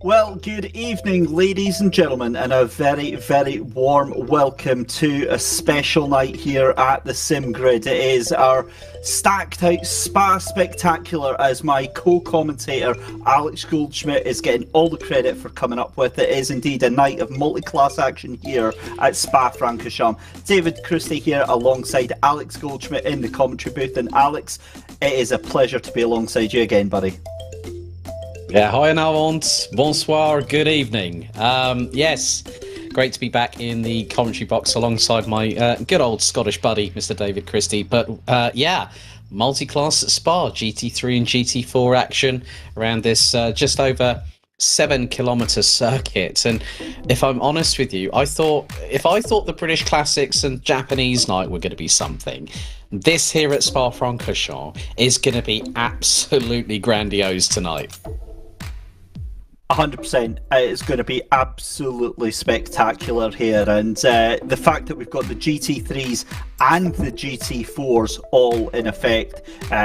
Well, good evening, ladies and gentlemen, and a very, very warm welcome to a special night here at the Sim Grid. It is our stacked out Spa Spectacular, as my co-commentator Alex Goldschmidt is getting all the credit for coming up with. It is indeed a night of multi-class action here at Spa-Francorchamps. David Christie here alongside Alex Goldschmidt in the commentary booth. And Alex, it is a pleasure to be alongside you again, buddy. Yeah, hi and avant, bonsoir, good evening. Yes, great to be back in the commentary box alongside my good old Scottish buddy, Mr. David Christie. But yeah, multi-class Spa, GT3 and GT4 action around this just over 7-kilometre circuit. And if I'm honest with you, if I thought the British Classics and Japanese night were going to be something, this here at Spa-Francorchamps is going to be absolutely grandiose tonight. 100%. It's going to be absolutely spectacular here, and the fact that we've got the GT3s and the GT4s all in effect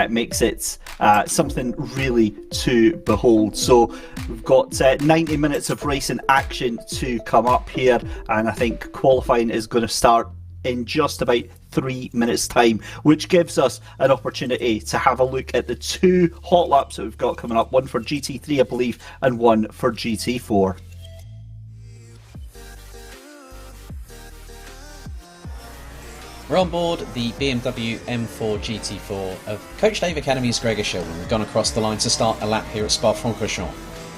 makes it something really to behold. So we've got 90 minutes of racing action to come up here, and I think qualifying is going to start in just about 3 minutes time, which gives us an opportunity to have a look at the two hot laps that we've got coming up, one for GT3 I believe and one for GT4. We're on board the BMW M4 GT4 of Coach Dave Academy's Gregor Shilman. We've gone across the line to start a lap here at Spa-Francorchamps.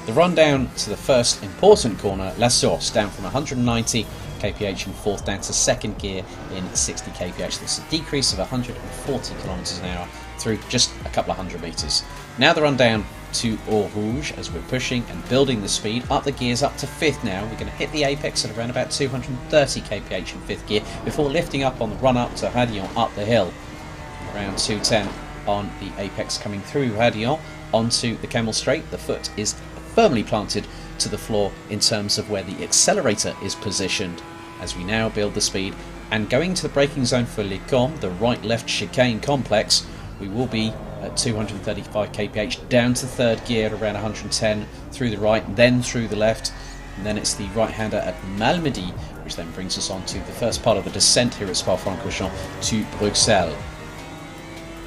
The run down to the first important corner, La Source, down from 190 kph in fourth down to second gear in 60 kph. That's a decrease of 140 kilometers an hour through just a couple of hundred meters. Now the run down to Eau Rouge as we're pushing and building the speed up the gears up to fifth. Now we're going to hit the apex at around about 230 kph in fifth gear before lifting up on the run up to Radillon up the hill around 210 on the apex, coming through Radillon onto the Camel Straight. The foot is firmly planted to the floor in terms of where the accelerator is positioned as we now build the speed, and going to the braking zone for Les Combes, the right-left chicane complex, we will be at 235 kph down to third gear at around 110 through the right, then through the left, and then it's the right-hander at Malmedy, which then brings us on to the first part of the descent here at Spa-Francorchamps to Bruxelles.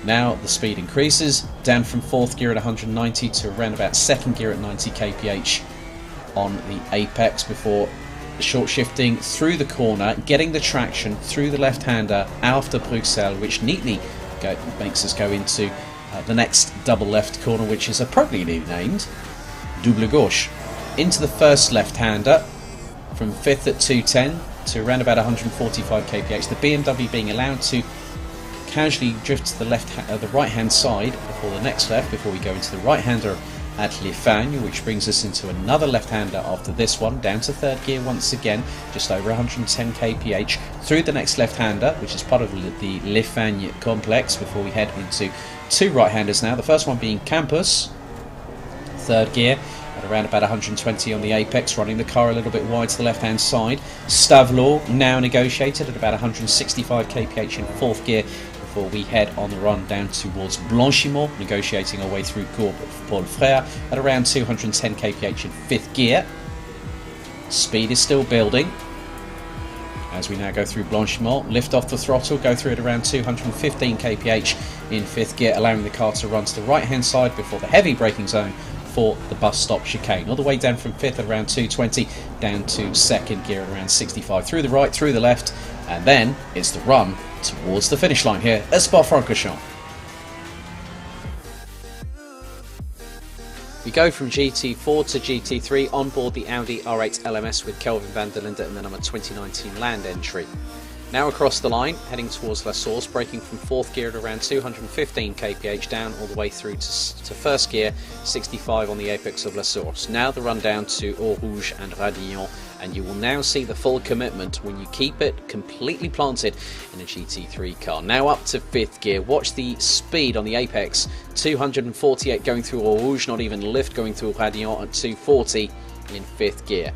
Now the speed increases down from fourth gear at 190 to around about second gear at 90 kph on the apex before short shifting through the corner, getting the traction through the left-hander after Bruxelles, which neatly makes us go into the next double left corner, which is appropriately named Double Gauche. Into the first left-hander from fifth at 210 to around about 145 kph. The BMW being allowed to casually drift to the right-hand side before the next left, before we go into the right-hander at Les Fagnes, which brings us into another left-hander after this one, down to third gear once again, just over 110 kph, through the next left-hander, which is part of the Les Fagnes complex, before we head into two right-handers now. The first one being Campus, third gear, at around about 120 on the apex, running the car a little bit wide to the left-hand side. Stavelot, now negotiated at about 165 kph in fourth gear, before we head on the run down towards Blanchimont, negotiating our way through Cours Paul Frère at around 210 kph in fifth gear. Speed is still building as we now go through Blanchimont, lift off the throttle, go through at around 215 kph in fifth gear, allowing the car to run to the right hand side before the heavy braking zone for the bus stop chicane, all the way down from fifth at around 220 down to second gear at around 65, through the right, through the left, and then it's the run towards the finish line here at Spa-Francorchamps. We go from GT4 to GT3 on board the Audi R8 LMS with Kelvin van der Linde in the number 2019 land entry. Now across the line, heading towards La Source, braking from fourth gear at around 215 kph down all the way through to first gear, 65 on the apex of La Source. Now the run down to Eau Rouge and Radillon, and you will now see the full commitment when you keep it completely planted in a GT3 car. Now up to fifth gear, watch the speed on the apex, 248 going through Eau Rouge, not even lift going through Radillon at 240 in fifth gear.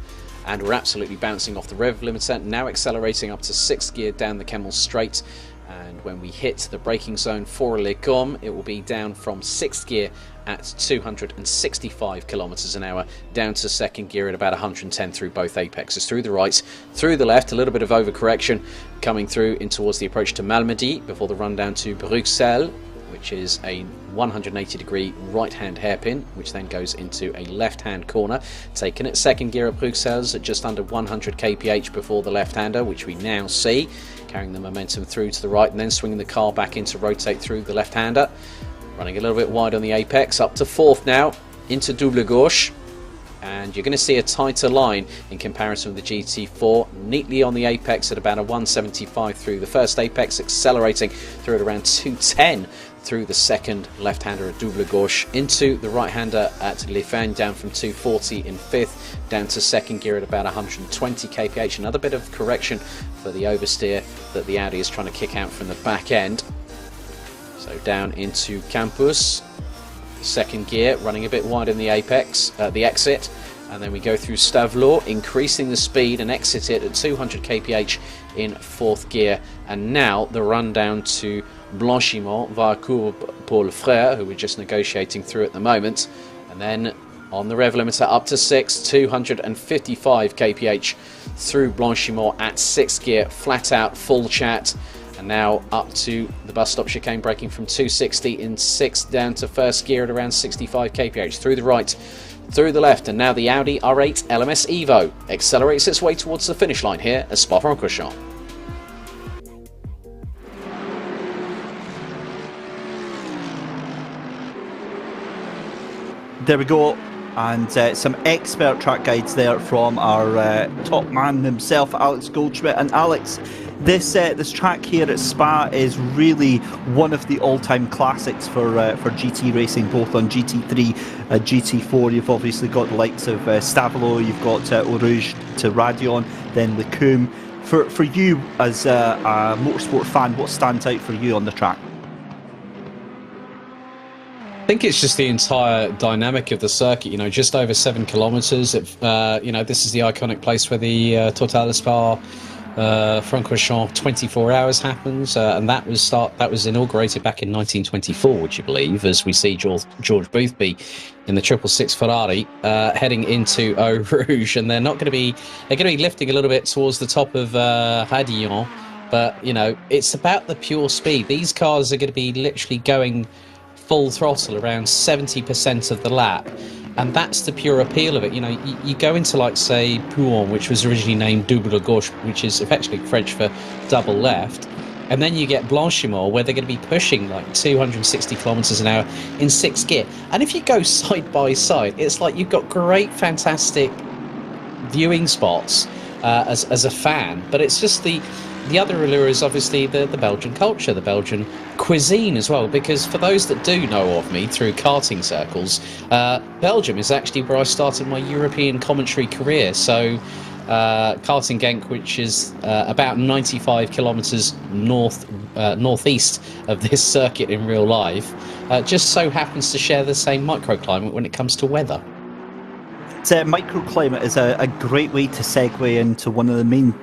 And we're absolutely bouncing off the rev limiter, now accelerating up to sixth gear down the Camel Straight, and when we hit the braking zone for Les Combes, it will be down from sixth gear at 265 kilometers an hour, down to second gear at about 110 through both apexes, through the right, through the left, a little bit of overcorrection coming through in towards the approach to Malmedy before the run down to Bruxelles, which is a 180 degree right hand hairpin, which then goes into a left hand corner, taken at second gear at Bruxelles at just under 100 kph before the left hander, which we now see, carrying the momentum through to the right and then swinging the car back in to rotate through the left hander, running a little bit wide on the apex, up to fourth now into double gauche, and you're going to see a tighter line in comparison with the GT4, neatly on the apex at about a 175 through the first apex, accelerating through at around 210 through the second left-hander at double gauche, into the right-hander at Le Fan, down from 240 in fifth, down to second gear at about 120 kph. Another bit of correction for the oversteer that the Audi is trying to kick out from the back end. So down into Campus, second gear, running a bit wide in the apex, the exit, and then we go through Stavelot, increasing the speed and exit it at 200 kph in fourth gear, and now the run down to Blanchiment via Cours Paul Frère, who we're just negotiating through at the moment, and then on the rev limiter up to 6, 255 kph through Blanchiment at sixth gear, flat out, full chat. And now up to the bus stop chicane, braking from 260 in sixth, down to first gear at around 65 kph, through the right, through the left, and now the Audi R8 LMS Evo accelerates its way towards the finish line here at Spa-Francorchamps. There we go, and some expert track guides there from our top man himself, Alex Goldschmidt. And Alex, this track here at Spa is really one of the all-time classics for GT racing, both on GT3 and GT4. You've obviously got the likes of Stavelot, you've got Eau Rouge to Radion, then Lecumbe. For you as a motorsport fan, what stands out for you on the track? I think it's just the entire dynamic of the circuit. You know, just over 7 kilometers. You know, this is the iconic place where the Total Spa Francorchamps 24 hours happens, and that was inaugurated back in 1924, would you believe? As we see George Boothby in the 666 Ferrari heading into Eau Rouge, and they're going to be lifting a little bit towards the top of Radillon, but you know, it's about the pure speed. These cars are going to be literally going full throttle around 70% of the lap, and that's the pure appeal of it. You know, you go into, like, say, Pouhon, which was originally named double gauche, which is effectively French for double left, and then you get Blanchiment, where they're going to be pushing like 260 kilometers an hour in sixth gear. And if you go side by side, it's like you've got great, fantastic viewing spots as a fan, but it's just the other allure is obviously the Belgian culture, the Belgian cuisine as well, because for those that do know of me through karting circles, Belgium is actually where I started my European commentary career. So Karting Genk, which is about 95 kilometres northeast of this circuit in real life, just so happens to share the same microclimate when it comes to weather. Microclimate is a great way to segue into one of the main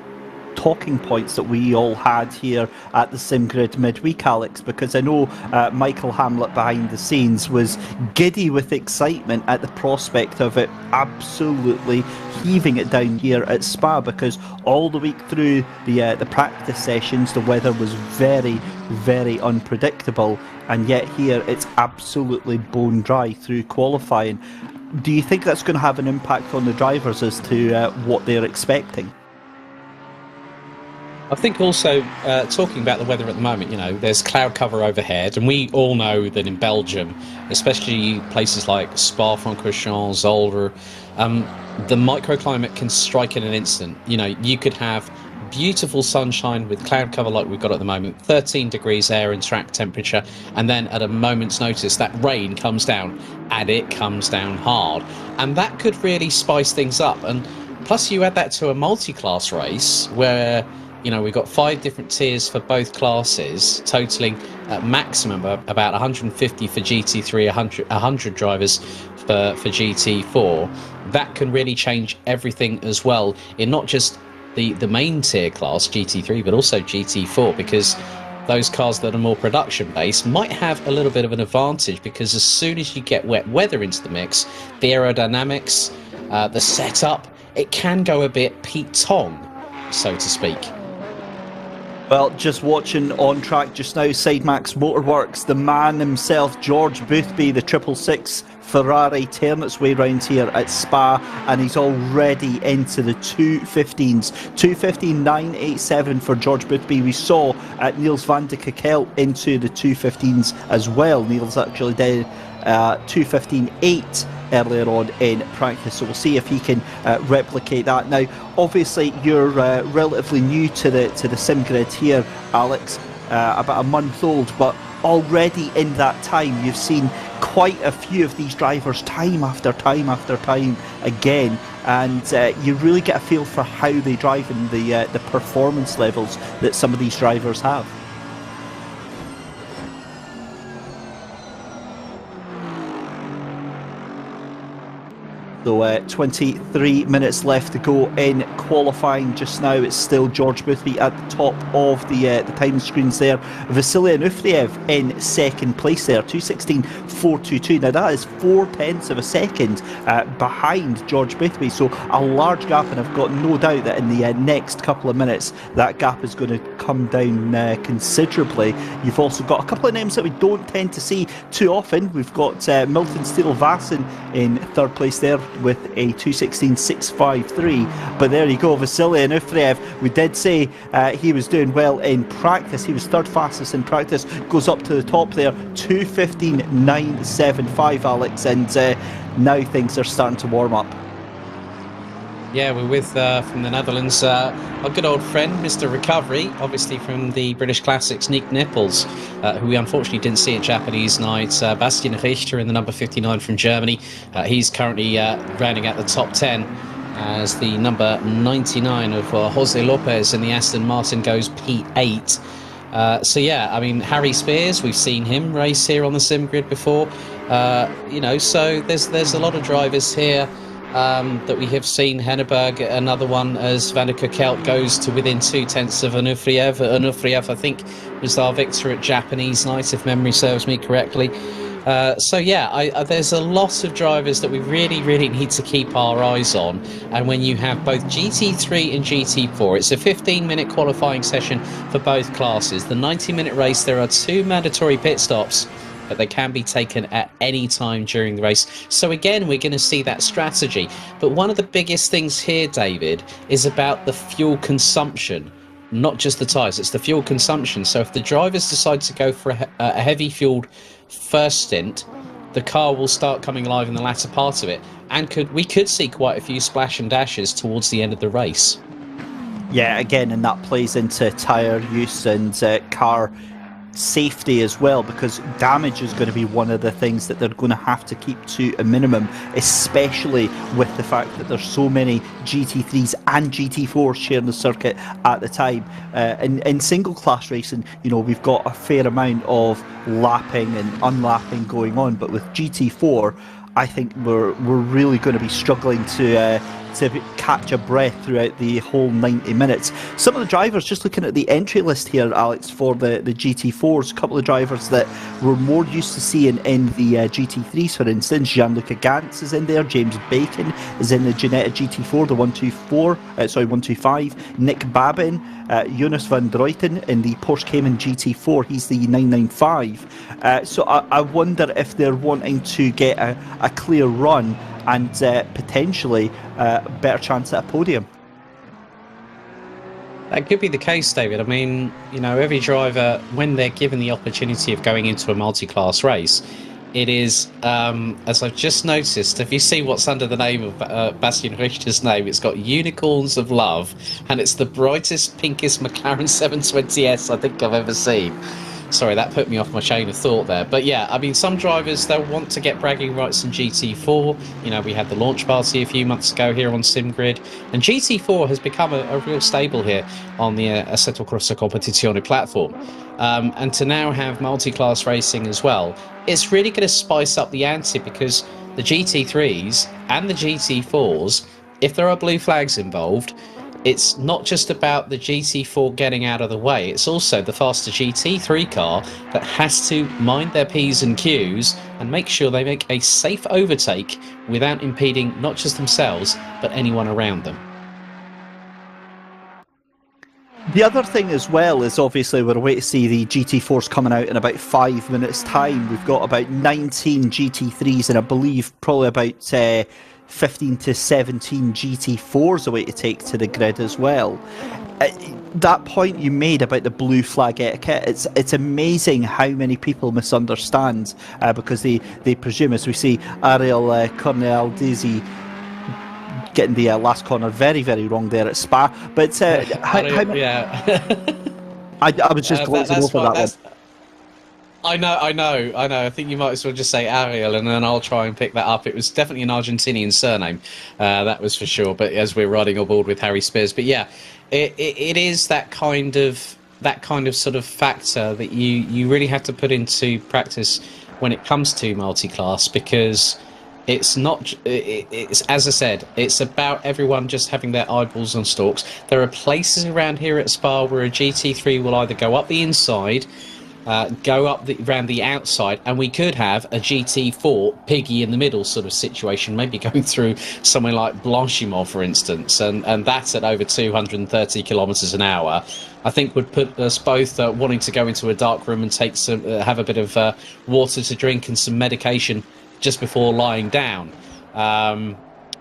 talking points that we all had here at the SimGrid midweek, Alex, because I know Michael Hamlet behind the scenes was giddy with excitement at the prospect of it absolutely heaving it down here at Spa, because all the week through the practice sessions the weather was very, very unpredictable, and yet here it's absolutely bone dry through qualifying. Do you think that's going to have an impact on the drivers as to what they're expecting? I think also, talking about the weather at the moment, you know, there's cloud cover overhead, and we all know that in Belgium, especially places like Spa-Francorchamps, Zolder, the microclimate can strike in an instant. You know, you could have beautiful sunshine with cloud cover like we've got at the moment, 13 degrees air and track temperature, and then at a moment's notice that rain comes down, and it comes down hard, and that could really spice things up. And plus you add that to a multi-class race where, you know, we've got 5 different tiers for both classes, totaling at maximum about 150 for GT3, 100 drivers for GT4. That can really change everything as well, in not just the main tier class, GT3, but also GT4, because those cars that are more production based might have a little bit of an advantage, because as soon as you get wet weather into the mix, the aerodynamics, the setup, it can go a bit Pete Tong, so to speak. Well, just watching on track just now, Sidemax Motorworks, the man himself, George Boothby, the 666 Ferrari, tearing its way round here at Spa, and he's already into the 215s. 215.987 for George Boothby. We saw Niels van de Kekkel into the 215s as well. Niels actually did 215.8 earlier on in practice, so we'll see if he can replicate that. Now, obviously, you're relatively new to the sim grid here, Alex, about a month old, but already in that time you've seen quite a few of these drivers time after time after time again, and you really get a feel for how they drive and the performance levels that some of these drivers have. So 23 minutes left to go in qualifying just now. It's still George Boothby at the top of the time screens there. Vasily Onufriev in second place there, 2:16.422. Now that is 0.4 of a second behind George Boothby, so a large gap, and I've got no doubt that in the next couple of minutes that gap is going to come down considerably. You've also got a couple of names that we don't tend to see too often. We've got Milton Steele-Vassen in third place there with a 2:16.653, but there you go, Vasily Onufriev. We did say he was doing well in practice. He was third fastest in practice, goes up to the top there, 2:15.975, Alex, and now things are starting to warm up. Yeah, we're with, from the Netherlands, our good old friend, Mr. Recovery, obviously from the British Classics, Nick Nipples, who we unfortunately didn't see at Japanese night. Bastian Richter in the number 59 from Germany. He's currently rounding out the top 10 as the number 99 of Jose Lopez in the Aston Martin goes P8. So yeah, I mean, Harry Spears, we've seen him race here on the sim grid before. You know, so there's a lot of drivers here that we have seen. Henneberg, another one, as Van der Kekkel goes to within 0.2 of Onufriev. Onufriev, I think, was our victor at Japanese night, if memory serves me correctly. So yeah, there's a lot of drivers that we really need to keep our eyes on. And when you have both GT3 and GT4, it's a 15-minute qualifying session for both classes. The 90-minute race, there are 2 mandatory pit stops, but they can be taken at any time during the race. So again, we're going to see that strategy. But one of the biggest things here, David, is about the fuel consumption, not just the tyres, it's the fuel consumption. So if the drivers decide to go for a heavy fueled first stint, the car will start coming alive in the latter part of it, and we could see quite a few splash and dashes towards the end of the race. Yeah, again, and that plays into tyre use and car safety as well, because damage is going to be one of the things that they're going to have to keep to a minimum, especially with the fact that there's so many GT3s and GT4s sharing the circuit at the time. In single class racing, you know, we've got a fair amount of lapping and unlapping going on, but with GT4, I think we're really going to be struggling to catch a breath throughout the whole 90 minutes. Some of the drivers, just looking at the entry list here, Alex, for the GT4s, a couple of drivers that we're more used to seeing in the GT3s, for instance. Gianluca Gantz is in there, James Bacon is in the Ginetta GT4, the 125, Nick Babin, Jonas van Druyten in the Porsche Cayman GT4, he's the 995. So I wonder if they're wanting to get a clear run and potentially a better chance at a podium. That could be the case, David. I mean, you know, every driver, when they're given the opportunity of going into a multi-class race, it is, as I've just noticed, if you see what's under the name of Bastian Richter's name, it's got Unicorns of Love, and it's the brightest, pinkest McLaren 720S I think I've ever seen. Sorry, that put me off my chain of thought there. But yeah, I mean, some drivers, they'll want to get bragging rights in GT4. You know, we had the launch party a few months ago here on SimGrid. And GT4 has become a real staple here on the Assetto Corsa Competizione platform. And to now have multi-class racing as well, it's really going to spice up the ante, because the GT3s and the GT4s, if there are blue flags involved, it's not just about the GT4 getting out of the way, it's also the faster GT3 car that has to mind their P's and Q's and make sure they make a safe overtake without impeding not just themselves, but anyone around them. The other thing as well is obviously we're away to see the GT4s coming out in about 5 minutes' time. We've got about 19 GT3s and I believe probably about 15 to 17 GT4s away to take to the grid as well. That point you made about the blue flag etiquette, it's amazing how many people misunderstand because they presume, as we see Ariel Cornel Daisy getting the last corner very, very wrong there at Spa. But yeah. I was just glazing over that one. I know. I think you might as well just say Ariel, and then I'll try and pick that up. It was definitely an Argentinian surname, that was for sure. But as we're riding aboard with Harry Spears, but yeah, it is that kind of sort of factor that you really have to put into practice when it comes to multi-class, because it's not. It's, as I said, it's about everyone just having their eyeballs on stalks. There are places around here at Spa where a GT3 will either go up the inside, go up around the outside, and we could have a GT4 piggy in the middle sort of situation, maybe going through somewhere like Blanchimont, for instance, and that's at over 230 kilometers an hour. I think would put us both wanting to go into a dark room and take some, have a bit of water to drink and some medication just before lying down.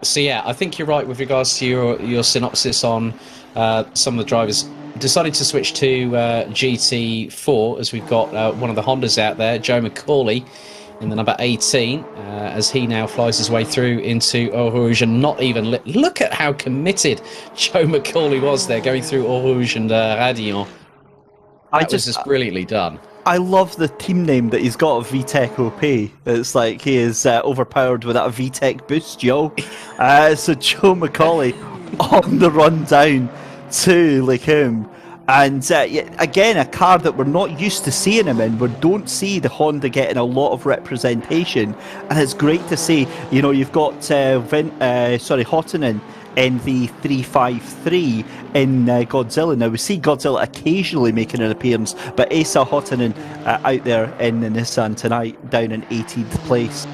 So yeah, I think you're right with regards to your synopsis on some of the drivers deciding to switch to GT4, as we've got one of the Hondas out there, Joe McCauley, in the number 18, as he now flies his way through into Eau Rouge, and not even look at how committed Joe McCauley was there, going through Eau Rouge and Radillon. That was just brilliantly done. I love the team name that he's got, VTEC OP. It's like he is overpowered with that VTEC boost, Joe. So Joe McCauley on the run down to Lecombe. And again, a car that we're not used to seeing him in. We don't see the Honda getting a lot of representation. And it's great to see, you know, you've got Hotonen in the 353 in Godzilla. Now, we see Godzilla occasionally making an appearance, but Asa Hotonen out there in the Nissan tonight, down in 18th place.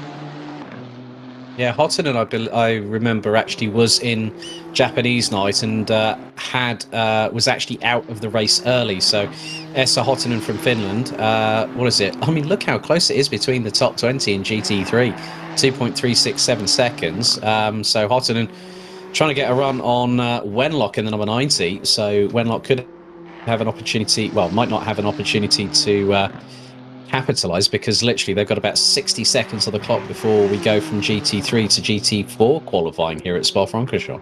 Yeah, Hotonen, I remember, actually was in Japanese night and was actually out of the race early. So Esa Hotonen from Finland, what is it? I mean, look how close it is between the top 20 and GT3, 2.367 seconds. So Hotonen trying to get a run on Wenlock in the number 90. So Wenlock could have an opportunity, well, might not have an opportunity to capitalise, because literally they've got about 60 seconds on the clock before we go from GT3 to GT4 qualifying here at Spa-Francorchamps.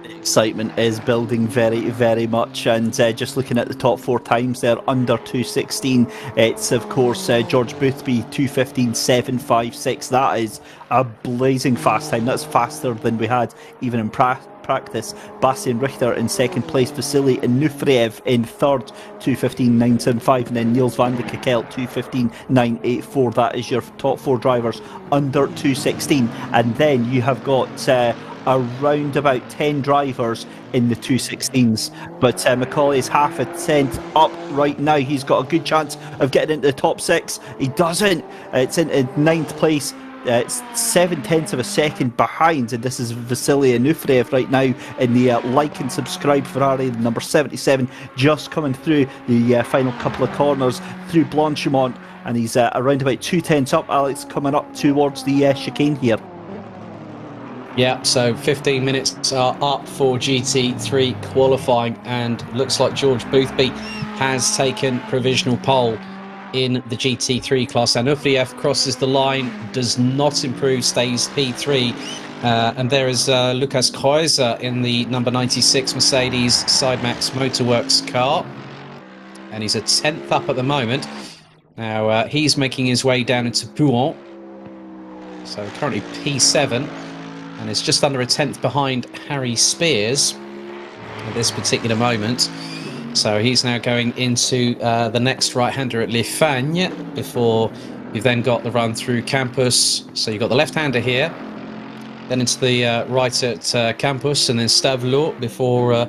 Excitement is building very, very much, and just looking at the top four times, they're under 2:16. It's of course George Boothby 2:15.756. That is a blazing fast time. That's faster than we had even in practice. Bastian Richter in second place, Vasily Nufriev in third, 2:15.975, and then Niels van de Kekkel 2:15.984. That is your top four drivers under 2:16, and then you have got around about 10 drivers in the 2:16s, but McCauley is half a cent up right now. He's got a good chance of getting into the top six. He doesn't. It's in ninth place. It's 0.7 of a second behind, and this is Vasily Nufriev right now in the like and subscribe Ferrari, number 77, just coming through the final couple of corners through Blanchimont, and he's around about 0.2 up. Alex, coming up towards the chicane here. Yeah, so 15 minutes are up for GT3 qualifying, and looks like George Boothby has taken provisional pole in the GT3 class. Anufriev crosses the line, does not improve, stays P3. And there is Lukas Kreuzer in the number 96 Mercedes Sidemax Motorworks car. And he's a 10th up at the moment. Now, he's making his way down into Pouhon. So currently P7. And it's just under a 10th behind Harry Spears at this particular moment. So he's now going into the next right-hander at Les Fagnes, before you've then got the run through Campus. So you've got the left-hander here, then into the right at Campus, and then Stavelot before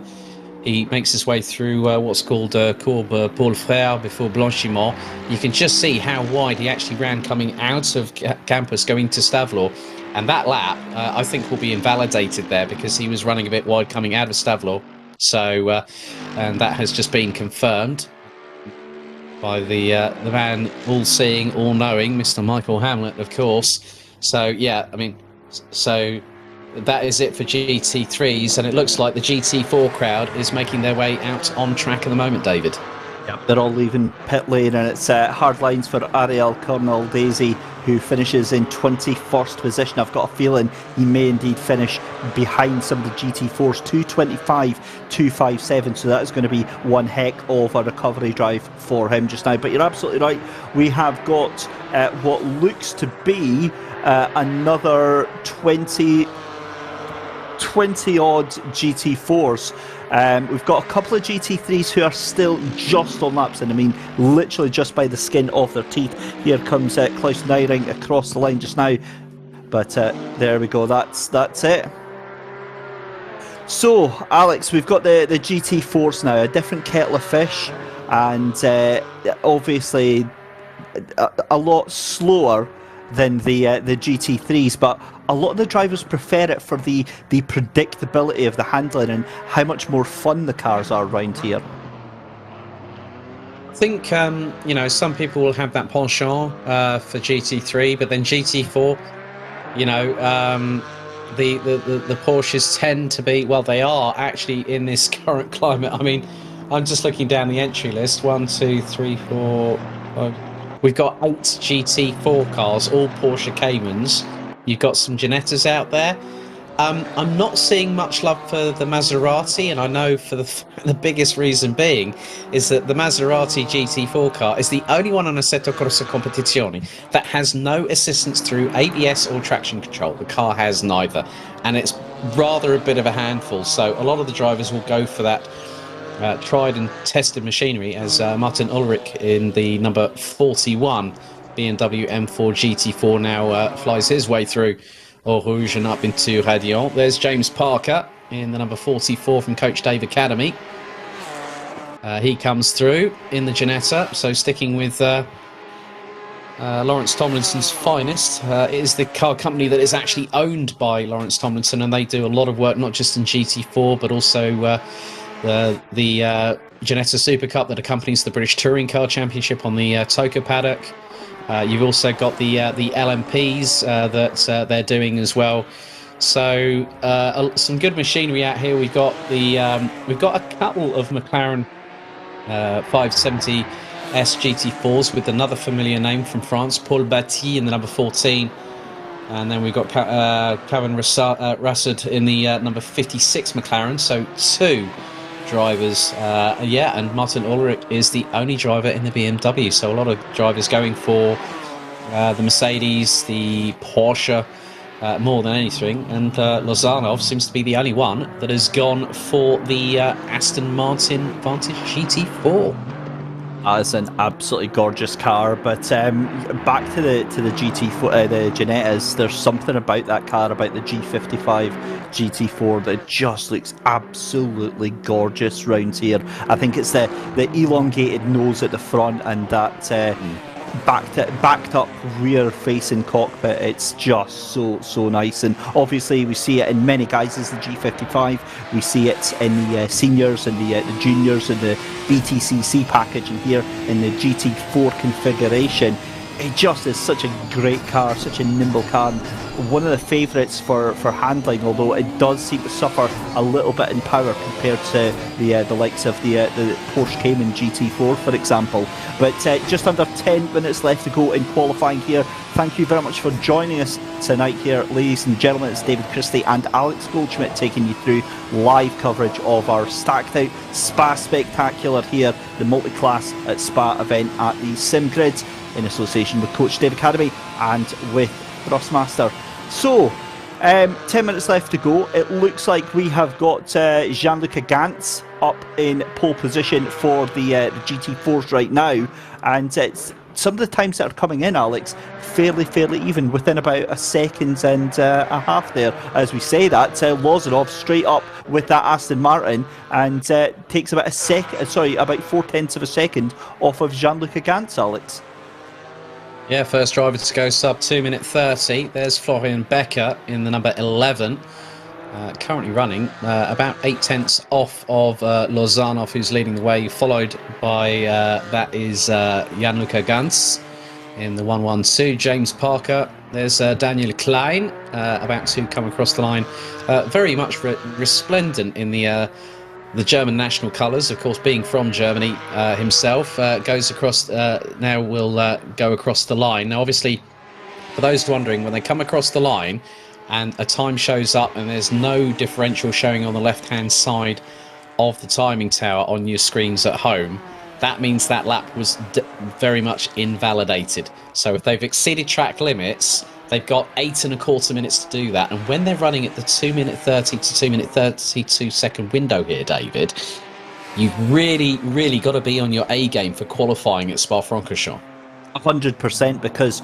he makes his way through what's called Courbe Paul Frère before Blanchiment. You can just see how wide he actually ran coming out of campus going to Stavelot. And that lap, I think, will be invalidated there because he was running a bit wide coming out of Stavelot. So, and that has just been confirmed by the man all-seeing, all-knowing, Mr. Michael Hamlet, of course. So, yeah, I mean, so that is it for GT3s, and it looks like the GT4 crowd is making their way out on track at the moment, David. Yep, they're all leaving pit lane, and it's hard lines for Ariel Cornell Daisy, who finishes in 21st position. I've got a feeling he may indeed finish behind some of the GT4s, 225, 257, so that is going to be one heck of a recovery drive for him just now. But you're absolutely right, we have got what looks to be another 20 odd GT4s. We've got a couple of GT3s who are still just on laps, and I mean literally just by the skin of their teeth. Here comes Klaus Neiring across the line just now, but there we go, that's it. So Alex, we've got the GT4s now, a different kettle of fish, and obviously a lot slower than the GT3s, but a lot of the drivers prefer it for the predictability of the handling and how much more fun the cars are around here. I think you know, some people will have that penchant for GT3, but then GT4, you know, the Porsches tend to be, well, they are actually in this current climate. I mean, I'm just looking down the entry list. 1, 2, 3, 4, 5. We've got 8 GT4 cars, all Porsche Caymans. You've got some Ginettas out there. I'm not seeing much love for the Maserati, and I know for the biggest reason being is that the Maserati GT4 car is the only one on Assetto Corsa Competizione that has no assistance through ABS or traction control. The car has neither, and it's rather a bit of a handful. So a lot of the drivers will go for that tried and tested machinery, as Martin Ulrich in the number 41 BMW M4 GT4 now flies his way through Eau Rouge and up into Radiant. There's James Parker in the number 44 from Coach Dave Academy. He comes through in the Ginetta, so sticking with Lawrence Tomlinson's finest. It is the car company that is actually owned by Lawrence Tomlinson, and they do a lot of work not just in GT4 but also the Ginetta Super Cup that accompanies the British Touring Car Championship on the Toka paddock. You've also got the LMPs that they're doing as well. So some good machinery out here. We've got a couple of McLaren 570S GT4s with another familiar name from France, Paul Batty in the number 14, and then we've got Kevin Rassad in the number 56 McLaren. So 2 drivers, and Martin Ulrich is the only driver in the BMW, so a lot of drivers going for the Mercedes, the Porsche more than anything, and Lozanov seems to be the only one that has gone for the Aston Martin Vantage GT4. It's an absolutely gorgeous car, but back to the GT4, the Ginettas. There's something about that car, about the G55 GT4, that just looks absolutely gorgeous round here. I think it's the elongated nose at the front and that backed up rear facing cockpit. It's just so nice, and obviously we see it in many guises. The G55, we see it in the seniors and the juniors and the BTCC package, and here in the GT4 configuration. It just is such a great car, such a nimble car, one of the favourites for handling, although it does seem to suffer a little bit in power compared to the likes of the Porsche Cayman GT4, for example. But just under 10 minutes left to go in qualifying here. Thank you very much for joining us tonight here, ladies and gentlemen. It's David Christie and Alex Goldschmidt taking you through live coverage of our stacked out Spa Spectacular here, the Multiclass at Spa event at the Sim Grid, in association with Coach Dave Academy and with Thrustmaster. So, 10 minutes left to go. It looks like we have got Gianluca Gantz up in pole position for the GT4s right now, and it's some of the times that are coming in, Alex, fairly even, within about a second and a half there. As we say that, Lozanov straight up with that Aston Martin and takes about about 0.4 of a second off of Jean-Luc Gans, Alex. Yeah, first driver to go sub 2 minute 30. There's Florian Becker in the number 11. Currently running about 0.8 off of Lozanov, who's leading the way, followed by that is Jan-Luc Gans in the 112. James Parker. There's Daniel Klein about to come across the line, very much resplendent in the German national colours, of course, being from Germany himself. Goes across now. Will go across the line now. Obviously, for those wondering, when they come across the line and a time shows up and there's no differential showing on the left-hand side of the timing tower on your screens at home, that means that lap was very much invalidated. So if they've exceeded track limits, they've got 8.25 minutes to do that. And when they're running at the 2 minute 30 to 2 minute 32 second window here, David, you've really got to be on your A game for qualifying at Spa-Francorchamps. 100%, because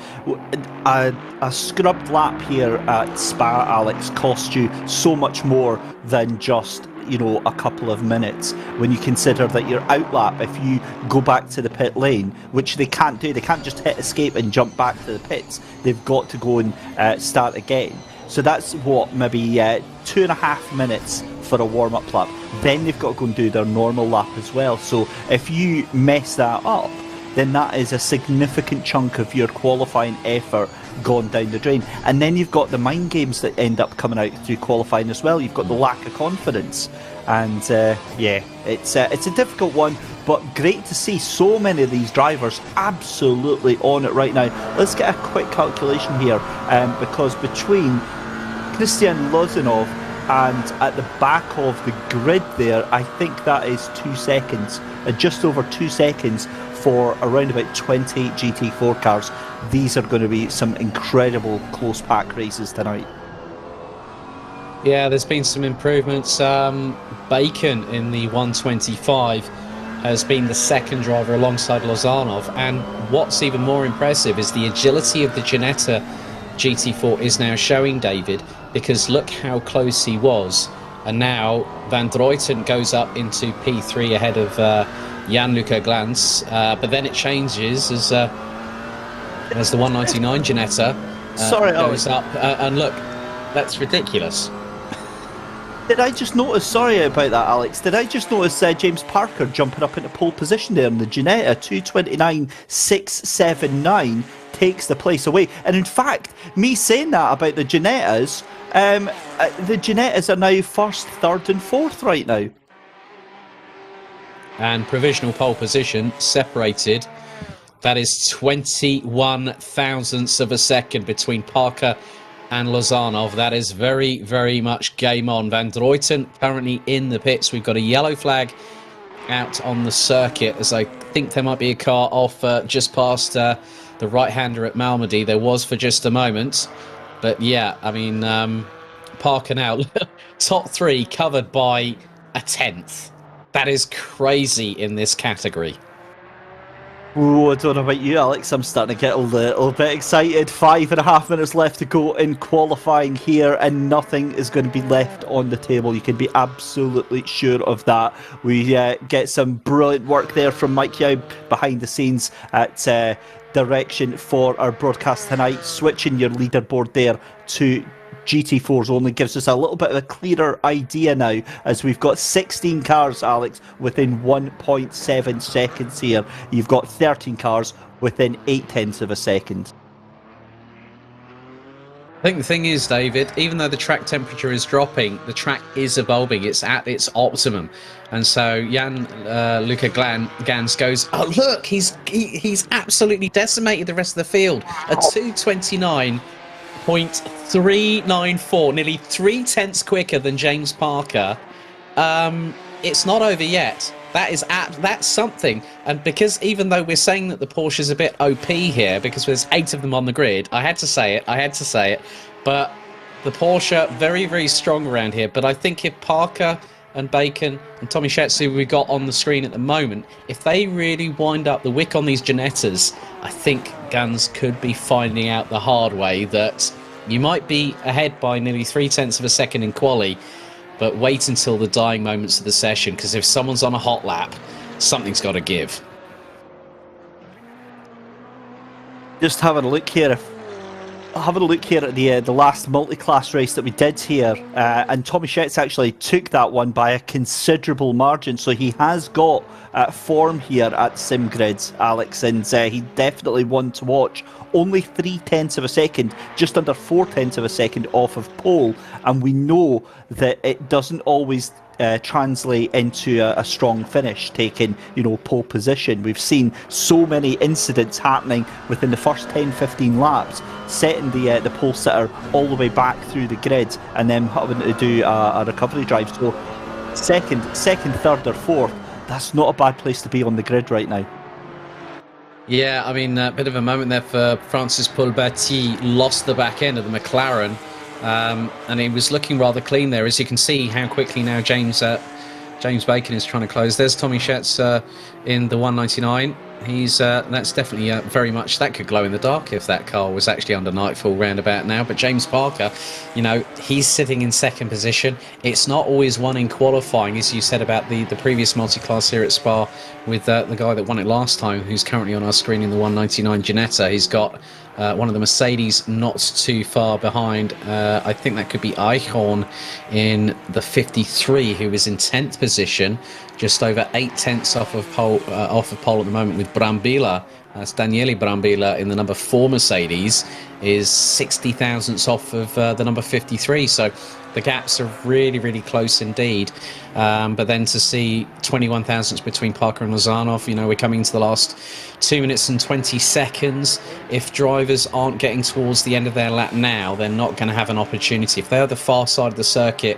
a scrubbed lap here at Spa, Alex, costs you so much more than just, you know, a couple of minutes. When you consider that your out lap, if you go back to the pit lane, which they can't do, they can't just hit escape and jump back to the pits. They've got to go and start again. So that's what, maybe 2.5 minutes for a warm-up lap. Then they've got to go and do their normal lap as well. So if you mess that up, then that is a significant chunk of your qualifying effort gone down the drain. And then you've got the mind games that end up coming out through qualifying as well. You've got the lack of confidence. And yeah, it's a difficult one, but great to see so many of these drivers absolutely on it right now. Let's get a quick calculation here, because between Christian Lozanov and at the back of the grid there, I think that is 2 seconds, just over 2 seconds for around about 20 GT4 cars. These are going to be some incredible close pack races tonight. Yeah, there's been some improvements. Bacon in the 125 has been the second driver alongside Lozanov, and what's even more impressive is the agility of the Ginetta GT4 is now showing, David, because look how close he was. And now Van Druyten goes up into P3 ahead of Jan-Luc Glans, but then it changes as the 199 Ginetta goes up, and look, that's ridiculous. Did I just notice, sorry about that, Alex, did I just notice James Parker jumping up into pole position there in the Ginetta? 2:29.679 takes the place away. And in fact, me saying that about the Ginettas, the Ginettas are now first, third and fourth right now. And provisional pole position separated. That is 21 thousandths of a second between Parker and Lozanov. That is very much game on. Van Druyten currently in the pits. We've got a yellow flag out on the circuit, as I think there might be a car off just past the right-hander at Malmedy. There was for just a moment. But yeah, I mean, Parker now, top three covered by a tenth. That is crazy in this category. Oh, I don't know about you, Alex. I'm starting to get a little bit excited. 5.5 minutes left to go in qualifying here, and nothing is going to be left on the table. You can be absolutely sure of that. We get some brilliant work there from Mike Yao behind the scenes at direction for our broadcast tonight. Switching your leaderboard there to GT4s only gives us a little bit of a clearer idea now, as we've got 16 cars, Alex, within 1.7 seconds here. You've got 13 cars within 0.8 of a second. I think the thing is, David, even though the track temperature is dropping, the track is evolving. It's at its optimum. And so Jan-Luc Gans goes, oh, look, he's absolutely decimated the rest of the field. A 2:29.394, nearly 3/10 quicker than James Parker. It's not over yet. That's something. And because even though we're saying that the Porsche is a bit OP here, because there's 8 of them on the grid, I had to say it. But the Porsche, very strong around here. But I think if Parker and Bacon and Tommy Shetsu we got on the screen at the moment, if they really wind up the wick on these Ginettas, I think Gans could be finding out the hard way that you might be ahead by nearly 0.3 of a second in quali, but wait until the dying moments of the session, because if someone's on a hot lap, something's got to give. Just having a look here. Having a look here at the last multi-class race that we did here, and Tommy Schetz actually took that one by a considerable margin, so he has got form here at SimGrid, Alex, and he definitely one to watch. Only 0.3 of a second, just under 0.4 of a second off of pole, and we know that it doesn't always translate into a strong finish, taking, you know, pole position. We've seen so many incidents happening within the first 10-15 laps, setting the pole sitter all the way back through the grid and then having to do a recovery drive. So second, third or fourth, that's not a bad place to be on the grid right now. Yeah, I mean, a bit of a moment there for Francis Paul-Bati. Lost the back end of the McLaren. And he was looking rather clean there, as you can see how quickly now James Bacon is trying to close. There's Tommy Schetz in the 199. He's that's definitely very much, that could glow in the dark if that car was actually under nightfall roundabout now. But James Parker, you know, he's sitting in second position. It's not always one in qualifying, as you said about the previous multi-class here at Spa with the guy that won it last time, who's currently on our screen in the 199 Ginetta. He's got one of the Mercedes not too far behind. I think that could be Eichhorn in the 53, who is in 10th position, just over 0.8 off of pole at the moment, with Brambilla. That's Daniele Brambilla in the number 4 Mercedes, is 60 thousandths off of the number 53. So the gaps are really, really close indeed. But then to see 21 thousandths between Parker and Lozanov, you know, we're coming into the last 2 minutes and 20 seconds. If drivers aren't getting towards the end of their lap now, they're not going to have an opportunity. If they're the far side of the circuit,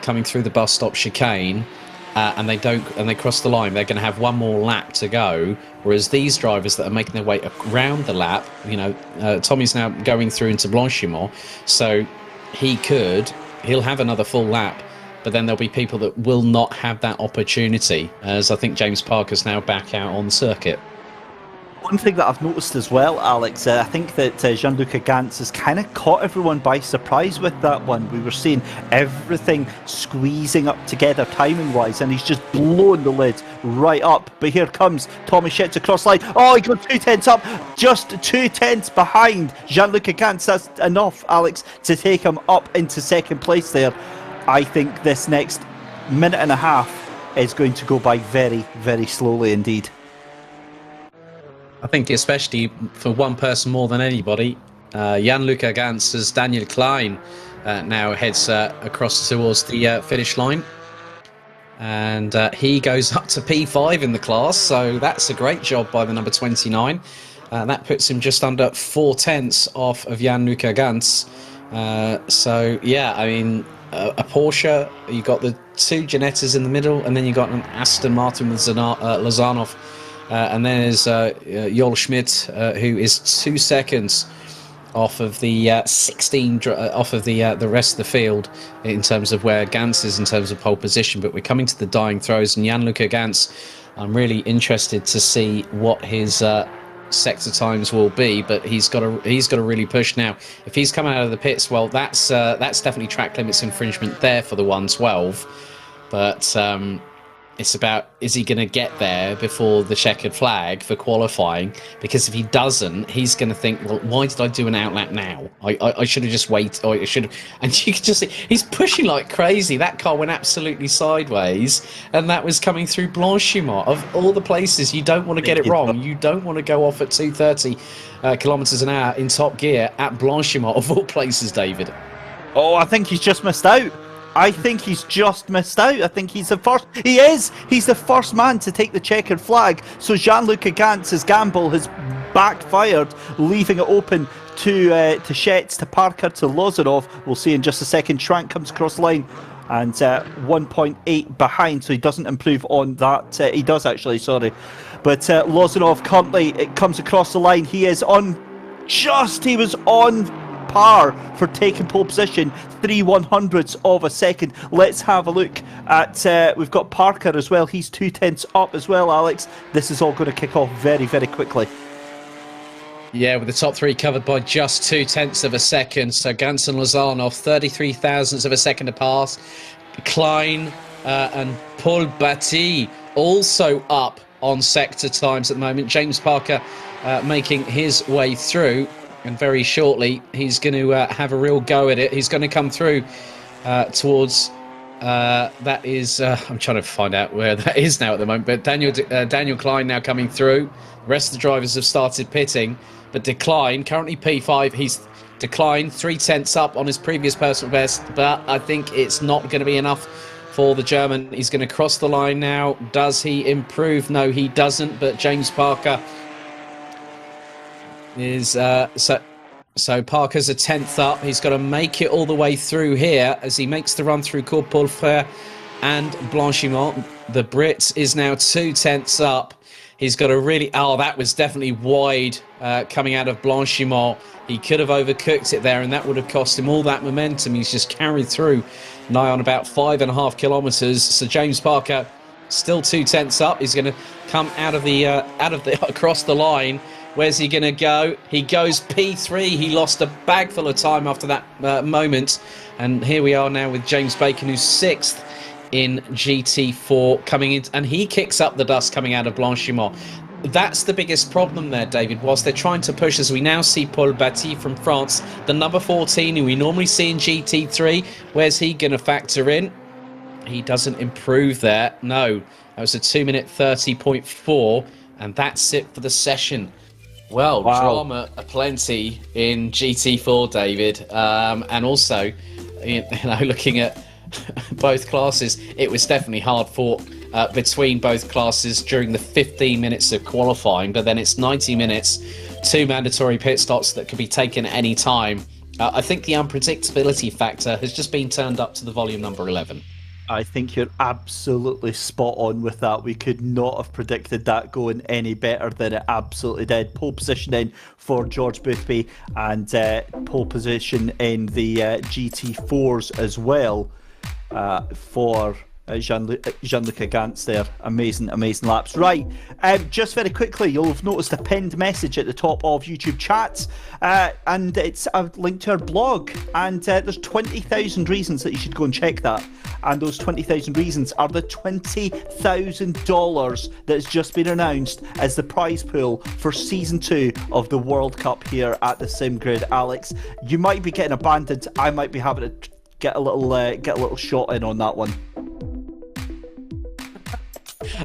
coming through the bus stop chicane, and they cross the line, they're going to have one more lap to go. Whereas these drivers that are making their way around the lap, you know, Tommy's now going through into Blanchimont, so he'll have another full lap, but then there'll be people that will not have that opportunity, as I think James Parker's now back out on the circuit. One thing that I've noticed as well, Alex, I think that Gianluca Gantz has kind of caught everyone by surprise with that one. We were seeing everything squeezing up together timing-wise, and he's just blown the lid right up. But here comes Tommy Schetz across line. Oh, he got 0.2 up, just 0.2 behind Gianluca Gantz. That's enough, Alex, to take him up into second place there. I think this next minute and a half is going to go by very, very slowly indeed. I think especially for one person more than anybody, Gianluca Gantz, as Daniel Klein now heads across towards the finish line. And he goes up to P5 in the class, so that's a great job by the number 29. That puts him just under 0.4 off of Gianluca Gantz. So, yeah, I mean, a Porsche, you got the 2 Ginettas in the middle, and then you got an Aston Martin with Lozanov. And then there's Goldschmidt, who is 2 seconds off of the 16 off of the rest of the field in terms of where Gantz is in terms of pole position. But we're coming to the dying throws, and Gianluca Gantz, I'm really interested to see what his sector times will be. But he's got to really push now. If he's coming out of the pits, well, that's definitely track limits infringement there for the 112. But it's about, is he going to get there before the checkered flag for qualifying? Because if he doesn't, he's going to think, well, why did I do an outlap now? I should have just waited. Or I should have. And you can just see, he's pushing like crazy. That car went absolutely sideways, and that was coming through Blanchimont. Of all the places, you don't want to get it wrong. You don't want to go off at 230 kilometers an hour in top gear at Blanchimont, of all places, David. Oh, I think he's just missed out. I think he's just missed out. I think he's the first. He is. He's the first man to take the checkered flag. So Gianluca Gantz's gamble has backfired, leaving it open to Schetz, to Parker, to Lozanov. We'll see in just a second. Schrank comes across the line and 1.8 behind, so he doesn't improve on that. He does actually, sorry. But Lozanov currently, it comes across the line. He is on. He was on par for taking pole position, 3/100ths of a second. Let's have a look at, we've got Parker as well. He's 2/10ths up as well, Alex. This is all going to kick off very, very quickly. Yeah, with the top three covered by just 2/10ths of a second. So Gans and Lozano, 33 thousandths of a second to pass. Klein and Paul Batty also up on sector times at the moment. James Parker making his way through, and very shortly he's going to have a real go at it. He's going to come through towards that is I'm trying to find out where that is now at the moment, but Daniel Klein now coming through. The rest of the drivers have started pitting, but Decline currently P5. He's declined 3/10ths up on his previous personal best, but I think it's not going to be enough for the German. He's going to cross the line now. Does he improve? No, he doesn't. But James Parker is so Parker's a 10th up. He's got to make it all the way through here as he makes the run through Paul Frere and Blanchimont. The Brit is now 2/10ths up. He's got a really... Oh, that was definitely wide coming out of Blanchimont. He could have overcooked it there, and that would have cost him all that momentum. He's just carried through nigh on about 5.5 kilometres. So James Parker still 2/10ths up. He's going to come out of the across the line. Where's he going to go? He goes P3. He lost a bag full of time after that moment. And here we are now with James Bacon, who's 6th in GT4 coming in, and he kicks up the dust coming out of Blanchimont. That's the biggest problem there, David, whilst they're trying to push, as we now see Paul Batty from France, the number 14 who we normally see in GT3. Where's he going to factor in? He doesn't improve there. No, that was a 2-minute 30.4, and that's it for the session. Well, wow. Drama aplenty in GT4, David, and also, you know, looking at both classes, it was definitely hard fought between both classes during the 15 minutes of qualifying, but then it's 90 minutes, 2 mandatory pit stops that could be taken at any time. I think the unpredictability factor has just been turned up to the volume number 11. I think you're absolutely spot on with that. We could not have predicted that going any better than it absolutely did. Pole position in for George Boothby, and pole position in the GT4s as well. For Jean-Luc Gans there. Amazing laps. Right, just very quickly, you'll have noticed a pinned message at the top of YouTube chats, and it's a link to our blog, and there's 20,000 reasons that you should go and check that, and those 20,000 reasons are the $20,000 that's just been announced as the prize pool for Season 2 of the World Cup here at the SimGrid. Alex, you might be getting abandoned. I might be having to get a little shot in on that one.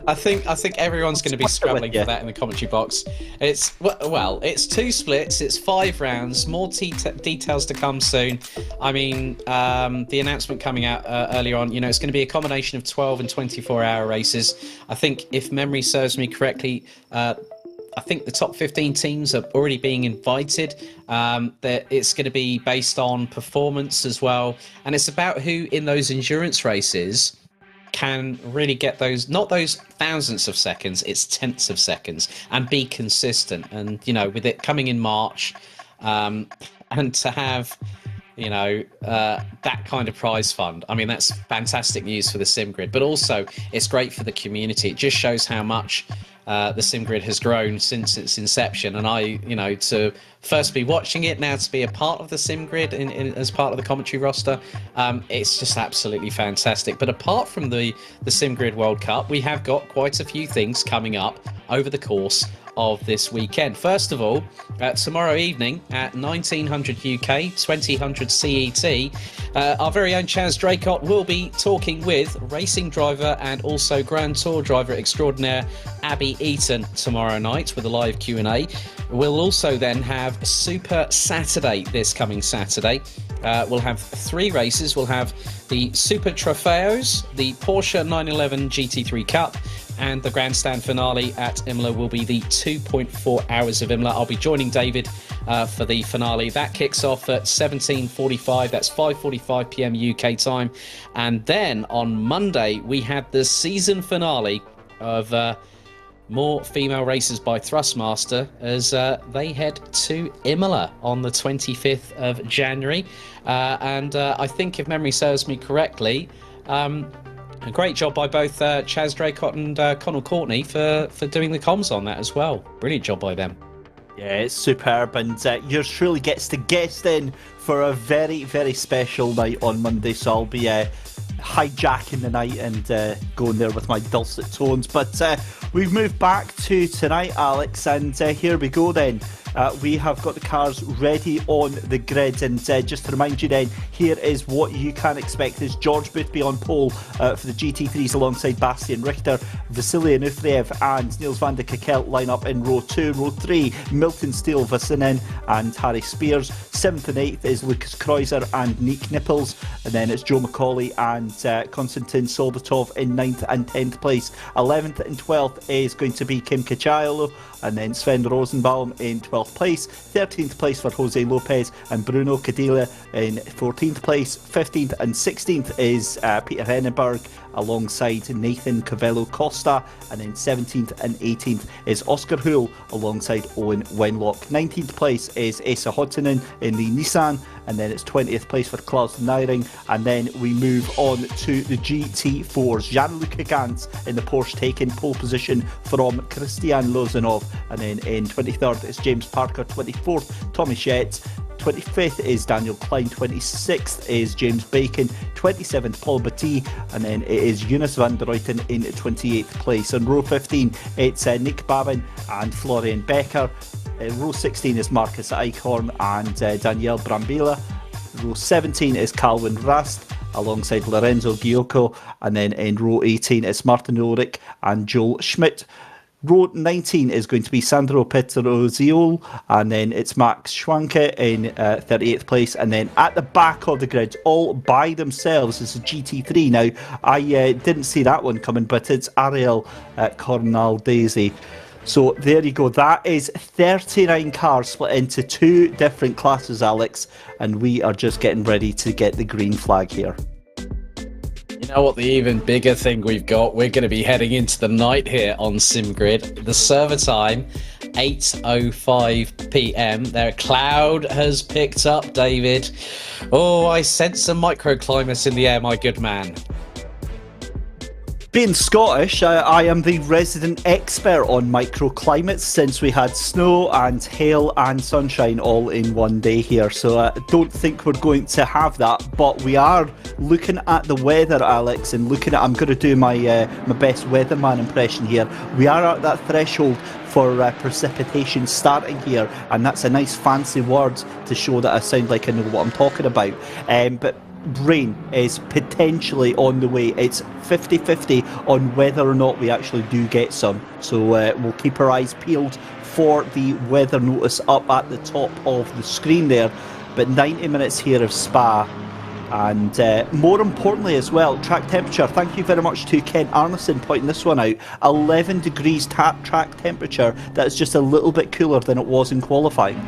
I think everyone's going to be scrabbling for that in the commentary box. It's 2 splits, it's 5 rounds, more details to come soon. I mean, the announcement coming out earlier on, you know, it's going to be a combination of 12 and 24-hour races. I think, if memory serves me correctly, I think the top 15 teams are already being invited. It's going to be based on performance as well. And it's about who in those endurance races can really get those, not those thousandths of seconds, it's tenths of seconds, and be consistent. And, you know, with it coming in March, and to have, you know, that kind of prize fund, I mean, that's fantastic news for the SimGrid, but also it's great for the community. It just shows how much the SimGrid has grown since its inception, and to first be watching it, now to be a part of the SimGrid as part of the commentary roster, it's just absolutely fantastic. But apart from the SimGrid World Cup, we have got quite a few things coming up over the course of this weekend. First of all, tomorrow evening at 1900 UK, 2000 CET, our very own Chaz Draycott will be talking with racing driver and also Grand Tour driver extraordinaire Abby Eaton tomorrow night with a live Q&A. We'll also then have Super Saturday this coming Saturday. We'll have 3 races. We'll have the Super Trofeos, the Porsche 911 GT3 Cup, and the grandstand finale at Imola will be the 2.4 hours of Imola. I'll be joining David for the finale. That kicks off at 17:45. That's 5:45 p.m. UK time. And then on Monday, we had the season finale of more female races by Thrustmaster as they head to Imola on the 25th of January. And I think, if memory serves me correctly, a great job by both Chaz Draycott and Connell Courtney for doing the comms on that as well. Brilliant job by them. Yeah, it's superb, and yours truly gets to guest in for a very, very special night on Monday, so I'll be hijacking the night and going there with my dulcet tones. But we've moved back to tonight, Alex, and here we go then. We have got the cars ready on the grid, and just to remind you then, here is what you can expect. Is George Boothby on pole for the GT3s alongside Bastian Richter, Vasily Anufriev and Niels van der Kekelt line up in row 2. Row 3, Milton Steele, Vassinen and Harry Spears. 7th and 8th is Lucas Kreuzer and Nick Nipples, and then it's Joe McCauley and Konstantin Soldatov in 9th and 10th place. 11th and 12th is going to be Kim Kachayolo, and then Sven Rosenbaum in 12th place. 13th place for Jose Lopez and Bruno Cadilla in 14th place. 15th and 16th is Peter Hennenberg alongside Nathan Cavello Costa, and then 17th and 18th is Oscar Hull alongside Owen Wenlock. 19th place is Esa Hottinen in the Nissan, and then it's 20th place for Klaus Neiring, and then we move on to the GT4s. Jan-Luca Gantz in the Porsche taking pole position from Christian Lozanov, and then in 23rd is James Parker, 24th Tommy Schetz, 25th is Daniel Klein, 26th is James Bacon, 27th Paul Batty, and then it is Jonas van der Ruiten in 28th place. On row 15 it's Nick Babin and Florian Becker. Row 16 is Marcus Eichhorn and Danielle Brambilla. Row 17 is Calvin Rast alongside Lorenzo Giocco, and then in row 18 it's Martin Ulrich and Joel Schmidt. Row 19 is going to be Sandro Petroziol, and then it's Max Schwanke in 38th place. And then at the back of the grid, all by themselves, is a GT3. Now, I didn't see that one coming, but it's Ariel Cornaldesi. So there you go. That is 39 cars split into 2 different classes, Alex, and we are just getting ready to get the green flag here. You know what, the even bigger thing we've got, we're going to be heading into the night here on SimGrid. The server time, 8:05 p.m. Their cloud has picked up, David. Oh, I sense some microclimates in the air, my good man. Being Scottish, I am the resident expert on microclimates since we had snow and hail and sunshine all in one day here. So I don't think we're going to have that, but we are looking at the weather, Alex, and looking at, I'm going to do my my best weatherman impression here. We are at that threshold for precipitation starting here, and that's a nice fancy word to show that I sound like I know what I'm talking about. But rain is potentially on the way. It's 50-50 on whether or not we actually do get some. So we'll keep our eyes peeled for the weather notice up at the top of the screen there. But 90 minutes here of Spa, and more importantly as well, track temperature. Thank you very much to Ken Arneson pointing this one out. 11 degrees track temperature. That's just a little bit cooler than it was in qualifying.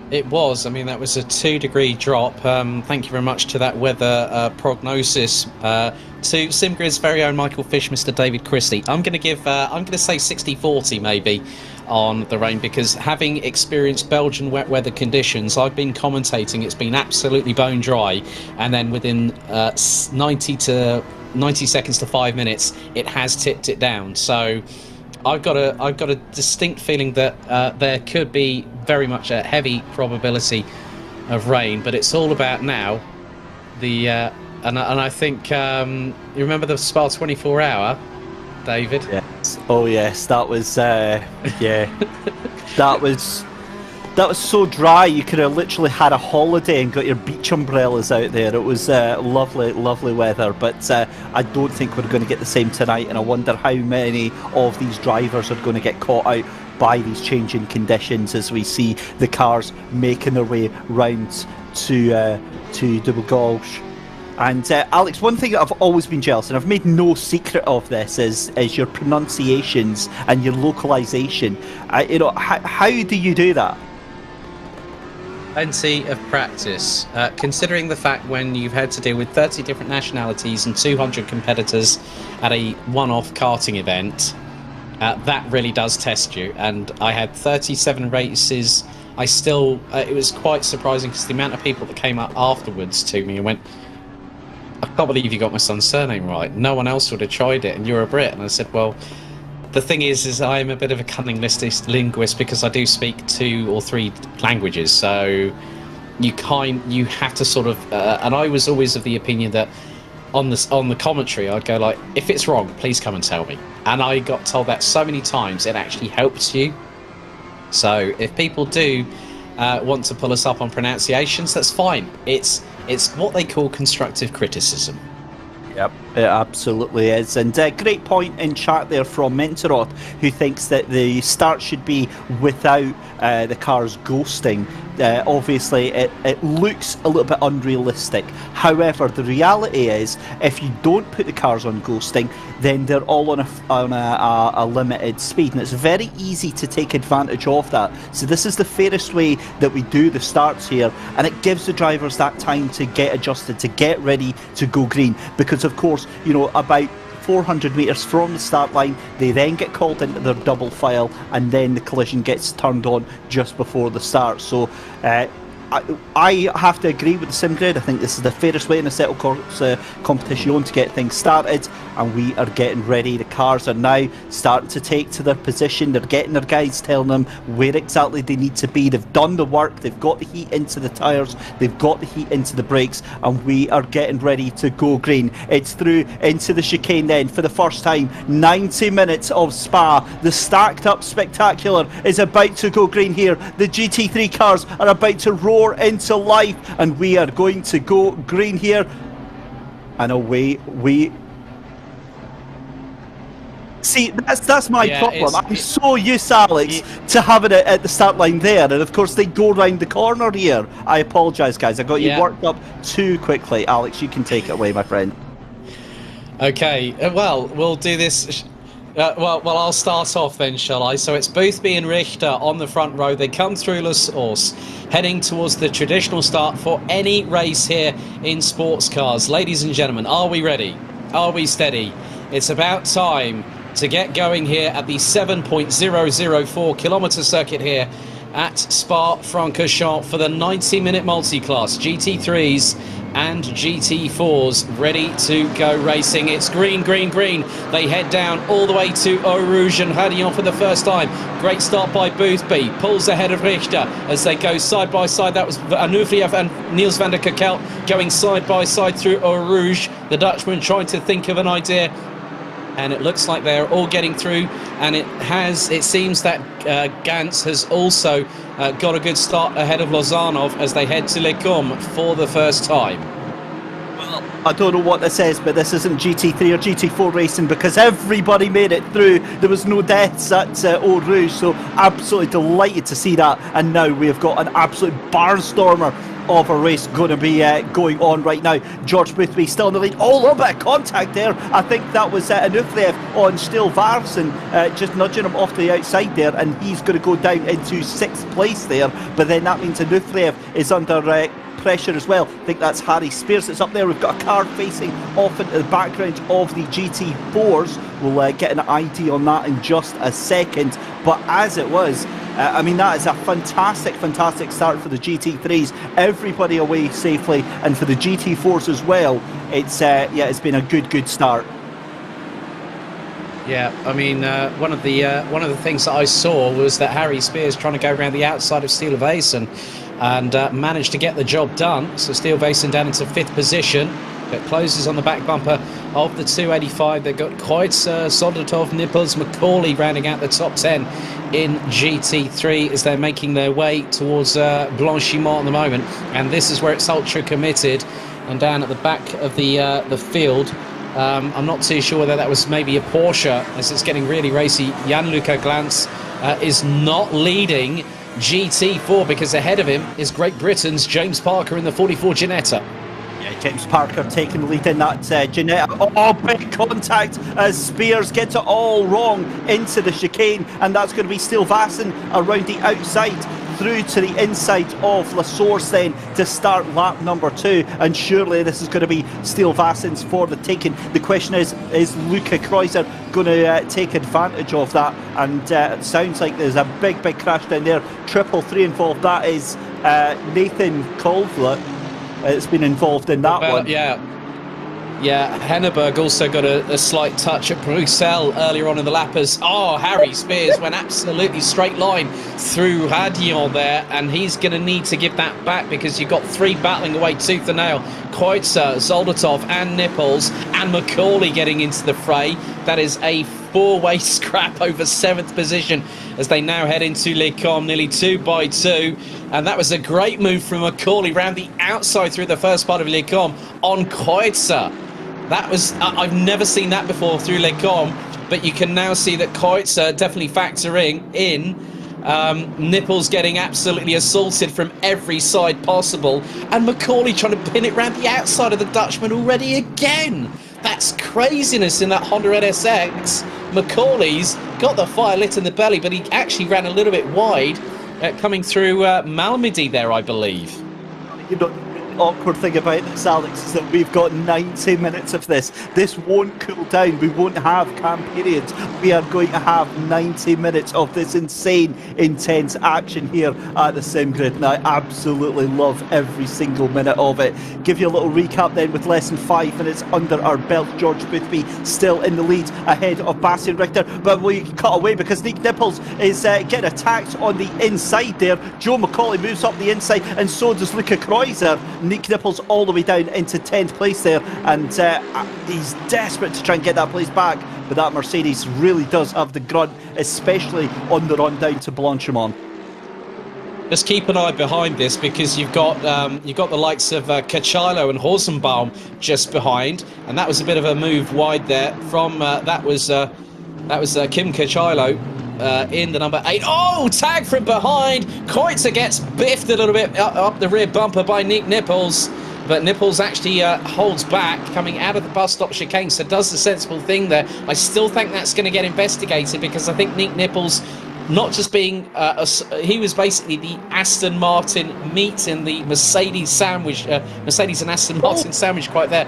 It was. I mean, that was a 2-degree drop. Thank you very much to that weather prognosis. To SimGrid's very own Michael Fish, Mr. David Christie. I'm going to give. I'm going to say 60-40 maybe on the rain, because having experienced Belgian wet weather conditions, I've been commentating. It's been absolutely bone dry, and then within 90 seconds to 5 minutes, it has tipped it down. So I've got a distinct feeling that there could be very much a heavy probability of rain, but it's all about now. And I think you remember the Spa 24 hour, David? Yes. Oh yes, that was yeah. that was so dry. You could have literally had a holiday and got your beach umbrellas out there. It was lovely, lovely weather. But I don't think we're going to get the same tonight, and I wonder how many of these drivers are going to get caught out by these changing conditions as we see the cars making their way round to Double Gauche. And Alex, one thing that I've always been jealous, and I've made no secret of this, is your pronunciations and your localization. How do you do that? Plenty of practice. Considering the fact when you've had to deal with 30 different nationalities and 200 competitors at a one-off karting event, that really does test you. And I had 37 races. I still, it was quite surprising because the amount of people that came up afterwards to me and went, I can't believe you got my son's surname right. No one else would have tried it, and you're a Brit. And I said, well, the thing is I'm a bit of a cunning linguist because I do speak 2 or 3 languages. So you have to sort of, and I was always of the opinion that on the commentary, I'd go like, if it's wrong, please come and tell me. And I got told that so many times, it actually helps you. So if people do want to pull us up on pronunciations, that's fine. It's what they call constructive criticism. Yep, it absolutely is. And great point in chat there from Mentorot, who thinks that the start should be without the cars ghosting. Obviously, it looks a little bit unrealistic. However, the reality is, if you don't put the cars on ghosting, then they're all on a limited speed, and it's very easy to take advantage of that. So this is the fairest way that we do the starts here, and it gives the drivers that time to get adjusted, to get ready to go green, because of course, you know, about 400 metres from the start line, they then get called into their double file, and then the collision gets turned on just before the start. So I have to agree with the SimGrid. I think this is the fairest way in Assetto Corsa Competizione to get things started, and we are getting ready. The cars are now starting to take to their position. They're getting their guides telling them where exactly they need to be. They've done the work. They've got the heat into the tyres. They've got the heat into the brakes, and we are getting ready to go green. It's through into the chicane then for the first time. 90 minutes of Spa. The stacked up spectacular is about to go green here. The GT3 cars are about to roll into life, and we are going to go green here, and away we see. That's my problem. I'm so used, Alex, to having it at the start line there, and of course they go round the corner here. I apologise, guys. I got you worked up too quickly. Alex, you can take it away, my friend. Okay, well, we'll do this. Well, I'll start off then, shall I? So it's Boothby and Richter on the front row. They come through Les Hors, heading towards the traditional start for any race here in sports cars. Ladies and gentlemen, are we ready? Are we steady? It's about time to get going here at the 7.004 kilometre circuit here at Spa-Francorchamps for the 90-minute multi-class GT3s and GT4s ready to go racing. It's green, green, green. They head down all the way to Eau Rouge and heading on for the first time. Great start by Boothby. Pulls ahead of Richter as they go side by side. That was Anoufrieff and Niels van der Kerkelt going side by side through Eau Rouge. The Dutchman trying to think of an idea, and it looks like they're all getting through, and it seems that Gans has also got a good start ahead of Lozanov as they head to Les Combes for the first time. Well, I don't know what this is, but this isn't GT3 or GT4 racing, because everybody made it through. There was no deaths at Eau Rouge, so absolutely delighted to see that. And now we have got an absolute barnstormer of a race going to be going on right now. George Boothby still in the lead. Oh, a little bit of contact there. I think that was Anoufrieff on Stil Varsen, just nudging him off to the outside there, and he's going to go down into 6th place there. But then that means Anoufrieff is under pressure as well. I think that's Harry Spears that's up there. We've got a car facing off into the background of the GT4s. We'll get an ID on that in just a second. But as it was, I mean, that is a fantastic, fantastic start for the GT3s. Everybody away safely, and for the GT4s as well. It's it's been a good start. Yeah, I mean, one of the things that I saw was that Harry Spears trying to go around the outside of Stil Varsen and managed to get the job done. So Stil Varsen down into 5th position. It closes on the back bumper of the 285. They've got quite Soldatov, Nipples, Macaulay rounding out the top 10 in GT3 as they're making their way towards Blanchimont at the moment. And this is where it's ultra committed. And down at the back of the field, I'm not too sure whether that was maybe a Porsche as it's getting really racy. Jan-Luca Glantz is not leading GT4 because ahead of him is Great Britain's James Parker in the 44 Ginetta. James Parker taking the lead in that Ginetta. Oh, big contact as Spears gets it all wrong into the chicane, and that's going to be Stil Varsen around the outside. through to the inside of La Source then to start lap number 2, and surely this is going to be Steel Vassins for the taking. The question is Luca Kreuzer going to take advantage of that? And it sounds like there's a big crash down there. 333 involved. That is Nathan Colville. It's been involved in that one. Yeah, Henneberg also got a slight touch at Bruxelles earlier on in the lap as, Harry Spears went absolutely straight line through Radion there, and he's going to need to give that back because you've got 3 battling away tooth and nail. Kreutzer, Zoldatov and Nipples and Macaulay getting into the fray. That is a 4-way scrap over 7th position as they now head into Les Combes, nearly 2 by 2. And that was a great move from Macaulay round the outside through the first part of Les Combes on Kreutzer. That was, I've never seen that before through Les Combes, but you can now see that Kreutzer definitely factoring in. Nipples getting absolutely assaulted from every side possible, and Macaulay trying to pin it round the outside of the Dutchman already again. That's craziness in that Honda NSX. Macaulay's got the fire lit in the belly, but he actually ran a little bit wide coming through Malmedy there, I believe. You know, the awkward thing about this, Alex, is that we've got 90 minutes of this. This won't cool down. We won't have camp periods. We are going to have 90 minutes of this insane, intense action here at the sim grid, and I absolutely love every single minute of it. Give you a little recap then with less than 5 minutes under our belt. George Boothby still in the lead ahead of Bastian Richter, but we cut away because Nick Nipples is getting attacked on the inside there. Joe Macaulay moves up the inside, and so does Luca Kreuzer. Nick Nipples all the way down into 10th place there, and he's desperate to try and get that place back, but that Mercedes really does have the grunt, especially on the run down to Blanchimont. Just keep an eye behind this because you've got the likes of Cacciolo and Horsenbaum just behind, and that was a bit of a move wide there from that was Kim Cacciolo in the number 8. Oh, tag from behind. Kreutzer gets biffed a little bit up the rear bumper by Nick Nipples, but Nipples actually holds back coming out of the bus stop chicane, so does the sensible thing there. I still think that's going to get investigated because I think Nick Nipples, not just being he was basically the Aston Martin meat in the Mercedes sandwich, Mercedes and Aston Martin sandwich quite there.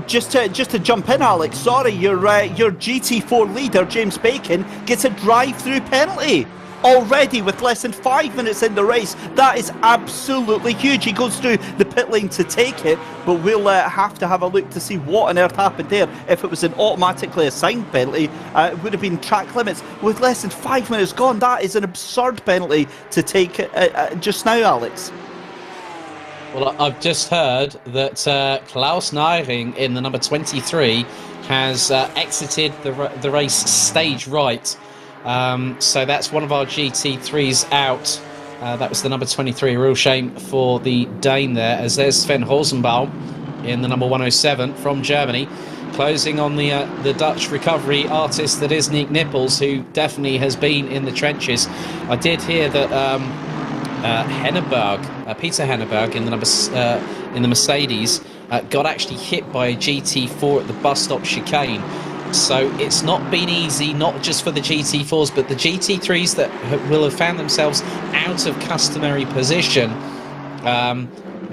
Just to jump in, Alex, sorry, your GT4 leader, James Bacon, gets a drive-through penalty already with less than 5 minutes in the race. That is absolutely huge. He goes through the pit lane to take it, but we'll have to have a look to see what on earth happened there. If it was an automatically assigned penalty, it would have been track limits. With less than 5 minutes gone, that is an absurd penalty to take just now, Alex. Well, I've just heard that Klaus Neiring in the number 23 has exited the race stage right. So that's one of our GT3s out. That was the number 23. A real shame for the Dane there, as there's Sven Horsenbaum in the number 107 from Germany, closing on the Dutch recovery artist that is Nick Nipples, who definitely has been in the trenches. I did hear that Peter Henneberg in the Mercedes got actually hit by a GT4 at the bus stop chicane. So it's not been easy, not just for the GT4s, but the GT3s that will have found themselves out of customary position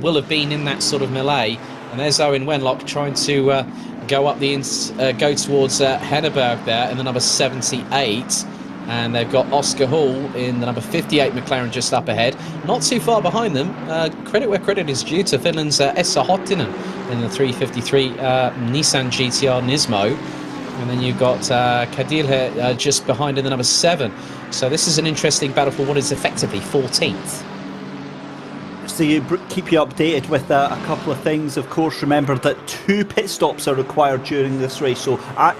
will have been in that sort of melee. And there's Owen Wenlock trying to go towards Henneberg there in the number 78. And they've got Oscar Hall in the number 58 McLaren just up ahead. Not too far behind them. Credit where credit is due to Finland's Esa Hottinen in the 353 Nissan GTR Nismo. And then you've got Kadil just behind in the number 7. So this is an interesting battle for what is effectively 14th. To keep you updated with a couple of things, of course, remember that 2 pit stops are required during this race. So at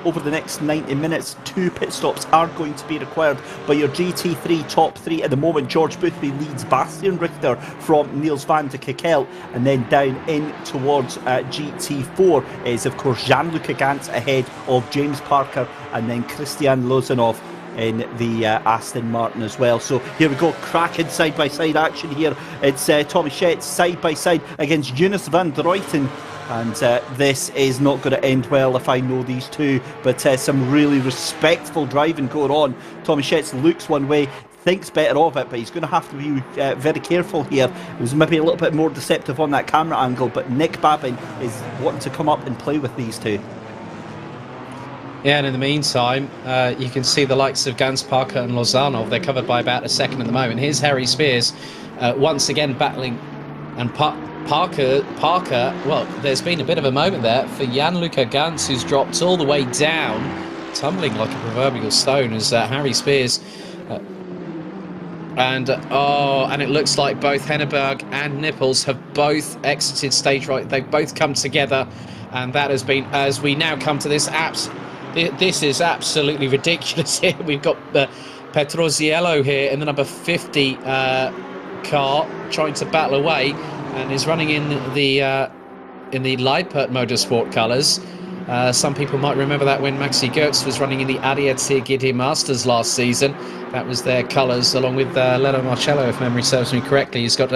over the next 90 minutes, 2 pit stops are going to be required by your GT3 top 3. At the moment, George Boothby leads Bastian Richter from Niels van de Kekkel, and then down in towards GT4 is, of course, Jean-Luc Gantz ahead of James Parker, and then Christian Lozanov in the Aston Martin as well. So here we go, cracking side-by-side action here. It's Tommy Schetz side-by-side against Jonas van der Ruijten, and this is not going to end well if I know these two, but some really respectful driving going on. Tommy Schetz looks one way, thinks better of it, but he's going to have to be very careful here. It was maybe a little bit more deceptive on that camera angle, but Nick Babin is wanting to come up and play with these two. Yeah, and in the meantime, you can see the likes of Gans, Parker and Lozanov. They're covered by about a second at the moment. Here's Harry Spears once again battling, and Parker, well, there's been a bit of a moment there for Jan-Luca Gans, who's dropped all the way down, tumbling like a proverbial stone, as Harry Spears... And it looks like both Henneberg and Nipples have both exited stage right. They've both come together, and that has been, as we now come to this this is absolutely ridiculous here. We've got Petroziello here in the number 50 car trying to battle away, and is running in the Leipert Motorsport colours. Some people might remember that when Maxi Goetz was running in the ADAC GT Masters last season. That was their colours, along with Leno Marcello, if memory serves me correctly. He's got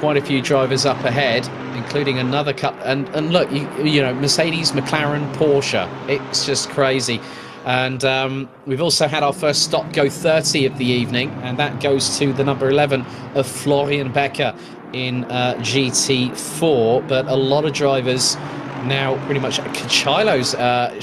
quite a few drivers up ahead, including another couple. And look, you know, Mercedes, McLaren, Porsche. It's just crazy. And we've also had our first stop go 30 of the evening, and that goes to the number 11 of Florian Becker in GT4. But a lot of drivers now, pretty much, Cachilo's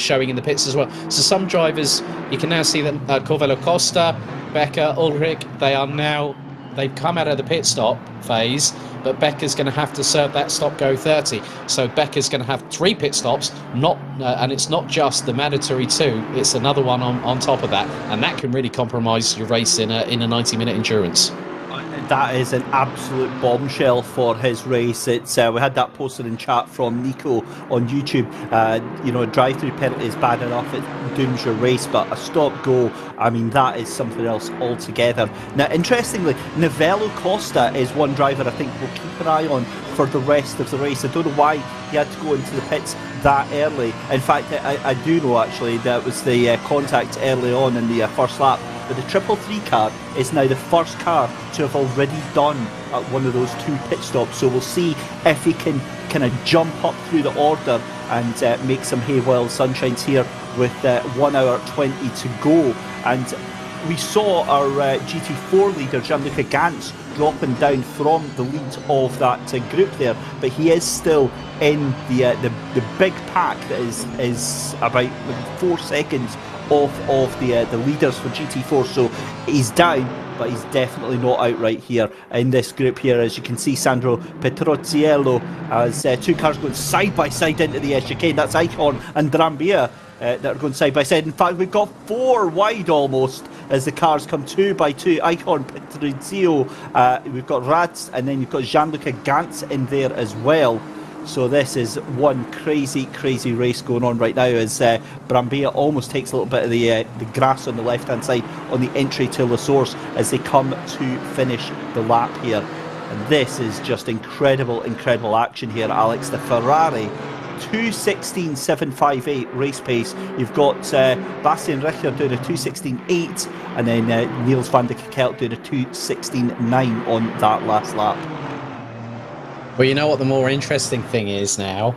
showing in the pits as well. So some drivers, you can now see that Corvelo Costa, Becker, Ulrich, they've come out of the pit stop phase, but Becker's going to have to serve that stop go 30. So Becker's going to have 3 pit stops, and it's not just the mandatory 2, it's another one on top of that, and that can really compromise your race in a 90-minute endurance. That is an absolute bombshell for his race. It's we had that posted in chat from Nico on YouTube. You know, a drive-through penalty is bad enough, it dooms your race, but a stop-go, I mean, that is something else altogether. Now, interestingly, Novello Costa is one driver I think we'll keep an eye on for the rest of the race. I don't know why he had to go into the pits that early. In fact, I do know actually that was the contact early on in the first lap. But the 333 car is now the first car to have already done one of those 2 pit stops. So we'll see if he can kind of jump up through the order and make some hay while the sun shines here with 1 hour 20 to go. And we saw our GT4 leader, Jan-Luca Gans, dropping down from the lead of that group there, but he is still in the big pack that is about 4 seconds off the leaders for GT4, so he's down, but he's definitely not out right here in this group here. As you can see, Sandro Petroziello as 2 cars going side by side into the chicane. That's Eichhorn and Brambilla that are going side by side. In fact, we've got 4 wide almost as the cars come 2 by 2. Eichhorn, Petrizio, we've got Rads, and then you've got Jan-Luca Gans in there as well. So this is one crazy race going on right now as Brambilla almost takes a little bit of the grass on the left-hand side on the entry to La Source as they come to finish the lap here. And this is just incredible action here, Alex. The Ferrari 2:16.758 race pace. You've got Bastian Richter doing a 2:16.8, and then Niels van der Kekelt doing a 2:16.9 on that last lap. Well, you know what the more interesting thing is now?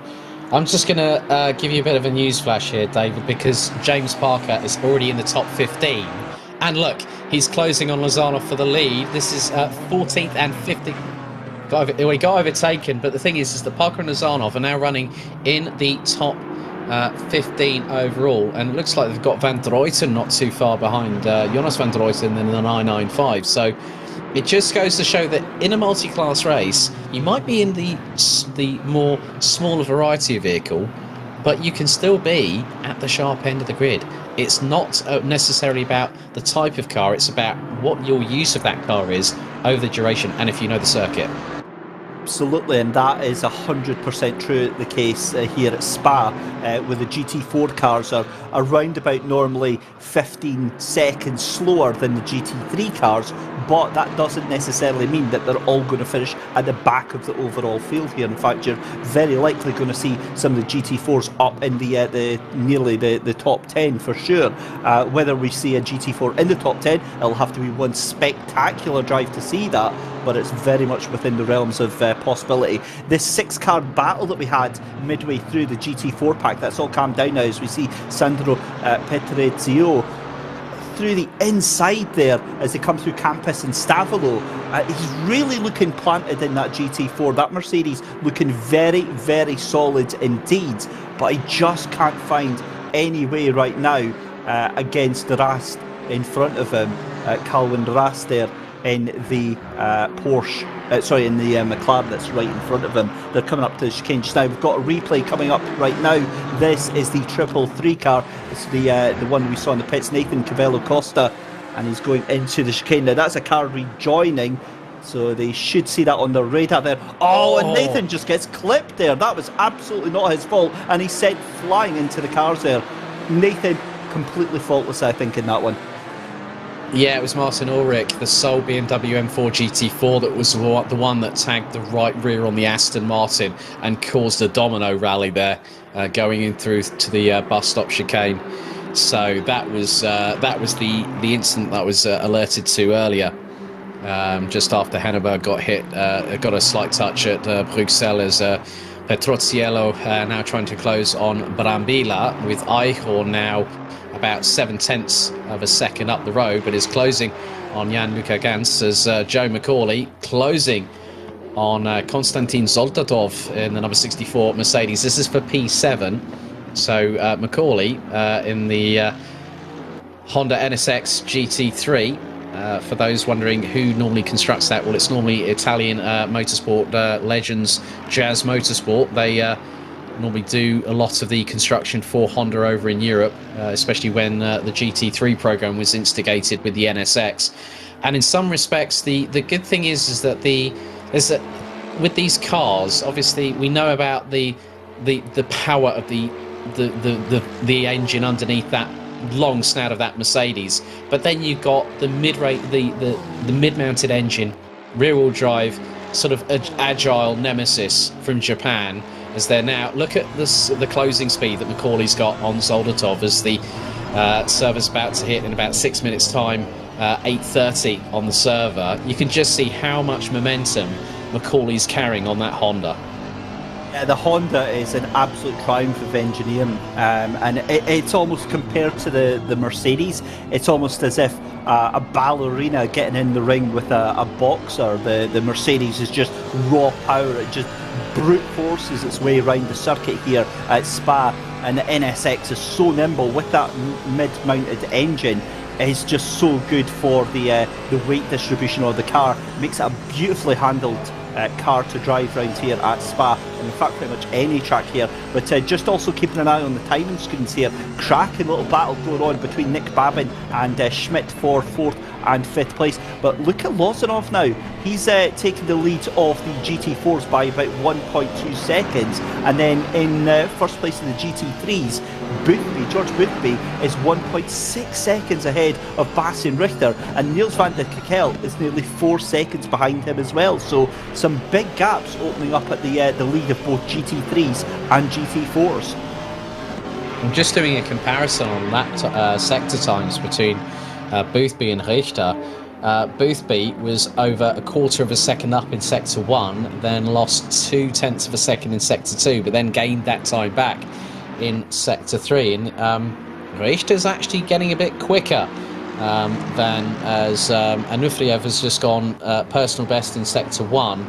I'm just going to give you a bit of a news flash here, David, because James Parker is already in the top 15. And look, he's closing on Lozano for the lead. This is 14th and 15th. He got overtaken, but the thing is that Parker and Lozanov are now running in the top 15 overall. And it looks like they've got Van Druyten not too far behind Jonas Van Druyten in the 995. So it just goes to show that in a multi-class race, you might be in the more smaller variety of vehicle, but you can still be at the sharp end of the grid. It's not necessarily about the type of car, it's about what your use of that car is over the duration and if you know the circuit. Absolutely, and that is 100% true the case here at Spa, where the GT4 cars are around about normally 15 seconds slower than the GT3 cars, but that doesn't necessarily mean that they're all going to finish at the back of the overall field here. In fact, you're very likely going to see some of the GT4s up in the nearly the top 10 for sure. Whether we see a GT4 in the top 10, it'll have to be one spectacular drive to see that, but it's very much within the realms of possibility. This 6-car battle that we had midway through the GT4 pack, that's all calmed down now as we see Sandro Petrezio through the inside there as they come through Campus and Stavolo. He's really looking planted in that GT4. That Mercedes looking very, very solid indeed. But I just can't find any way right now against Rast in front of him. Calvin Rast there in the Porsche, in the McLaren that's right in front of him. They're coming up to the chicane just now. We've got a replay coming up right now. This is the 333 car. It's the one we saw in the pits, Nathan Cavello Costa, and he's going into the chicane. Now that's a car rejoining, so they should see that on their radar there. Oh, and Nathan just gets clipped there. That was absolutely not his fault, and he sent flying into the cars there. Nathan completely faultless, I think, in that one. Yeah, it was Martin Ulrich, the sole BMW M4 GT4, that was the one that tagged the right rear on the Aston Martin and caused a domino rally there, going in through to the bus stop chicane. So that was the incident that was alerted to earlier, just after Henneberg got hit, got a slight touch at Bruxelles as Petroziello now trying to close on Brambilla, with Eichhorn now about 0.7 of a second up the road, but is closing on Jan-Luca Gans as Joe Macaulay closing on Konstantin Zoltatov in the number 64 Mercedes. This is for P7. So Macaulay in the Honda NSX GT3. For those wondering who normally constructs that, well, it's normally Italian motorsport legends Jazz Motorsport. They normally do a lot of the construction for Honda over in Europe, especially when the GT3 program was instigated with the NSX. And in some respects, the good thing is that with these cars, obviously we know about the power of the engine underneath that long snout of that Mercedes, but then you've got the mid-mounted engine, rear-wheel drive, sort of agile nemesis from Japan. As they're now, look at this, the closing speed that Macaulay's got on Zoldatov as the server's about to hit in about 6 minutes time, 8:30 on the server. You can just see how much momentum Macaulay's carrying on that Honda. Yeah, the Honda is an absolute triumph of engineering, and it's almost compared to the Mercedes. It's almost as if a ballerina getting in the ring with a boxer. The Mercedes is just raw power. It just brute forces its way around the circuit here at Spa, and the NSX is so nimble with that mid-mounted engine. Is just so good for the weight distribution of the car. Makes it a beautifully handled car to drive around here at Spa, and in fact pretty much any track here. But just also keeping an eye on the timing screens here. Cracking little battle going on between Nick Babin and Schmidt for 4th and 5th place. But look at Lozanov now. He's taking the lead of the GT4s by about 1.2 seconds, and then in first place in the GT3s, George Boothby is 1.6 seconds ahead of Bastian Richter, and Niels van der Kekkel is nearly 4 seconds behind him as well. So some big gaps opening up at the lead of both GT3s and GT4s. I'm just doing a comparison on lap sector times between Boothby and Richter. Boothby was over a quarter of a second up in sector 1, then lost 0.2 of a second in sector 2, but then gained that time back in sector 3. And Richter's actually getting a bit quicker than as Anuferev has just gone personal best in sector 1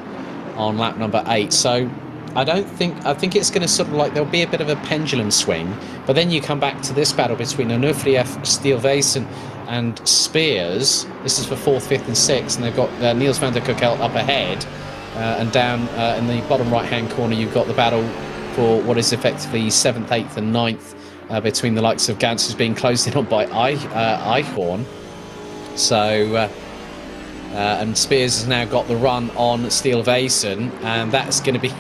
on lap number 8. So I think it's going to sort of like, there'll be a bit of a pendulum swing, but then you come back to this battle between Anuferev, Steelvason and Spears. This is for 4th, 5th and 6th, and they've got Niels van der Kekkel up ahead, and down in the bottom right hand corner you've got the battle for what is effectively 7th, 8th and 9th between the likes of Gans, who's being closed in on by Eichhorn. So and Spears has now got the run on Steelvason, and that's going to be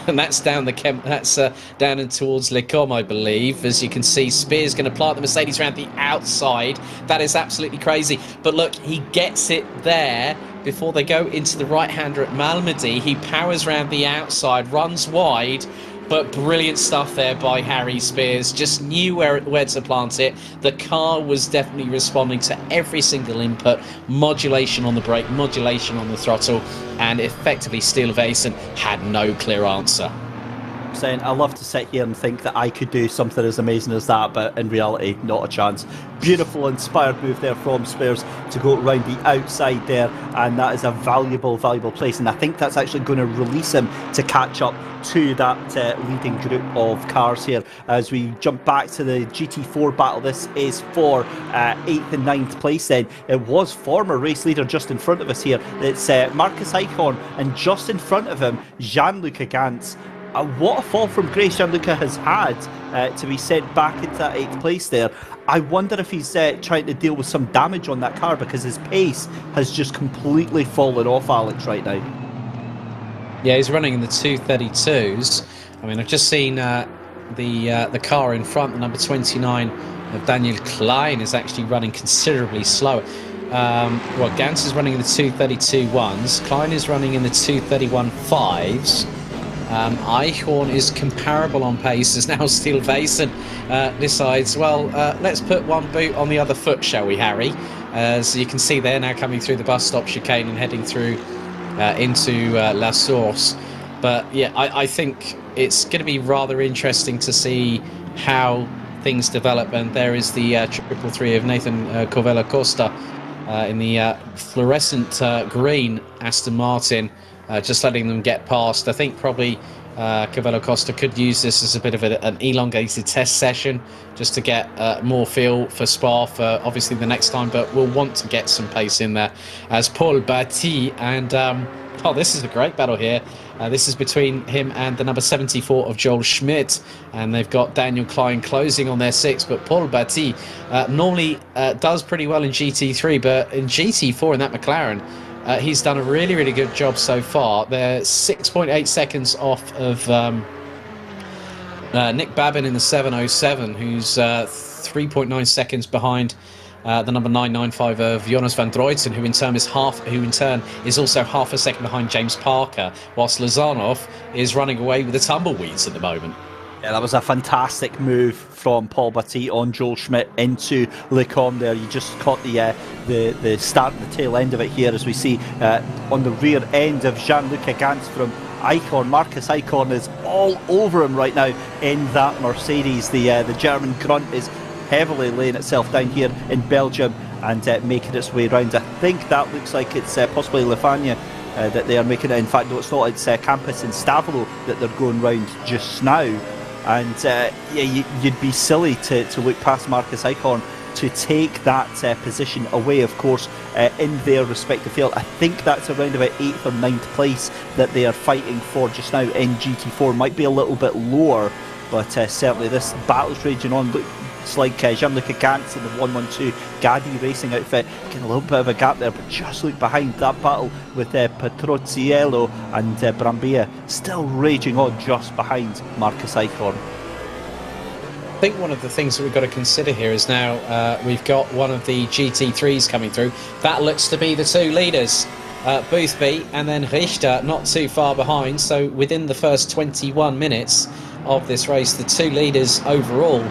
and that's down down and towards Le Com, I believe. As you can see, Spears going to plant the Mercedes around the outside. That is absolutely crazy. But look, he gets it there before they go into the right-hander at Malmedy. He powers around the outside, runs wide, but brilliant stuff there by Harry Spears. Just knew where to plant it. The car was definitely responding to every single input. Modulation on the brake, modulation on the throttle, and effectively Steelvason had no clear answer. 100%. I love to sit here and think that I could do something as amazing as that, but in reality, not a chance. Beautiful, inspired move there from Spurs to go around the outside there, and that is a valuable place, and I think that's actually going to release him to catch up to that leading group of cars here. As we jump back to the GT4 battle, this is for 8th and 9th place then. It was former race leader just in front of us here. It's Marcus Eichhorn, and just in front of him, Gianluca Gantz. What a fall from grace Gianluca has had to be sent back into that 8th place there. I wonder if he's trying to deal with some damage on that car, because his pace has just completely fallen off Alex right now. Yeah, he's running in the 232s. I mean, I've just seen the car in front, the number 29 of Daniel Klein, is actually running considerably slower. Well, Gantz is running in the 232 ones. Klein is running in the 231 5s. Eichhorn is comparable on pace as now Steele Vason decides, well, let's put one boot on the other foot, shall we, Harry? As you can see there, now coming through the bus stop chicane and heading through into La Source. But yeah, I think it's going to be rather interesting to see how things develop. And there is the 333 of Nathan Corvella Costa in the fluorescent green Aston Martin, just letting them get past. I think probably Corvella Costa could use this as a bit of an elongated test session, just to get more feel for Spa for obviously the next time, but we'll want to get some pace in there. As Paul Batty and oh, this is a great battle here. This is between him and the number 74 of Goldschmidt, and they've got Daniel Klein closing on their 6, but Paul Batty normally does pretty well in GT3, but in GT4 in that McLaren, he's done a really good job so far. They're 6.8 seconds off of Nick Babin in the 707, who's 3.9 seconds behind the number 995 of Jonas van Druyten, who in turn is also half a second behind James Parker, whilst Lozanov is running away with the tumbleweeds at the moment. Yeah, that was a fantastic move from Paul Batty on Joel Schmidt into Lecombe there. You just caught the start and the tail end of it here, as we see on the rear end of Gianluca Gantz from Eichhorn. Marcus Eichhorn is all over him right now in that Mercedes. The German grunt is heavily laying itself down here in Belgium and making its way around. I think that looks like it's possibly Lefania that they are making it. In fact, no, it's not. It's Campus and Stavolo that they're going round just now. And yeah, you'd be silly to look past Marcus Eichhorn to take that position away, of course, in their respective field. I think that's around about 8th or 9th place that they are fighting for just now in GT4. Might be a little bit lower, but certainly this battle's raging on. Looks like Gianluca Gantz in the 112 Gadi Racing outfit getting a little bit of a gap there, but just look behind that battle with Petroziello and Brambilla still raging on just behind Marcus Eichhorn. I think one of the things that we've got to consider here is now we've got one of the GT3s coming through. That looks to be the two leaders, Boothby and then Richter, not too far behind. So within the first 21 minutes of this race, the two leaders overall,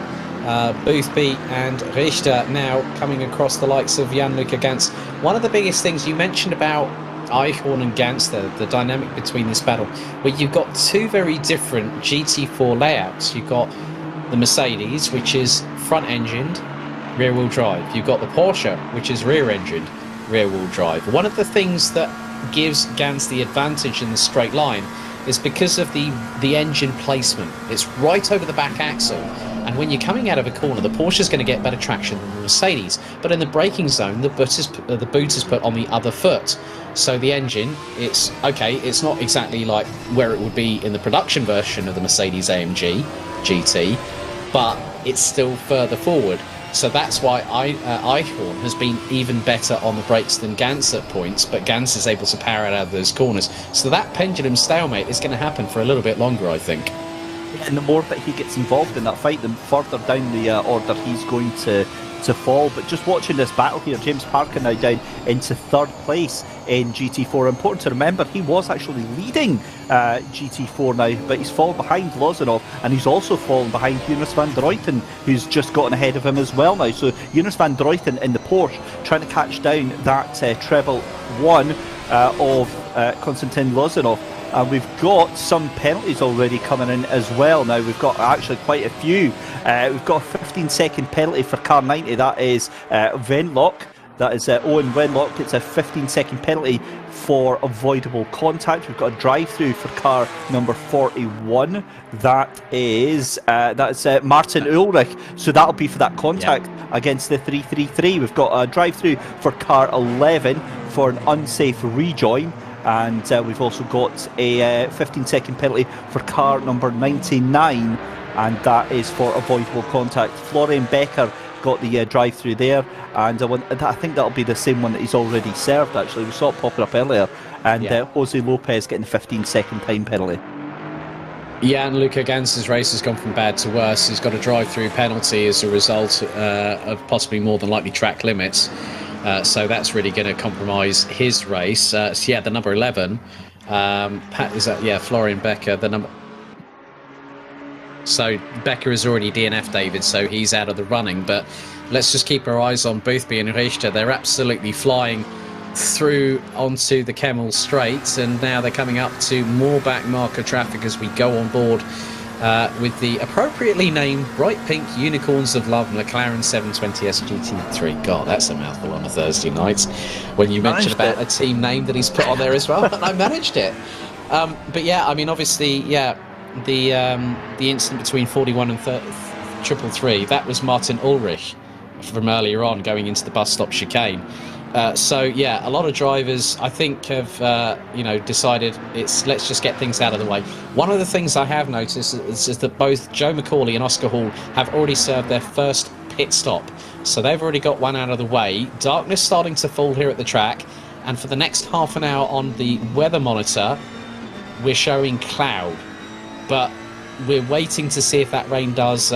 Boothby and Richter, now coming across the likes of Gianluca Gantz. One of the biggest things you mentioned about Eichhorn and Gantz, the dynamic between this battle, where you've got two very different GT4 layouts. You've got the Mercedes, which is front-engined, rear-wheel drive. You've got the Porsche, which is rear-engined, rear-wheel drive. One of the things that gives Gantz the advantage in the straight line is because of the engine placement. It's right over the back axle, and when you're coming out of a corner, the Porsche's going to get better traction than the Mercedes, but in the braking zone, the boot is put on the other foot. So the engine, it's okay, it's not exactly like where it would be in the production version of the Mercedes AMG GT, but it's still further forward. So that's why Eichhorn has been even better on the brakes than Gantz at points, but Gantz is able to power it out of those corners. So that pendulum stalemate is going to happen for a little bit longer, I think. And the more that he gets involved in that fight, the further down the order he's going to fall. But just watching this battle here, James Parker now down into 3rd place in GT4. Important to remember, he was actually leading GT4 now, but he's fallen behind Lozanov, and he's also fallen behind Jonas van Druyten, who's just gotten ahead of him as well now. So Jonas van Druyten in the Porsche trying to catch down that treble one of Konstantin Lozanov. And we've got some penalties already coming in as well. Now we've got actually quite a few. We've got a 15-second penalty for car 90. That is Venlock. That is Owen Wenlock. It's a 15-second penalty for avoidable contact. We've got a drive-through for car number 41. That's Martin Ulrich. So that'll be for that contact against the 333. We've got a drive-through for car 11 for an unsafe rejoin. And we've also got a 15-second penalty for car number 99. And that is for avoidable contact. Florian Becker got the drive-through there, and I think that'll be the same one that he's already served. Actually, we saw it popping up earlier, and Jose Lopez getting the 15-second time penalty. Yeah, and Luca Gans's race has gone from bad to worse. He's got a drive-through penalty as a result of possibly more than likely track limits, so that's really going to compromise his race. So the number 11, Florian Becker, the number. So Becker is already DNF, David, so he's out of the running. But let's just keep our eyes on Boothby and Richter. They're absolutely flying through onto the Kemmel Straight, and now they're coming up to more back marker traffic as we go on board with the appropriately named Bright Pink Unicorns of Love McLaren 720S GT3. God, that's a mouthful on a Thursday night when you mentioned about a team name that he's put on there as well. And I managed it. But yeah, I mean, obviously, the incident between 41 and 333, that was Martin Ulrich from earlier on going into the bus stop chicane. A lot of drivers, I think, have decided let's just get things out of the way. One of the things I have noticed is that both Joe McCauley and Oscar Hall have already served their first pit stop, so they've already got one out of the way. Darkness starting to fall here at the track, and for the next half an hour on the weather monitor, we're showing cloud. But we're waiting to see if that rain does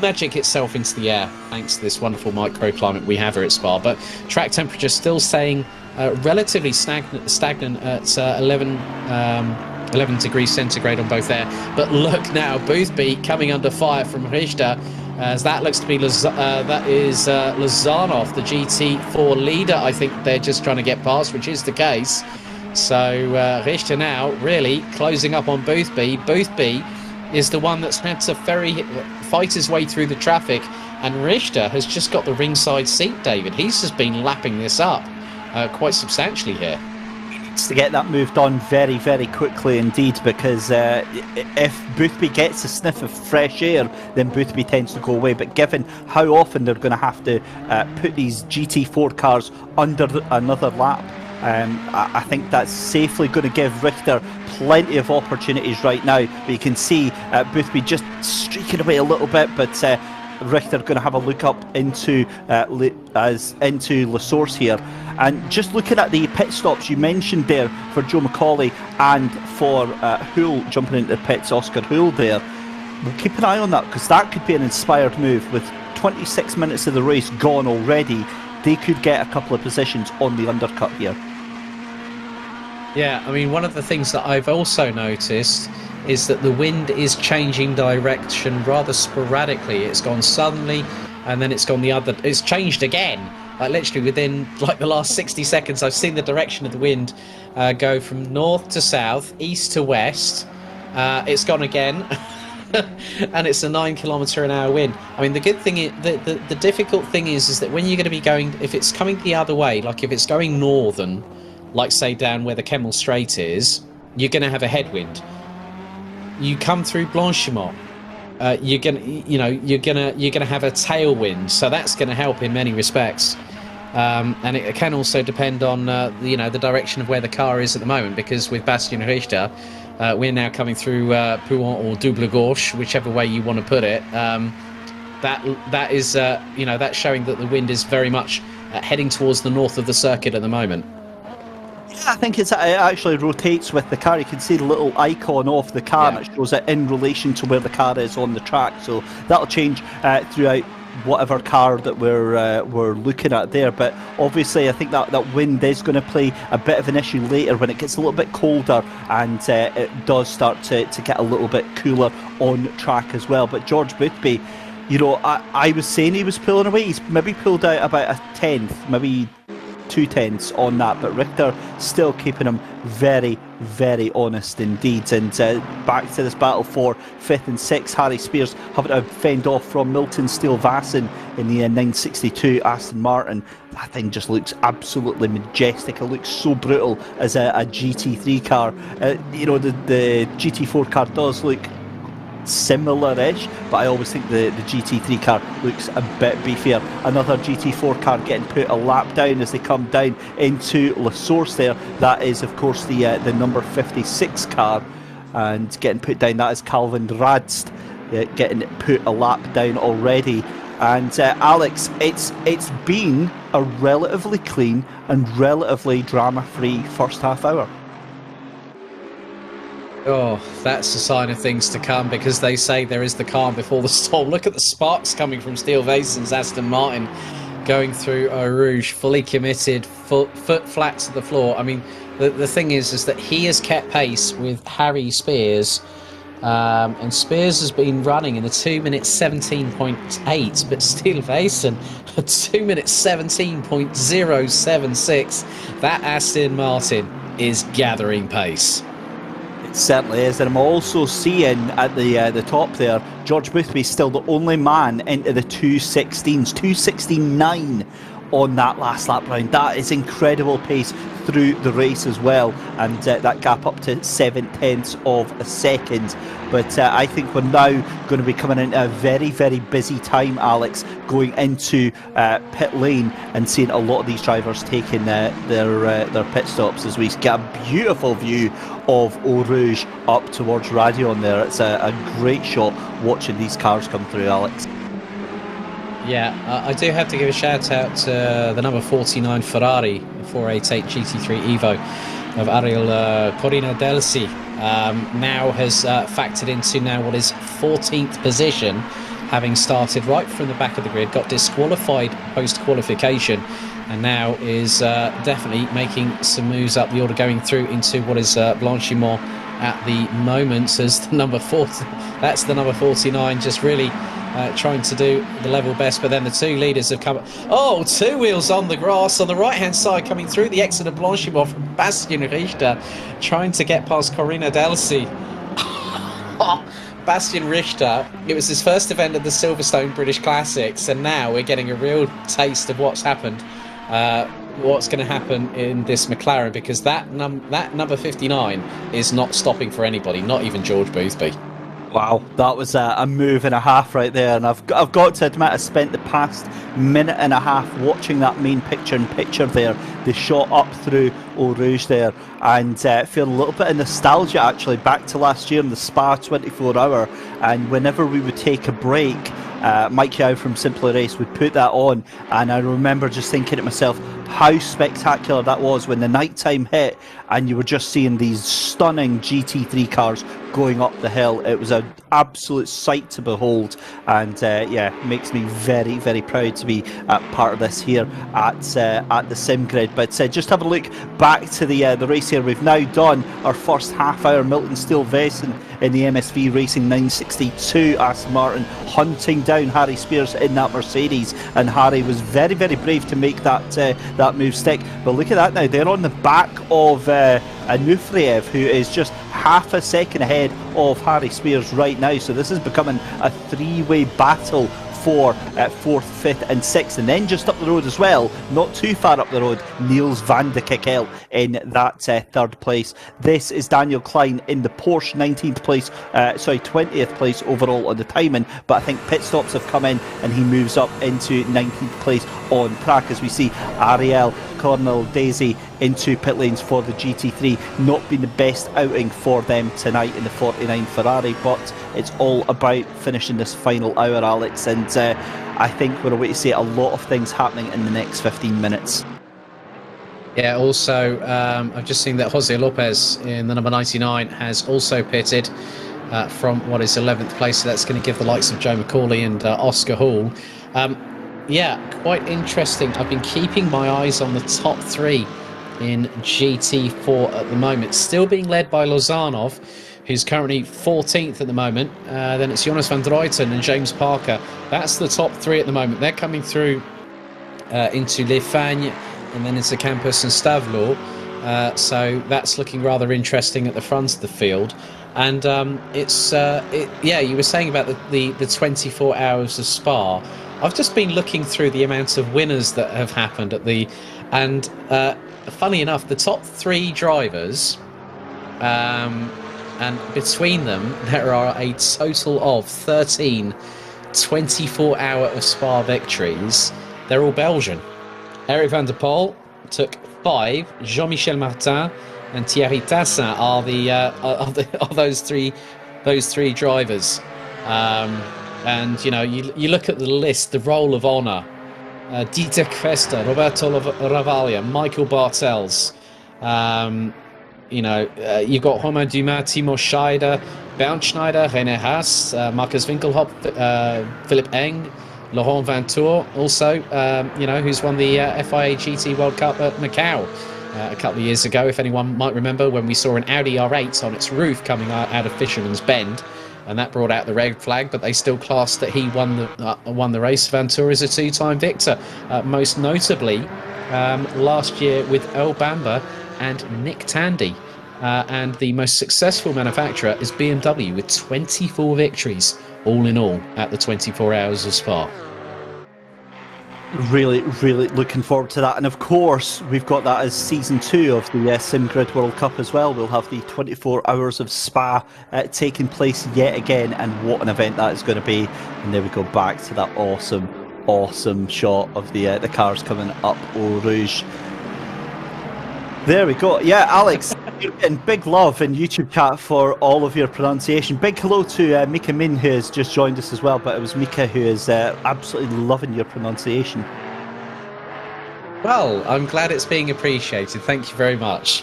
magic itself into the air, thanks to this wonderful microclimate we have here at Spa. But track temperature still staying relatively stagnant at 11 degrees centigrade on both air. But look now, Boothby coming under fire from Richter, as that looks to be Lazarov, the GT4 leader. I think they're just trying to get past, which is the case. So Richter now really closing up on Boothby. Boothby is the one that's had to fight his way through the traffic, and Richter has just got the ringside seat, David. He's just been lapping this up quite substantially here. He needs to get that moved on very, very quickly indeed, because if Boothby gets a sniff of fresh air, then Boothby tends to go away. But given how often they're going to have to put these GT4 cars under another lap, I think that's safely going to give Richter plenty of opportunities right now. But you can see Boothby just streaking away a little bit, but Richter going to have a look up into La Source here. And just looking at the pit stops you mentioned there for Joe McCauley and for Hull jumping into the pits, Oscar Hull there, we'll keep an eye on that, because that could be an inspired move. With 26 minutes of the race gone already, they could get a couple of positions on the undercut here. Yeah, I mean, one of the things that I've also noticed is that the wind is changing direction rather sporadically. It's gone suddenly, and then it's gone the other. It's changed again. Like literally within the last 60 seconds, I've seen the direction of the wind go from north to south, east to west. It's gone again. And it's a 9 km/h wind. I mean, the good thing is, the difficult thing is that when you're going to be going, if it's coming the other way, like if it's going northern, like say down where the Kemmel Straight is, you're going to have a headwind. You come through Blanchimont, you're gonna have a tailwind, so that's going to help in many respects. And it can also depend on the direction of where the car is at the moment, because with Bastien Richter, we're now coming through Pouhon or Double Gauche, whichever way you want to put it. That is that's showing that the wind is very much heading towards the north of the circuit at the moment. Yeah, I think it actually rotates with the car. You can see the little icon of the car, and it shows it in relation to where the car is on the track. So that'll change throughout whatever car that we're looking at there. But obviously I think that wind is going to play a bit of an issue later when it gets a little bit colder, and it does start to get a little bit cooler on track as well. But George Boothby, I was saying he was pulling away. He's maybe pulled out about a tenth, maybe 2/10 on that, but Richter still keeping him very, very honest indeed. And back to this battle for 5th and 6th. Harry Spears having to fend off from Milton Steele-Vassen in the 962 Aston Martin. That thing just looks absolutely majestic. It looks so brutal as a GT3 car. You know, the GT4 car does look similar-ish, but I always think the GT3 car looks a bit beefier. Another GT4 car getting put a lap down as they come down into La Source there. That is, of course, the number 56 car, and getting put down, that is Calvin Radst, getting put a lap down already. And Alex, it's been a relatively clean and relatively drama-free first half hour. Oh, that's a sign of things to come, because they say there is the calm before the storm. Look at the sparks coming from Steele-Vassen's Aston Martin going through Eau Rouge, fully committed, foot flat to the floor. I mean, the thing is that he has kept pace with Harry Spears, and Spears has been running in the 2 minutes 17.8, but Steele-Vassen a 2 minutes 17.076. That Aston Martin is gathering pace. It certainly is, and I'm also seeing at the top there, George Boothby still the only man into the 216s, 269 on that last lap round. That is incredible pace through the race as well, and that gap up to 7/10 of a second. But I think we're now going to be coming into a very, very busy time, Alex, going into pit lane and seeing a lot of these drivers taking their pit stops as we get a beautiful view of Eau Rouge up towards Radion there. It's a great shot watching these cars come through, Alex. Yeah, I do have to give a shout out to the number 49 Ferrari 488 GT3 Evo of Ariel Corina Delsi. Now has factored into now what is 14th position, having started right from the back of the grid, got disqualified post-qualification, and now is definitely making some moves up the order, going through into what is Blanchimont at the moment as the number 40. That's the number 49, just really trying to do the level best. But then the two leaders have come. Oh, two wheels on the grass on the right hand side, coming through the exit of Blanchimont from Bastien Richter, trying to get past Corina Delsi. Bastien Richter, it was his first event at the Silverstone British Classics, and now we're getting a real taste of what's happened. What's going to happen in this McLaren, because that number 59 is not stopping for anybody, not even George Boothby. Wow, that was a move and a half right there, and I've got to admit I spent the past minute and a half watching that main picture there, the shot up through Eau Rouge there, and feeling a little bit of nostalgia actually back to last year in the Spa 24 hour, and whenever we would take a break, Mike Yao from Simpler Race would put that on, and I remember just thinking to myself how spectacular that was when the night time hit and you were just seeing these stunning GT3 cars going up the hill. It was an absolute sight to behold, and yeah, makes me very, very proud to be part of this here at the Sim Grid. But just have a look back to the race here. We've now done our first half hour. Milton Steele-Vassen in the MSV Racing 962 Aston Martin hunting down Harry Spears in that Mercedes, and Harry was very, very brave to make that move stick. But look at that now, they're on the back of Anufriev, who is just half a second ahead of Harry Spears right now. So this is becoming a three-way battle for 4th, 5th and 6th, and then just up the road as well, not too far up the road, Niels van de Kekkel in that 3rd place. This is Daniel Klein in the Porsche, 19th place, 20th place overall on the timing, but I think pit stops have come in and he moves up into 19th place on track as we see Ariel Cornel Daisy into pit lanes for the GT3. Not been the best outing for them tonight in the 49 Ferrari, but it's all about finishing this final hour, Alex, and I think we're away to see a lot of things happening in the next 15 minutes. Yeah, also I've just seen that Jose Lopez in the number 99 has also pitted from what is 11th place, so that's going to give the likes of Joe McCauley and Oscar Hall. Yeah, quite interesting. I've been keeping my eyes on the top 3 in GT4 at the moment, still being led by Lozanov, who's currently 14th at the moment. Then it's Jonas van Druyten and James Parker. That's the top 3 at the moment. They're coming through into Lifagne and then into Campus and Stavlo. So that's looking rather interesting at the front of the field. And you were saying about the 24 hours of Spa. I've just been looking through the amount of winners that have happened and funny enough, the top 3 drivers, and between them there are a total of 13 24-hour of Spa victories. They're all Belgian. Eric van der Poel took 5. Jean-Michel Martin and Thierry Tassin are those three drivers. And you look at the list, the Roll of Honour. Dieter Kvester, Roberto Ravaglia, Michael Bartels. You've got Romain Dumas, Timo Scheider, Bernd Schneider, René Haas, Marcus Winkelhoff, Philipp Eng, Laurent Vantour, also, who's won the FIA GT World Cup at Macau a couple of years ago, if anyone might remember, when we saw an Audi R8 on its roof coming out of Fisherman's Bend, and that brought out the red flag, but they still classed that he won the race. Vantour is a 2-time victor, most notably last year with Earl Bamber and Nick Tandy. And the most successful manufacturer is BMW with 24 victories, all in all, at the 24 hours of Spa. Really, really looking forward to that. And of course, we've got that as Season 2 of the SimGrid World Cup as well. We'll have the 24 hours of Spa taking place yet again. And what an event that is going to be. And there we go, back to that awesome shot of the cars coming up Eau Rouge. There we go. Yeah, Alex, you're getting big love in YouTube chat for all of your pronunciation. Big hello to Mika Min, who has just joined us as well, but it was Mika who is absolutely loving your pronunciation. Well, I'm glad it's being appreciated. Thank you very much.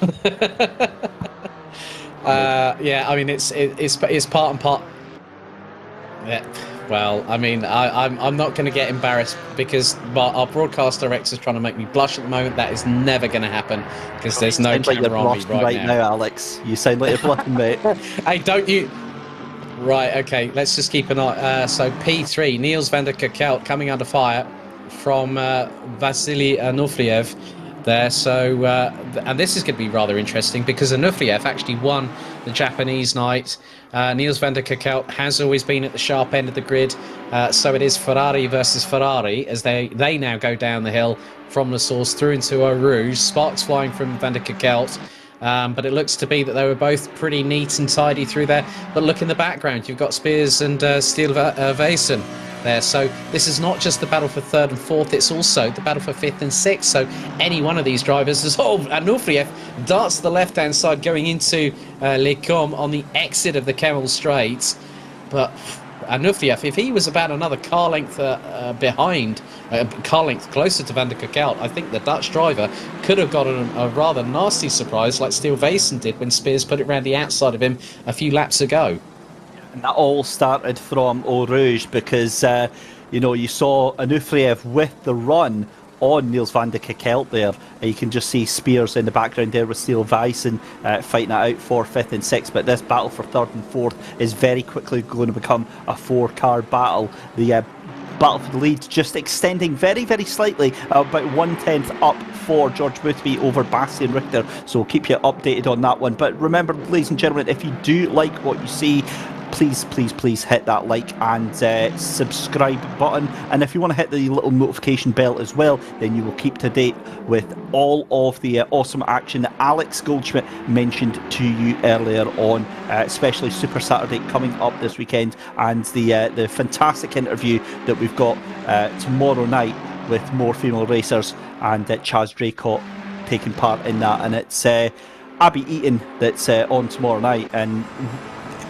I mean, it's part and part. Yeah. Well, I mean, I'm not going to get embarrassed because our broadcast director is trying to make me blush at the moment. That is never going to happen because there's no camera on me right now. Alex. You sound like you're blushing, mate. Hey, don't you? Right, okay, let's just keep an eye. So P3, Niels van der Kerkelt coming under fire from Vasily Anufriev there. So, and this is going to be rather interesting because Anufriev actually won the Japanese night. Niels van der Kerkelt has always been at the sharp end of the grid, so it is Ferrari versus Ferrari as they now go down the hill from the source through into Eau Rouge. Sparks flying from van der Kerkelt, but it looks to be that they were both pretty neat and tidy through there. But look in the background, you've got Spears and Steele-Vaessen there. So this is not just the battle for 3rd and 4th, it's also the battle for 5th and 6th. So any one of these drivers is Anufriev darts to the left hand side going into Les Combes on the exit of the Kemmel Straight. But Anufriev, if he was about another car length behind, car length closer to van der Kerkelt, I think the Dutch driver could have gotten a rather nasty surprise like Steele-Vaessen did when Spears put it around the outside of him a few laps ago. And that all started from Eau Rouge because, you saw Anufriev with the run on Niels van der Kerkelt there. You can just see Spears in the background there with Steele-Vaessen fighting it out for 5th and 6th. But this battle for 3rd and 4th is very quickly going to become a 4-car battle. The battle for the lead just extending very, very slightly, about 1/10 up for George Boothby over Bastian Richter. So we'll keep you updated on that one. But remember, ladies and gentlemen, if you do like what you see, please hit that like and subscribe button, and if you want to hit the little notification bell as well, then you will keep to date with all of the awesome action that Alex Goldschmidt mentioned to you earlier on, especially Super Saturday coming up this weekend, and the fantastic interview that we've got tomorrow night with more female racers and Chaz Draycott taking part in that. And it's Abby Eaton that's on tomorrow night, and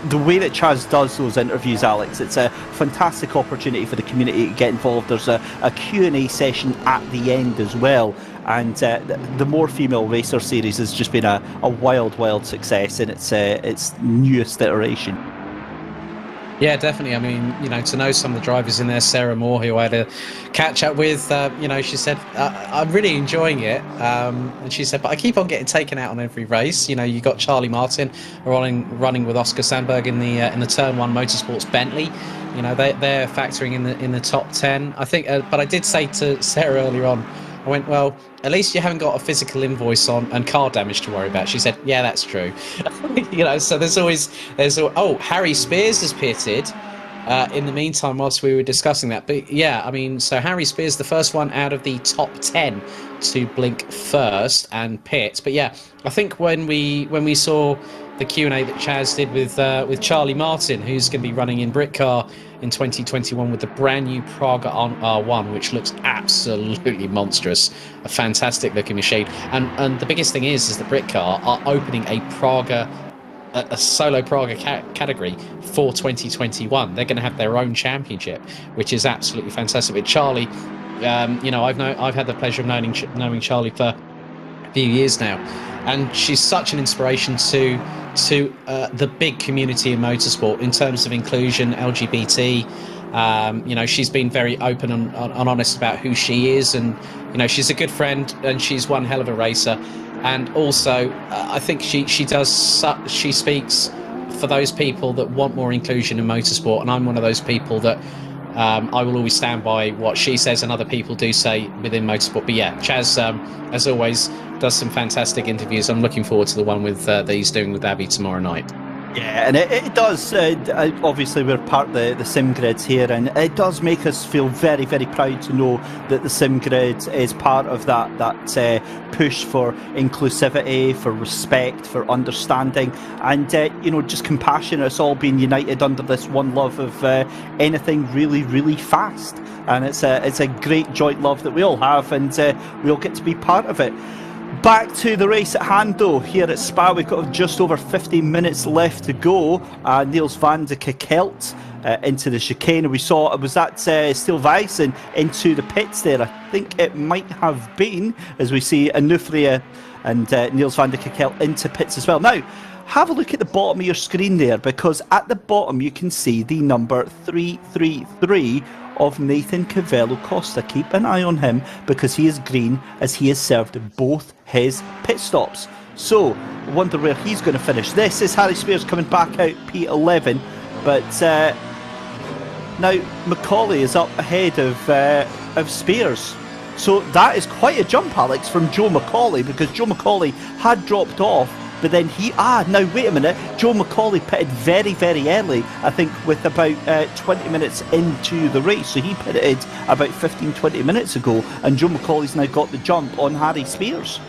the way that Chaz does those interviews, Alex, it's a fantastic opportunity for the community to get involved. There's a Q&A session at the end as well, and the More Female Racer series has just been a wild success in its newest iteration. Yeah, definitely. I mean, to know some of the drivers in there, Sarah Moore, who I had a catch up with, she said, I'm really enjoying it. And she said, but I keep on getting taken out on every race. You got Charlie Martin running with Oscar Sandberg in the Turn 1 Motorsports Bentley. They're factoring in the top 10. I think, but I did say to Sarah earlier on, I went, well, at least you haven't got a physical invoice on and car damage to worry about. She said, yeah, that's true. You know, so oh, Harry Spears has pitted. In the meantime, whilst we were discussing that, but yeah, I mean, so Harry Spears, the first one out of the top 10 to blink first and pit. But yeah, I think when we saw the Q&A that Chaz did with Charlie Martin, who's going to be running in Britcar in 2021 with the brand new Praga on R1, which looks absolutely monstrous, a fantastic looking machine. And the biggest thing is that Britcar are opening a solo Praga category for 2021. They're going to have their own championship, which is absolutely fantastic. With Charlie, you know, I've had the pleasure of knowing Charlie for a few years now, and she's such an inspiration to the big community in motorsport in terms of inclusion, LGBT. You know, she's been very open and honest about who she is, and you know, she's a good friend, and she's one hell of a racer. And also, I think she speaks for those people that want more inclusion in motorsport, and I'm one of those people that I will always stand by what she says and other people do say within motorsport. But yeah, Chaz, as always, does some fantastic interviews. I'm looking forward to the one with that he's doing with Abby tomorrow night. Yeah, and it does. Obviously, we're part of the sim grids here, and it does make us feel very, very proud to know that the sim grid is part of that push for inclusivity, for respect, for understanding, and you know, just compassion. Us all being united under this one love of anything really, really fast, and it's a great joint love that we all have, and we all get to be part of it. Back to the race at hand, though. Here at Spa, we've got just over 15 minutes left to go. Niels van de Kekelt into the chicane. We saw, was that Stilwijsen into the pits there? I think it might have been, as we see Onufria and Niels van de Kekelt into pits as well. Now, have a look at the bottom of your screen there, because at the bottom you can see the number 333 of Nathan Cavello Costa. Keep an eye on him, because he is green, as he has served both his pit stops. So, I wonder where he's going to finish. This is Harry Spears coming back out P11, but now Macaulay is up ahead of Spears. So that is quite a jump, Alex, from Joe Macaulay, because Joe Macaulay had dropped off, but then now wait a minute, Joe Macaulay pitted very, very early, I think with about 20 minutes into the race, so he pitted about 15-20 minutes ago, and Joe Macaulay's now got the jump on Harry Spears.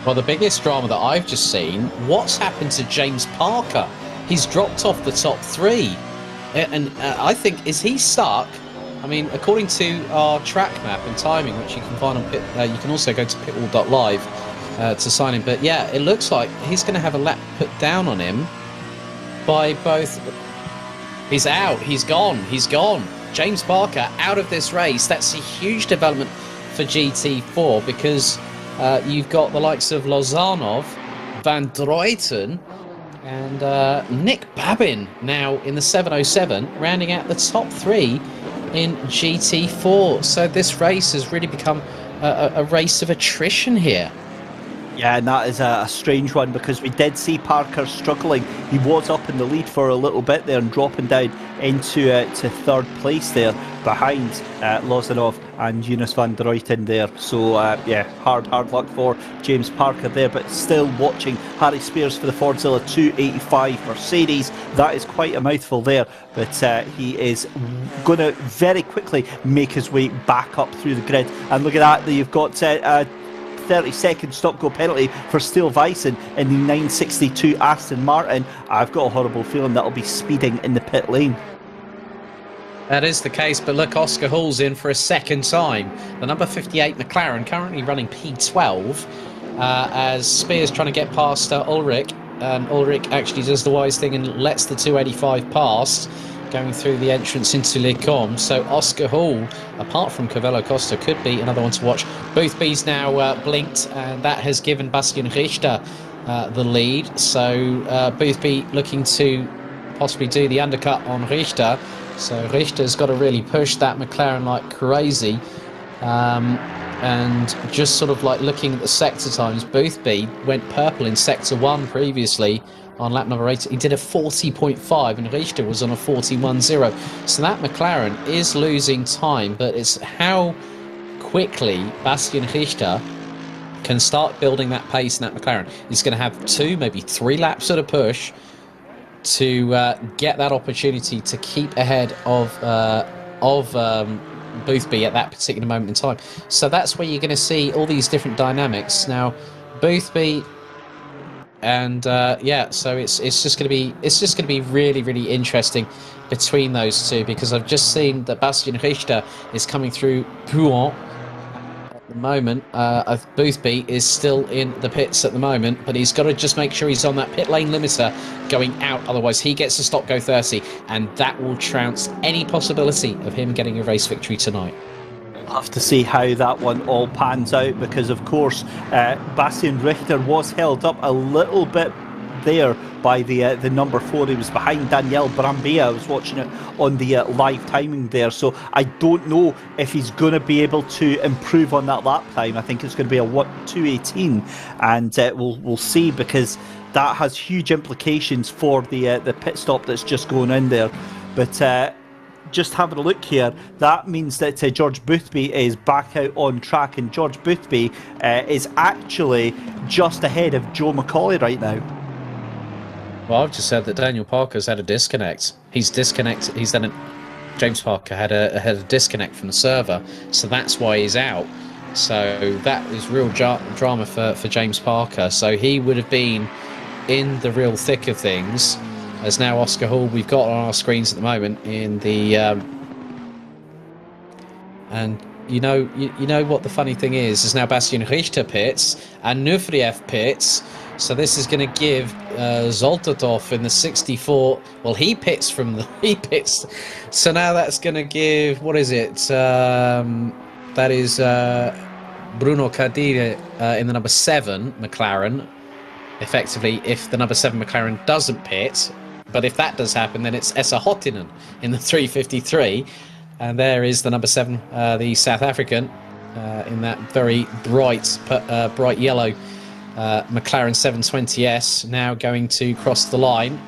Well, the biggest drama that I've just seen, what's happened to James Parker? He's dropped off the top three, and I think, is he stuck? I mean, according to our track map and timing, which you can find on pit, you can also go to pitwall.live to sign in. But yeah, it looks like he's going to have a lap put down on him by both. He's out. He's gone. He's gone. James Parker out of this race. That's a huge development for GT4, because you've got the likes of Lozanov, Van Druyten, and Nick Babin now in the 707, rounding out the top three in GT4. So this race has really become a race of attrition here. Yeah, and that is a strange one, because we did see Parker struggling. He was up in the lead for a little bit there and dropping down into to third place there behind Lozanov and Jonas van der Ruyten there. So yeah, hard luck for James Parker there, but still watching Harry Spears for the Fordzilla 285 Mercedes. That is quite a mouthful there, but he is going to very quickly make his way back up through the grid. And look at that, you've got 30-second stop-go penalty for Stilwijsen in the 962 Aston Martin. I've got a horrible feeling that'll be speeding in the pit lane. That is the case, but look, Oscar Hall's in for a second time. The number 58 McLaren currently running P12 as Spears trying to get past Ulrich, and Ulrich actually does the wise thing and lets the 285 pass, going through the entrance into Les Combes. So Oscar Hall, apart from Cavello Costa, could be another one to watch. Boothby's now blinked, and that has given Bastian Richter the lead. So Boothby looking to possibly do the undercut on Richter. So Richter's got to really push that McLaren like crazy. And just sort of like looking at the sector times, Boothby went purple in sector 1 previously on lap number 8. He did a 40.5 and Richter was on a 41.0. So that McLaren is losing time, but it's how quickly Bastian Richter can start building that pace in that McLaren. He's going to have 2, maybe 3 laps at a push to get that opportunity to keep ahead of Boothby at that particular moment in time. So that's where you're going to see all these different dynamics. Now, Boothby and so it's just going to be really, really interesting between those two, because I've just seen that Bastian Richter is coming through Pouhon at the moment. Boothby is still in the pits at the moment, but he's got to just make sure he's on that pit lane limiter going out, otherwise he gets to stop go 30, and that will trounce any possibility of him getting a race victory tonight. We'll have to see how that one all pans out, because of course Bastian Richter was held up a little bit there by the number 4. He was behind Daniel Brambilla. I was watching it on the live timing there, so I don't know if he's going to be able to improve on that lap time. I think it's going to be a 2:18, and we'll see, because that has huge implications for the pit stop that's just going in there. But just having a look here, that means that George Boothby is back out on track, and George Boothby is actually just ahead of Joe McCauley right now. Well, I've just said that Daniel Parker's had a disconnect. He's disconnected. James Parker had a disconnect from the server, so that's why he's out. So that is real drama for James Parker. So he would have been in the real thick of things. As now Oscar Hall we've got on our screens at the moment in the and you know what the funny thing is now Bastian Richter pits and Nufriev pits. So this is going to give Zoltatov in the 64. Well, he pits. So now that's going to give, what is it? That is Bruno Cardile in the number 7 McLaren. Effectively, if the number 7 McLaren doesn't pit, but if that does happen, then it's Esa Hottinen in the 353, and there is the number 7, the South African, in that very bright yellow. McLaren 720S now going to cross the line,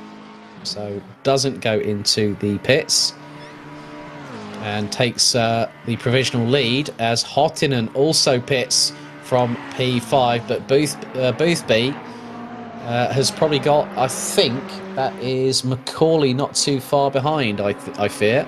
so doesn't go into the pits and takes the provisional lead, as Hottinen also pits from P5, but Boothby has probably got, I think that is McCauley not too far behind, I fear.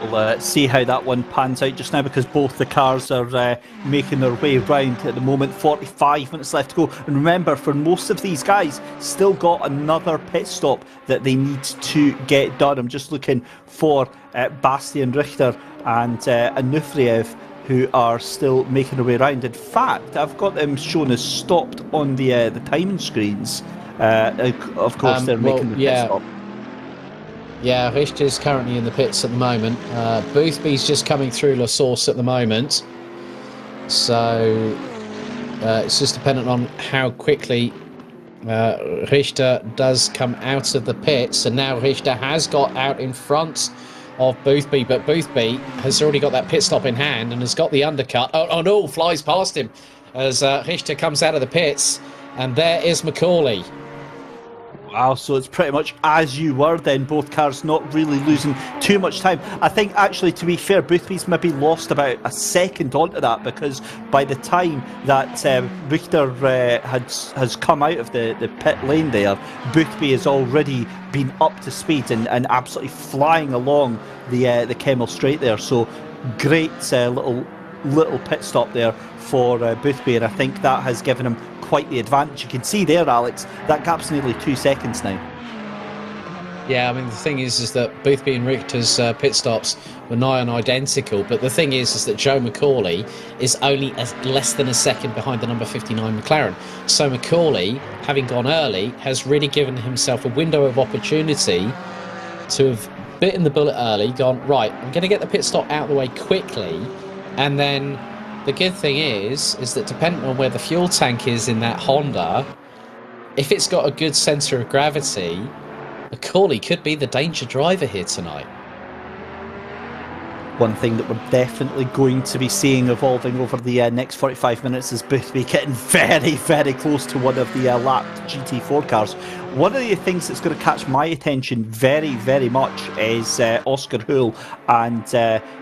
We'll see how that one pans out just now, because both the cars are making their way round at the moment. 45 minutes left to go, and remember, for most of these guys, still got another pit stop that they need to get done. I'm just looking for Bastian Richter and Anufriev, who are still making their way around. In fact, I've got them shown as stopped on the timing screens. Of course, they're making the pit stop. Yeah, Richter's currently in the pits at the moment. Boothby's just coming through La Source at the moment. So it's just dependent on how quickly Richter does come out of the pits. And now Richter has got out in front of Boothby, but Boothby has already got that pit stop in hand and has got the undercut. Oh no, flies past him as Richter comes out of the pits. And there is McCauley. Wow, so it's pretty much as you were then, both cars not really losing too much time. I think actually, to be fair, Boothby's maybe lost about a second onto that, because by the time that Richter has come out of the pit lane there, Boothby has already been up to speed and absolutely flying along the Kemmel Straight there. So great little pit stop there for Boothby, and I think that has given him quite the advantage. You can see there, Alex, that gap's nearly 2 seconds now. Yeah, I mean, the thing is that Boothby and Richter's pit stops were nigh on identical, but the thing is that Joe McCauley is only less than a second behind the number 59 McLaren. So McCauley, having gone early, has really given himself a window of opportunity to have bitten the bullet early, gone, right, I'm going to get the pit stop out of the way quickly, and then the good thing is that depending on where the fuel tank is in that Honda, if it's got a good centre of gravity, McCauley could be the danger driver here tonight. One thing that we're definitely going to be seeing evolving over the next 45 minutes is Boothby getting very, very close to one of the lapped GT4 cars. One of the things that's going to catch my attention very, very much is Oscar Hull and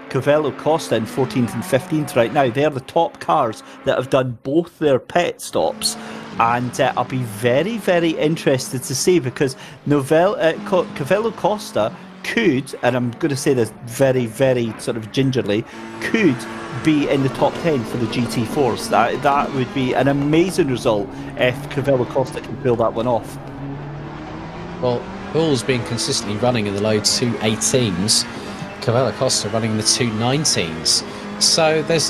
Covello Costa in 14th and 15th right now. They're the top cars that have done both their pit stops. And I'll be very, very interested to see, because Covello Costa could, and I'm going to say this very, very sort of gingerly, could be in the top 10 for the GT4s. That would be an amazing result if Covello Costa can pull that one off. Well, Hull's been consistently running in the low 218s. Covello Costa running in the 219s. So there's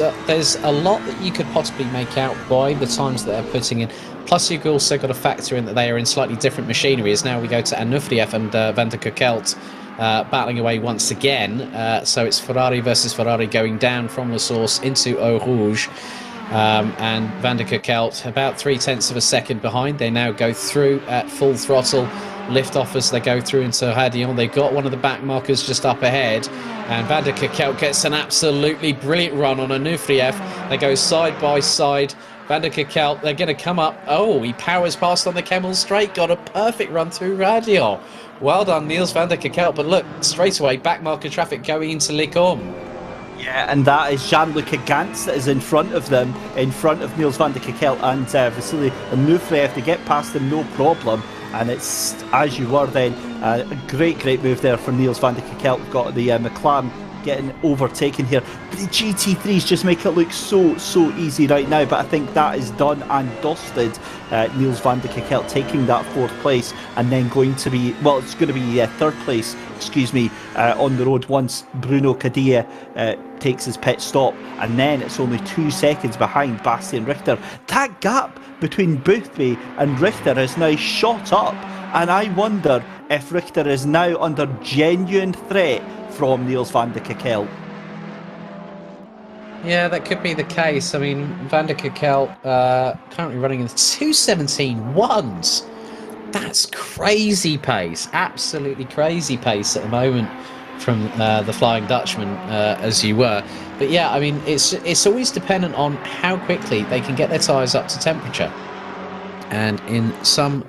a lot that you could possibly make out by the times that they're putting in. Plus, you've also got to factor in that they are in slightly different machinery. As now we go to Anufrieff and Van der Kerkelt battling away once again. So it's Ferrari versus Ferrari going down from the source into Eau Rouge. And Van der Kerkelt about 0.3 of a second behind. They now go through at full throttle. Lift off as they go through into Radion. They've got one of the back markers just up ahead, and Van der Kerkelt gets an absolutely brilliant run on Anufrieff. They go side by side. Van der Kerkelt, they're going to come up. Oh, he powers past on the Kemmel Straight. Got a perfect run through Radion. Well done, Niels Van der Kerkelt. But look, straight away, back marker traffic going into Les Cornes. Yeah, and that is Jean-Luc Gantz that is in front of them, in front of Niels Van der Kerkelt and Vasily Anufrieff. They get past them no problem. And it's, as you were then, a great move there for Niels Van der Kerkelt. Got the McLaren getting overtaken here. But the GT3s just make it look so easy right now. But I think that is done and dusted. Niels Van der Kerkelt taking that 4th place, and then going to be, well, it's going to be 3rd place, excuse me, on the road once Bruno Cadilla takes his pit stop. And then it's only 2 seconds behind Bastian Richter. That gap between Boothby and Richter is now shot up, and I wonder if Richter is now under genuine threat from Niels Van der Kerkelt. Yeah, that could be the case. I mean, Van der Kerkelt currently running in the 2:17.1s. That's crazy pace, absolutely crazy pace at the moment from the Flying Dutchman, as you were. But yeah, I mean, it's always dependent on how quickly they can get their tyres up to temperature. And in some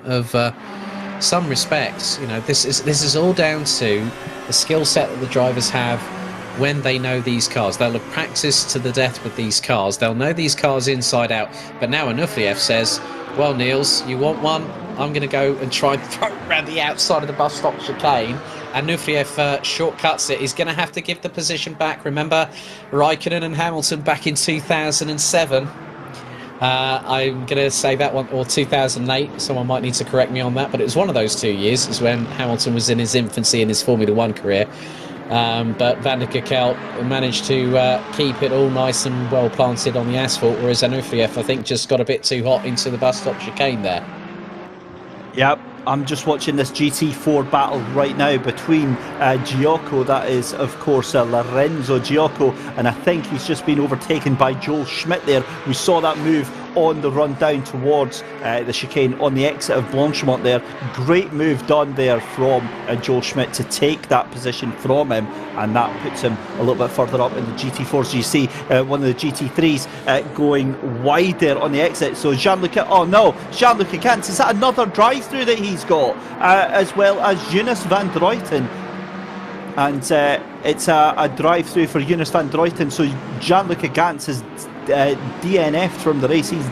respects, you know, this is all down to the skill set that the drivers have when they know these cars. They'll have practiced to the death with these cars. They'll know these cars inside out. But now Anufrieff says, well, Niels, you want one? I'm going to go and try and throw it around the outside of the bus stop chicane. Anufrieff shortcuts it. He's going to have to give the position back. Remember Raikkonen and Hamilton back in 2007. I'm going to say that one, or 2008. Someone might need to correct me on that, but it was one of those 2 years. Is when Hamilton was in his infancy in his Formula 1 career. But Van der Kerkelt managed to keep it all nice and well planted on the asphalt, whereas Anufrieff, I think, just got a bit too hot into the bus stop chicane there. Yep, I'm just watching this GT4 battle right now between Gioco, that is, of course, Lorenzo Gioco, and I think he's just been overtaken by Goldschmidt there. We saw that move on the run down towards the chicane on the exit of Blanchimont there. Great move done there from Goldschmidt to take that position from him, and that puts him a little bit further up in the GT4s. You see one of the GT3s going wide there on the exit. So Jean-Luc, oh no, Jean-Luc Gantz, is that another drive-through that he's got? As well as Jonas van Druyten. And it's a drive-through for Jonas van Druyten. So Jean-Luc Gantz has DNF'd from the race. He's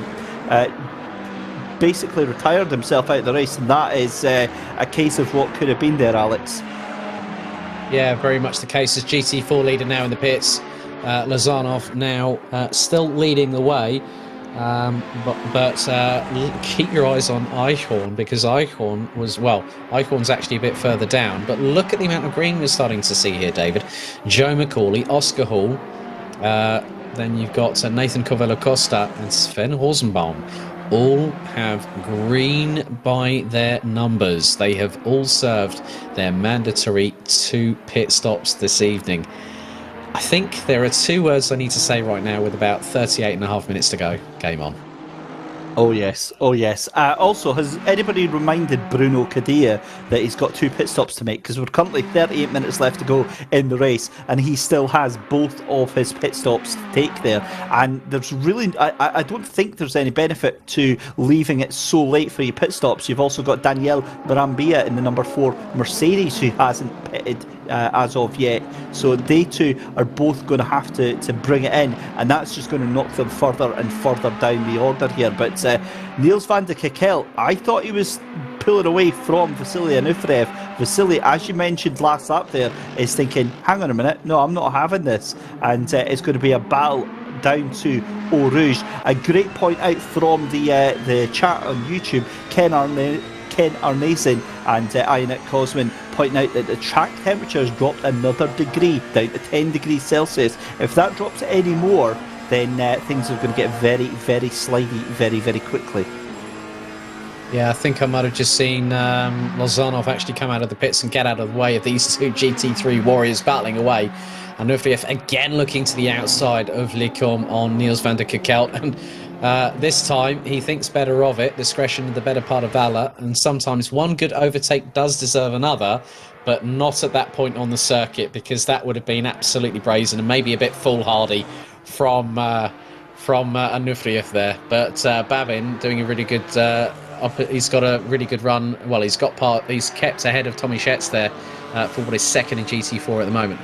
basically retired himself out of the race, and that is a case of what could have been there, Alex. Yeah, very much the case. As GT4 leader now in the pits, Lazarov now still leading the way, but keep your eyes on Eichhorn, because Eichhorn's actually a bit further down, but look at the amount of green we're starting to see here, David. Joe McCauley, Oscar Hull, then you've got Nathan Covello Costa and Sven Rosenbaum. All have green by their numbers. They have all served their mandatory 2 pit stops this evening. I think there are 2 words I need to say right now with about 38.5 minutes to go. Game on. Oh yes, oh yes. Also, has anybody reminded Bruno Cadilla that he's got 2 pit stops to make? Because we're currently 38 minutes left to go in the race, and he still has both of his pit stops to take there. And there's really, I don't think there's any benefit to leaving it so late for your pit stops. You've also got Daniel Brambilla in the number 4 Mercedes, who hasn't pitted as of yet. So they two are both going to have to bring it in, and that's just going to knock them further and further down the order here. But Niels van de Kekkel, I thought he was pulling away from Vasily Anufriev. Vasily, as you mentioned last lap there, is thinking, hang on a minute, no, I'm not having this. And it's going to be a battle down to Eau Rouge. A great point out from the chat on YouTube, Ken Arnason and Ianet Cosman pointing out that the track temperature has dropped another degree, down to 10 degrees Celsius. If that drops any more, then things are going to get very, very slidey very, very quickly. Yeah, I think I might have just seen Lozanov actually come out of the pits and get out of the way of these two GT3 warriors battling away. And Nufriev again looking to the outside of Lecombe on Niels van der Kekkel. And this time he thinks better of it. Discretion the better part of valour. And sometimes one good overtake does deserve another, but not at that point on the circuit, because that would have been absolutely brazen and maybe a bit foolhardy from Nufriev there. But Babin doing a really good. He's got a really good run. Well, he's kept ahead of Tommy Schetz there for what is second in GT4 at the moment.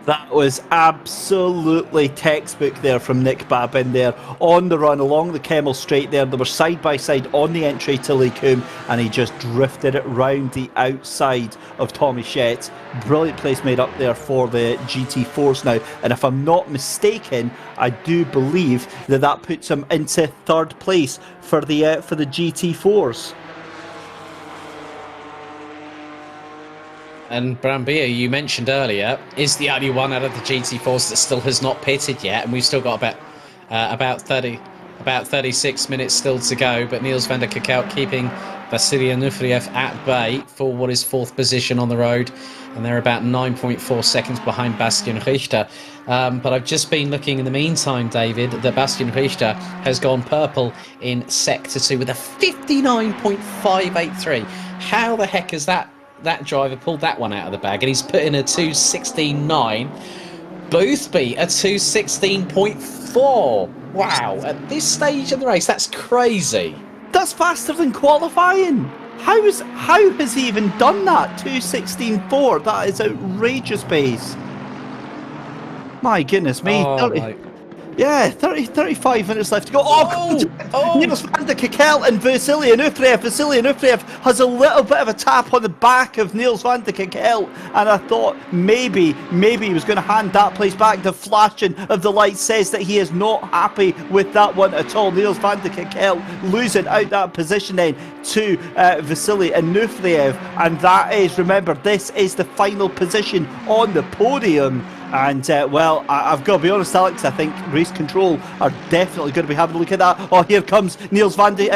That was absolutely textbook there from Nick Babin there on the run along the Kemmel Straight there. They were side by side on the entry to Lecombe, and he just drifted it round the outside of Tommy Schetz. Brilliant place made up there for the GT4s now, and if I'm not mistaken, I do believe that puts him into 3rd place for the GT4s. And Brambilla, you mentioned earlier, is the only one out of the GT4s that still has not pitted yet, and we've still got about 36 minutes still to go. But Niels van der Kekkel keeping Vasily Anufriev at bay for what is 4th position on the road, and they're about 9.4 seconds behind Bastian Richter. But I've just been looking in the meantime, David, that Bastian Richter has gone purple in Sector 2 with a 59.583. How the heck has that driver pulled that one out of the bag? And he's put in a 2:16.9. Boothby a 2:16.4. Wow, at this stage of the race, that's crazy. That's faster than qualifying. How has he even done that? 2:16.4. That is outrageous pace. My goodness me. Oh, 35 minutes left to go. Niels van der Kekkel and Vasily Anufriev. Vasily Anufriev has a little bit of a tap on the back of Niels van der Kekkel, and I thought maybe he was going to hand that place back. The flashing of the lights says that he is not happy with that one at all. Niels van der Kekkel losing out that position then to Vasily Anufriev, and that is, remember, this is the final position on the podium. And, well, I've got to be honest, Alex, I think Race Control are definitely going to be having a look at that. Oh, here comes Niels van de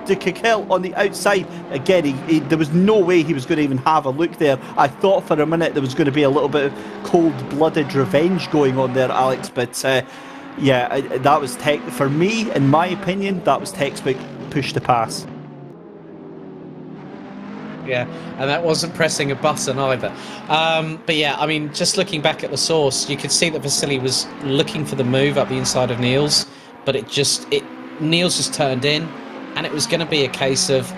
Kekkel on the outside. Again, there was no way he was going to even have a look there. I thought for a minute there was going to be a little bit of cold-blooded revenge going on there, Alex. But, yeah, that was for me, in my opinion, that was textbook push to pass. Yeah, and that wasn't pressing a button either. But yeah, I mean, just looking back at the source, you could see that Vasily was looking for the move up the inside of Niels, but Niels just turned in, and it was going to be a case of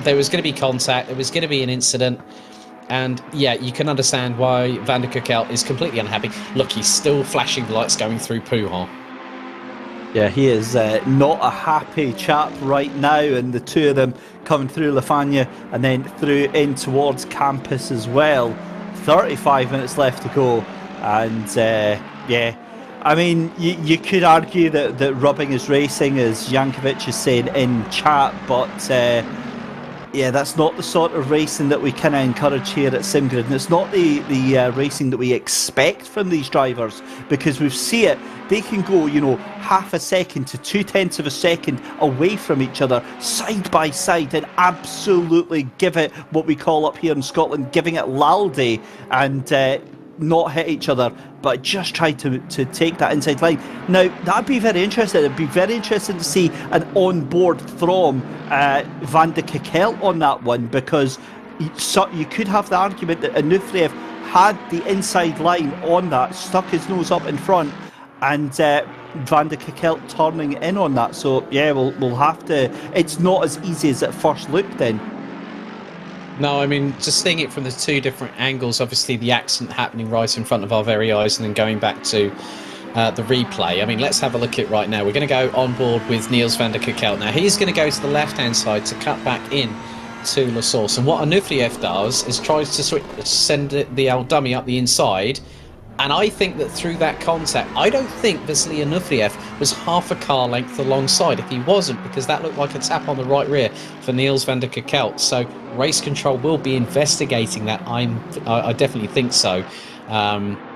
there was going to be contact, there was going to be an incident, and yeah, you can understand why Van der Kekkel is completely unhappy. Look, he's still flashing the lights going through Pouhon. Yeah, he is not a happy chap right now, and the two of them coming through Lafanya and then through in towards campus as well. 35 minutes left to go, and yeah, I mean, you could argue that rubbing is racing, as Jankovic is saying in chat, but yeah, that's not the sort of racing that we kind of encourage here at SimGrid, and it's not the racing that we expect from these drivers, because we see it. They can go, you know, half a second to 0.2 of a second away from each other, side by side, and absolutely give it what we call up here in Scotland, giving it lalde. And not hit each other, but just tried to take that inside line. Now, that'd be very interesting. It'd be very interesting to see an on-board from Van de Kekelt on that one, because you could have the argument that Anuferev had the inside line on that, stuck his nose up in front, and Van de Kekelt turning in on that. So yeah, we'll have to. It's not as easy as it first looked then. No, I mean, just seeing it from the two different angles, obviously the accident happening right in front of our very eyes, and then going back to the replay. I mean, let's have a look at it right now. We're going to go on board with Niels van der Kekelt. Now, he's going to go to the left-hand side to cut back in to La Source. And what Anuferev does is tries to send the old dummy up the inside. And I think that through that contact, I don't think Vasily Anuferev was half a car length alongside. If he wasn't, because that looked like a tap on the right rear for Niels van der Kekelt. So race control will be investigating that. I definitely think so.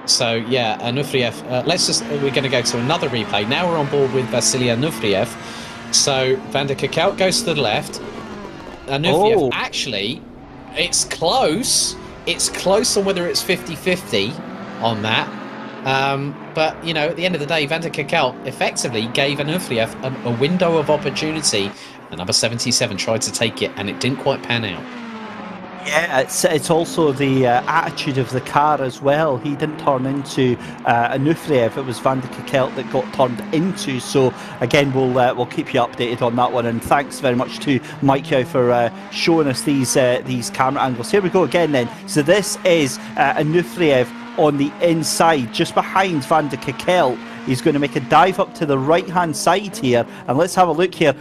So yeah, Anuferev. We're going to go to another replay. Now we're on board with Vasily Anuferev. So van der Kekelt goes to the left. Anuferev, actually, it's close. It's close on whether it's 50-50. On that, but you know, at the end of the day, Van der Kekelt effectively gave Anuferev a window of opportunity. The number 77 tried to take it, and it didn't quite pan out. Yeah, it's also the attitude of the car as well. He didn't turn into Anuferev. It was Van der Kekelt that got turned into. So again, we'll keep you updated on that one. And thanks very much to Mike Yao for showing us these camera angles. Here we go again then. So this is Anuferev on the inside, just behind Van der Kekelt. He's going to make a dive up to the right hand side here, and let's have a look here.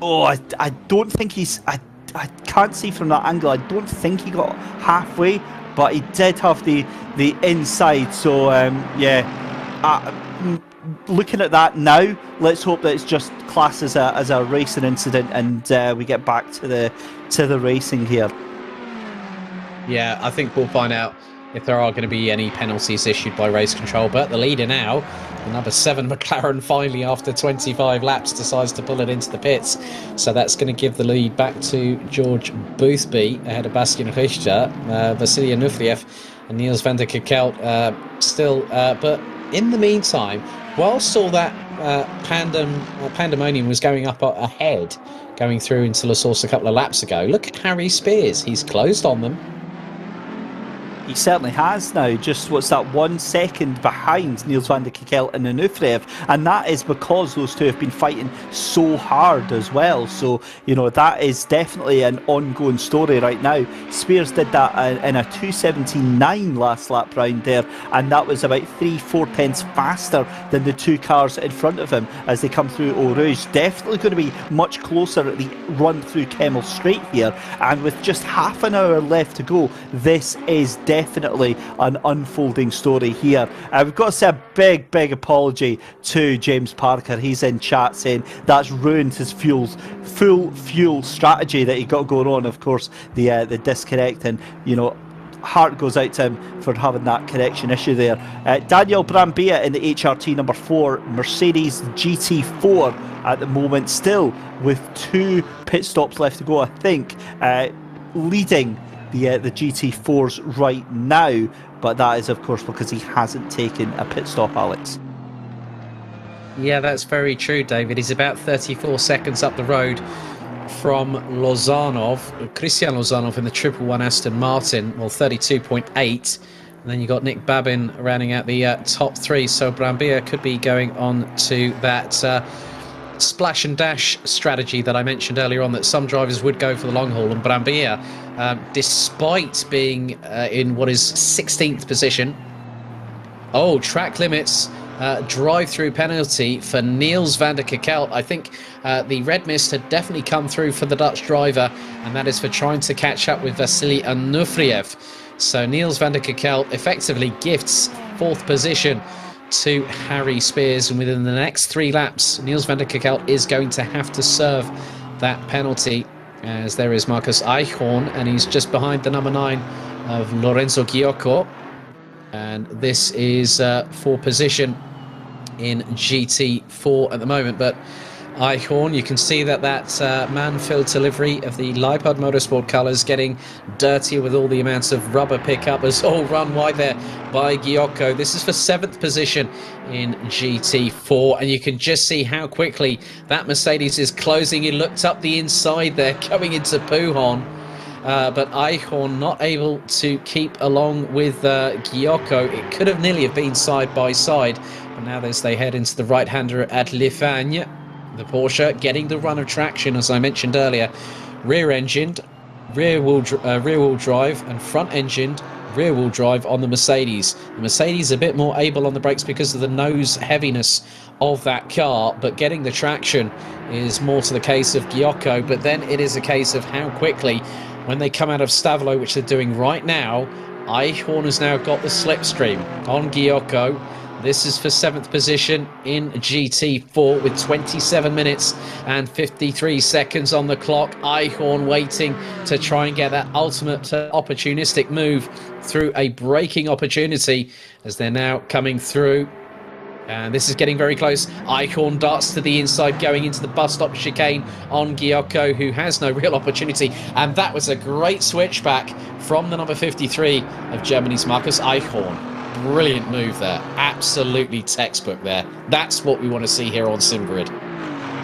Oh, I don't think he's I can't see from that angle. I don't think he got halfway, but he did have the inside. So yeah, looking at that now, let's hope that it's just classed as a racing incident, and we get back to the racing here. Yeah, I think we'll find out if there are going to be any penalties issued by race control. But the leader now, the number 7 McLaren, finally after 25 laps decides to pull it into the pits. So that's going to give the lead back to George Boothby ahead of Bastian Richter, Vasily Anuferev and Niels van der Kekelt still. But in the meantime, whilst all that pandemonium was going up ahead, going through into La Source a couple of laps ago, look at Harry Spears. He's closed on them. He certainly has now. Just what's that, 1 second behind Niels van der Kekelt and Anuferev, and that is because those two have been fighting so hard as well. So you know, that is definitely an ongoing story right now. Spears did that in a 2:17.9 last lap round there, and that was about 3-4 tenths faster than the two cars in front of him as they come through Eau Rouge. Definitely going to be much closer at the run through Kemmel Straight here, and with just half an hour left to go, this is definitely an unfolding story here. We've got to say a big apology to James Parker. He's in chat saying that's ruined his full fuel strategy that he got going on. Of course, the disconnect, and you know, heart goes out to him for having that connection issue there. Daniel Brambilla in the HRT number 4 Mercedes GT4 at the moment, still with 2 pit stops left to go, I think, leading the GT4s right now, but that is of course because he hasn't taken a pit stop, Alex. Yeah, that's very true, David. He's about 34 seconds up the road from Christian Lozanov in the 111 Aston Martin, well 32.8, and then you got Nick Babin rounding out the top 3, so Brambilla could be going on to that splash and dash strategy that I mentioned earlier on, that some drivers would go for the long haul, and Brambilla, despite being in what is 16th position. Oh, track limits, drive-through penalty for Niels van der Kekelt. I think the red mist had definitely come through for the Dutch driver, and that is for trying to catch up with Vasily Anuferev. So Niels van der Kekelt effectively gifts 4th position to Harry Spears, and within the next 3 laps Niels van der Kekelt is going to have to serve that penalty, as there is Marcus Eichhorn, and he's just behind the number 9 of Lorenzo Ghiocco, and this is for position in GT4 at the moment. But Eichhorn, you can see that man-filled delivery of the Leopard Motorsport colours getting dirtier with all the amounts of rubber pickup as all run wide there by Ghiocco. This is for 7th position in GT4, and you can just see how quickly that Mercedes is closing. He looked up the inside there, going into Pujon. But Eichhorn not able to keep along with Ghiocco. It could have nearly have been side by side, but now as they head into the right-hander at Lifagne, the Porsche getting the run of traction, as I mentioned earlier. Rear-engined, rear-wheel drive, and front-engined, rear-wheel drive on the Mercedes. The Mercedes a bit more able on the brakes because of the nose heaviness of that car, but getting the traction is more to the case of Ghiocco. But then it is a case of how quickly, when they come out of Stavolo, which they're doing right now, Eichhorn has now got the slipstream on Ghiocco. This is for 7th position in GT4 with 27 minutes and 53 seconds on the clock. Eichhorn waiting to try and get that ultimate opportunistic move through a braking opportunity as they're now coming through. And this is getting very close. Eichhorn darts to the inside, going into the bus stop chicane on Ghiocco, who has no real opportunity. And that was a great switchback from the number 53 of Germany's Markus Eichhorn. Brilliant move there. Absolutely textbook there. That's what we want to see here on SimGrid.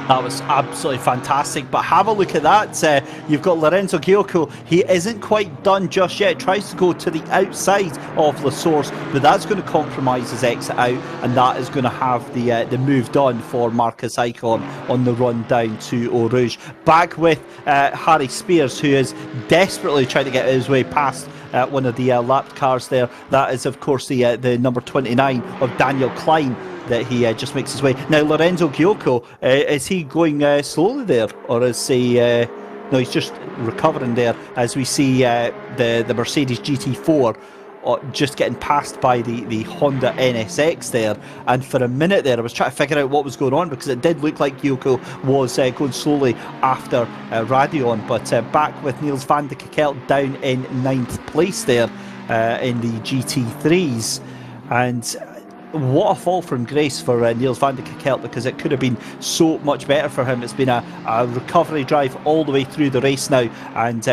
That was absolutely fantastic, but have a look at that. You've got Lorenzo Ghiocco. He isn't quite done just yet. Tries to go to the outside of La Source, but that's going to compromise his exit out, and that is going to have the move done for Markus Eichhorn on the run down to Eau Rouge. Back with Harry Spears, who is desperately trying to get his way past one of the lapped cars there. That is, of course, the number 29 of Daniel Klein that he just makes his way. Now, Lorenzo Ghiocco, is he going slowly there, or is he... no, he's just recovering there as we see the Mercedes GT4 just getting passed by the Honda NSX there. And for a minute there, I was trying to figure out what was going on, because it did look like Ghiocco was going slowly after Radion. But back with Niels van de Kekelt down in 9th place there in the GT3s. And what a fall from grace for Niels van de Kekelt, because it could have been so much better for him. It's been a recovery drive all the way through the race now, and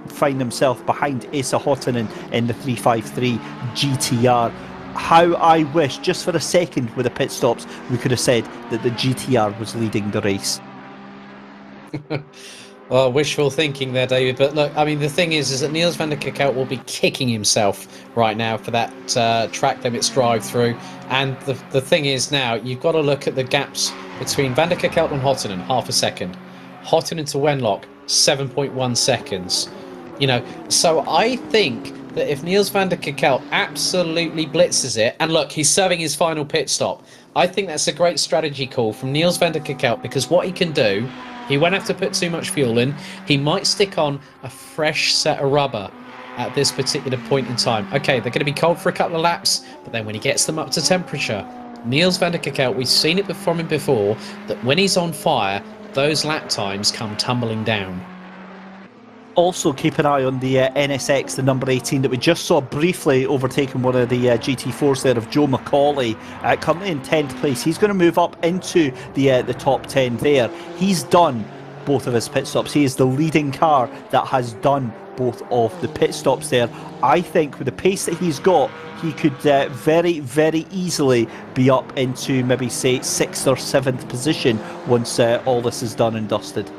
find himself behind Asa Hottonen in the 353 GTR. How I wish, just for a second with the pit stops, we could have said that the GTR was leading the race. Well, wishful thinking there, David. But look, I mean, the thing is that Niels van der Kekelt will be kicking himself right now for that track limits drive through. And the thing is now, you've got to look at the gaps between van der Kekelt and Hottonen, half a second. Hottonen to Wenlock, 7.1 seconds. You know, so I think that if Niels van der Kekelt absolutely blitzes it, and look, he's serving his final pit stop, I think that's a great strategy call from Niels van der Kekelt, because what he can do, he won't have to put too much fuel in. He might stick on a fresh set of rubber at this particular point in time. Okay, they're going to be cold for a couple of laps, but then when he gets them up to temperature, Niels van der Kekelt, we've seen it from him before, that when he's on fire, those lap times come tumbling down. Also, keep an eye on the NSX, the number 18, that we just saw briefly overtaking one of the GT4s there of Joe McCauley, currently in 10th place. He's going to move up into the top 10 there. He's done both of his pit stops. He is the leading car that has done both of the pit stops there. I think with the pace that he's got, he could very, very easily be up into maybe, say, 6th or 7th position once all this is done and dusted.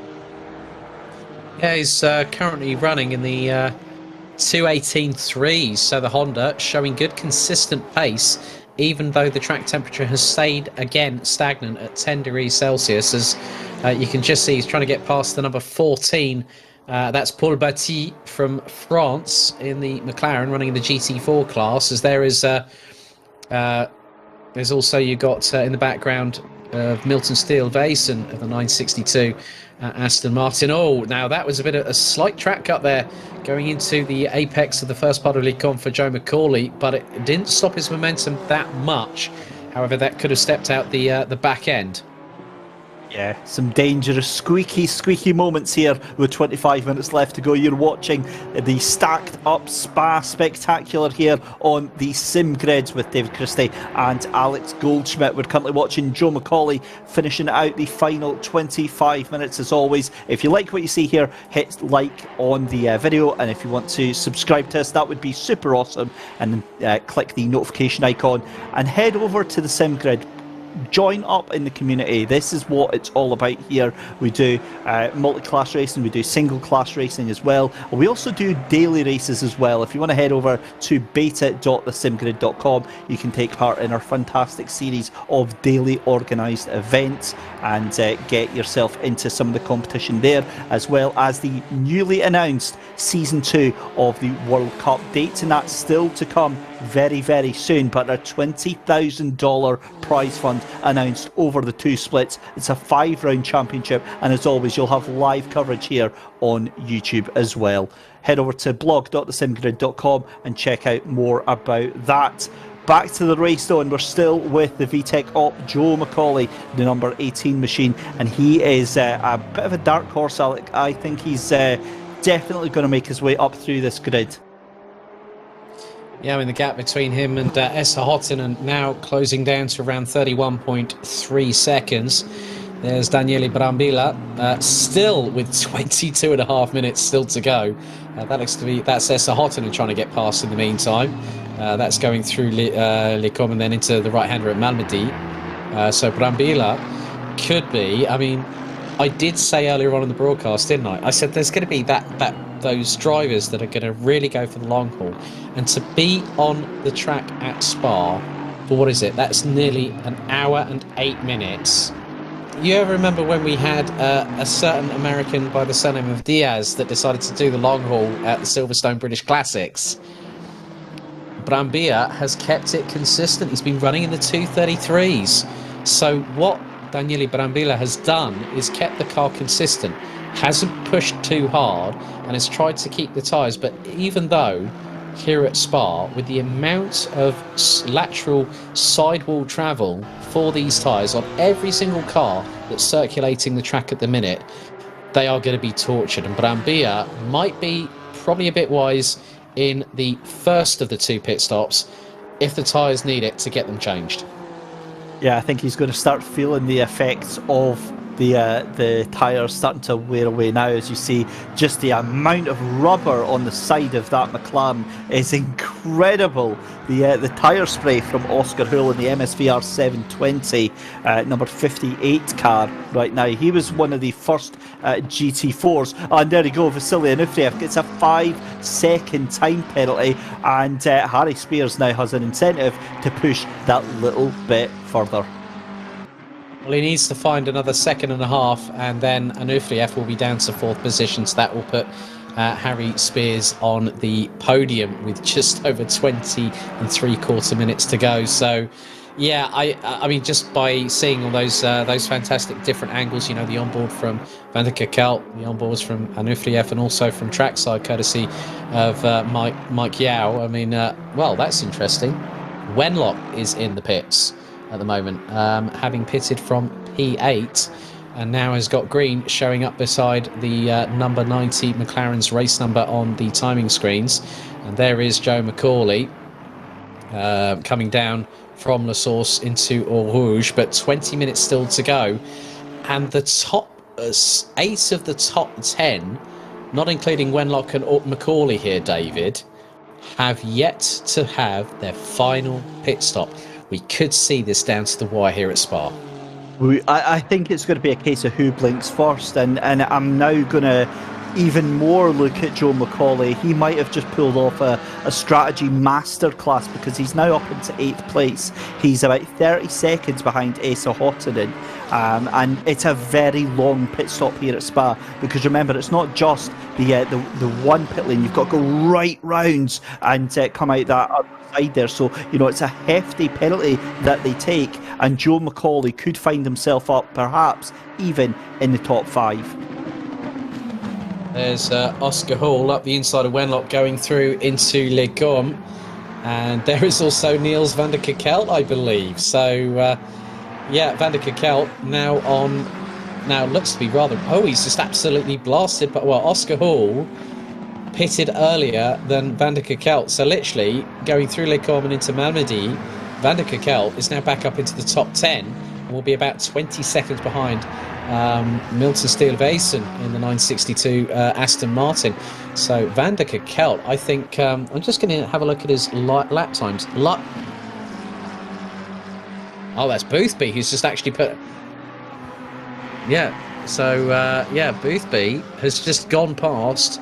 Yeah, he's currently running in the 2:18.3s, so the Honda showing good consistent pace, even though the track temperature has stayed again stagnant at 10 degrees Celsius. As you can just see, he's trying to get past the number 14. That's Paul Batti from France in the McLaren, running in the GT4 class. As there is, there's also you got in the background of Milton Steele Vason of the 962. Aston Martin. Oh, now that was a bit of a slight track cut there going into the apex of the first part of Lecon for Joe McCauley, but it didn't stop his momentum that much. However, that could have stepped out the back end. Yeah, some dangerous, squeaky moments here with 25 minutes left to go. You're watching the stacked up Spa spectacular here on the sim grids with David Christie and Alex Goldschmidt. We're currently watching Joe McCauley finishing out the final 25 minutes as always. If you like what you see here, hit like on the video, and if you want to subscribe to us, that would be super awesome. And click the notification icon and head over to the sim grid. Join up in the community. This is what it's all about here. We do multi-class racing, we do single class racing as well. We also do daily races as well. If you want to head over to beta.thesimgrid.com, you can take part in our fantastic series of daily organised events and get yourself into some of the competition there, as well as the newly announced Season 2 of the World Cup. Dates and that's still to come very soon, but a $20,000 prize fund announced over the 2 splits. It's a 5-round championship, and as always you'll have live coverage here on YouTube as well. Head over to blog.thesimgrid.com and check out more about that. Back to the race though, and we're still with the VTEC op Joe McCauley, the number 18 machine, and he is a bit of a dark horse, Alec. I think he's definitely going to make his way up through this grid. Yeah, I mean, the gap between him and Esa Hottinen now closing down to around 31.3 seconds. There's Daniele Brambilla, still with 22.5 minutes still to go. That looks to be, that's Esa Hottinen trying to get past in the meantime. That's going through Lecom and then into the right-hander at Malmedy. So Brambilla could be, I mean, I did say earlier on in the broadcast, didn't I? I said there's going to be those drivers that are going to really go for the long haul, and to be on the track at Spa for what is it? That's nearly an hour and 8 minutes. You ever remember when we had a certain American by the surname of Diaz that decided to do the long haul at the Silverstone British Classics? Brambilla has kept it consistent. He's been running in the 233s. So what Daniele Brambilla has done is kept the car consistent, hasn't pushed too hard, and has tried to keep the tyres. But even though here at Spa, with the amount of lateral sidewall travel for these tyres on every single car that's circulating the track at the minute, they are going to be tortured. And Brambilla might be probably a bit wise in the first of the 2 pit stops if the tyres need it to get them changed. Yeah, I think he's going to start feeling the effects of the tyres starting to wear away now. As you see, just the amount of rubber on the side of that McLaren is incredible. The tyre spray from Oscar Hull in the MSVR 720 number 58 car right now. He was one of the first GT4s, and there you go, Vasily Onufriev gets a 5-second time penalty, and Harry Spears now has an incentive to push that little bit further. Well, he needs to find another 1.5 seconds, and then Onufriev will be down to 4th position, so that will put Harry Spears on the podium with just over 20.75 minutes to go. So, yeah, I mean, just by seeing all those fantastic different angles, you know, the onboard from Van der Kerkhout, the onboards from Onufriev, and also from trackside, courtesy of Mike Yao. I mean, well, that's interesting. Wenlock is in the pits at the moment, having pitted from P8, and now has got green showing up beside the number 90 McLaren's race number on the timing screens. And there is Joe McCauley coming down from La Source into Eau Rouge, but 20 minutes still to go, and the top 8 of the top 10, not including Wenlock and McCauley here, David, have yet to have their final pit stop. We could see this down to the wire here at Spa. I think it's going to be a case of who blinks first, and I'm now going to even more look at Joe McCauley. He might have just pulled off a strategy masterclass, because he's now up into 8th place. He's about 30 seconds behind Esa Hottinen, and it's a very long pit stop here at Spa, because remember, it's not just the one pit lane. You've got to go right rounds and come out that other side there. So, you know, it's a hefty penalty that they take, and Joe McCauley could find himself up perhaps even in the top 5. There's Oscar Hall up the inside of Wenlock going through into Les Gomes, and there is also Niels van der Kerkhout, I believe. So, yeah, van der Kerkhout now on now looks to be rather... Oh, he's just absolutely blasted. But, well, Oscar Hall pitted earlier than Van der Kerkelt. So literally, going through Le Corps and into Malmedy, Van der Kerkelt is now back up into the top 10 and will be about 20 seconds behind Milton Steele-Vason in the 962 Aston Martin. So Van der Kerkelt, I think... I'm just going to have a look at his lap times. Oh, that's Boothby, who's just actually put... Yeah, so, Boothby has just gone past.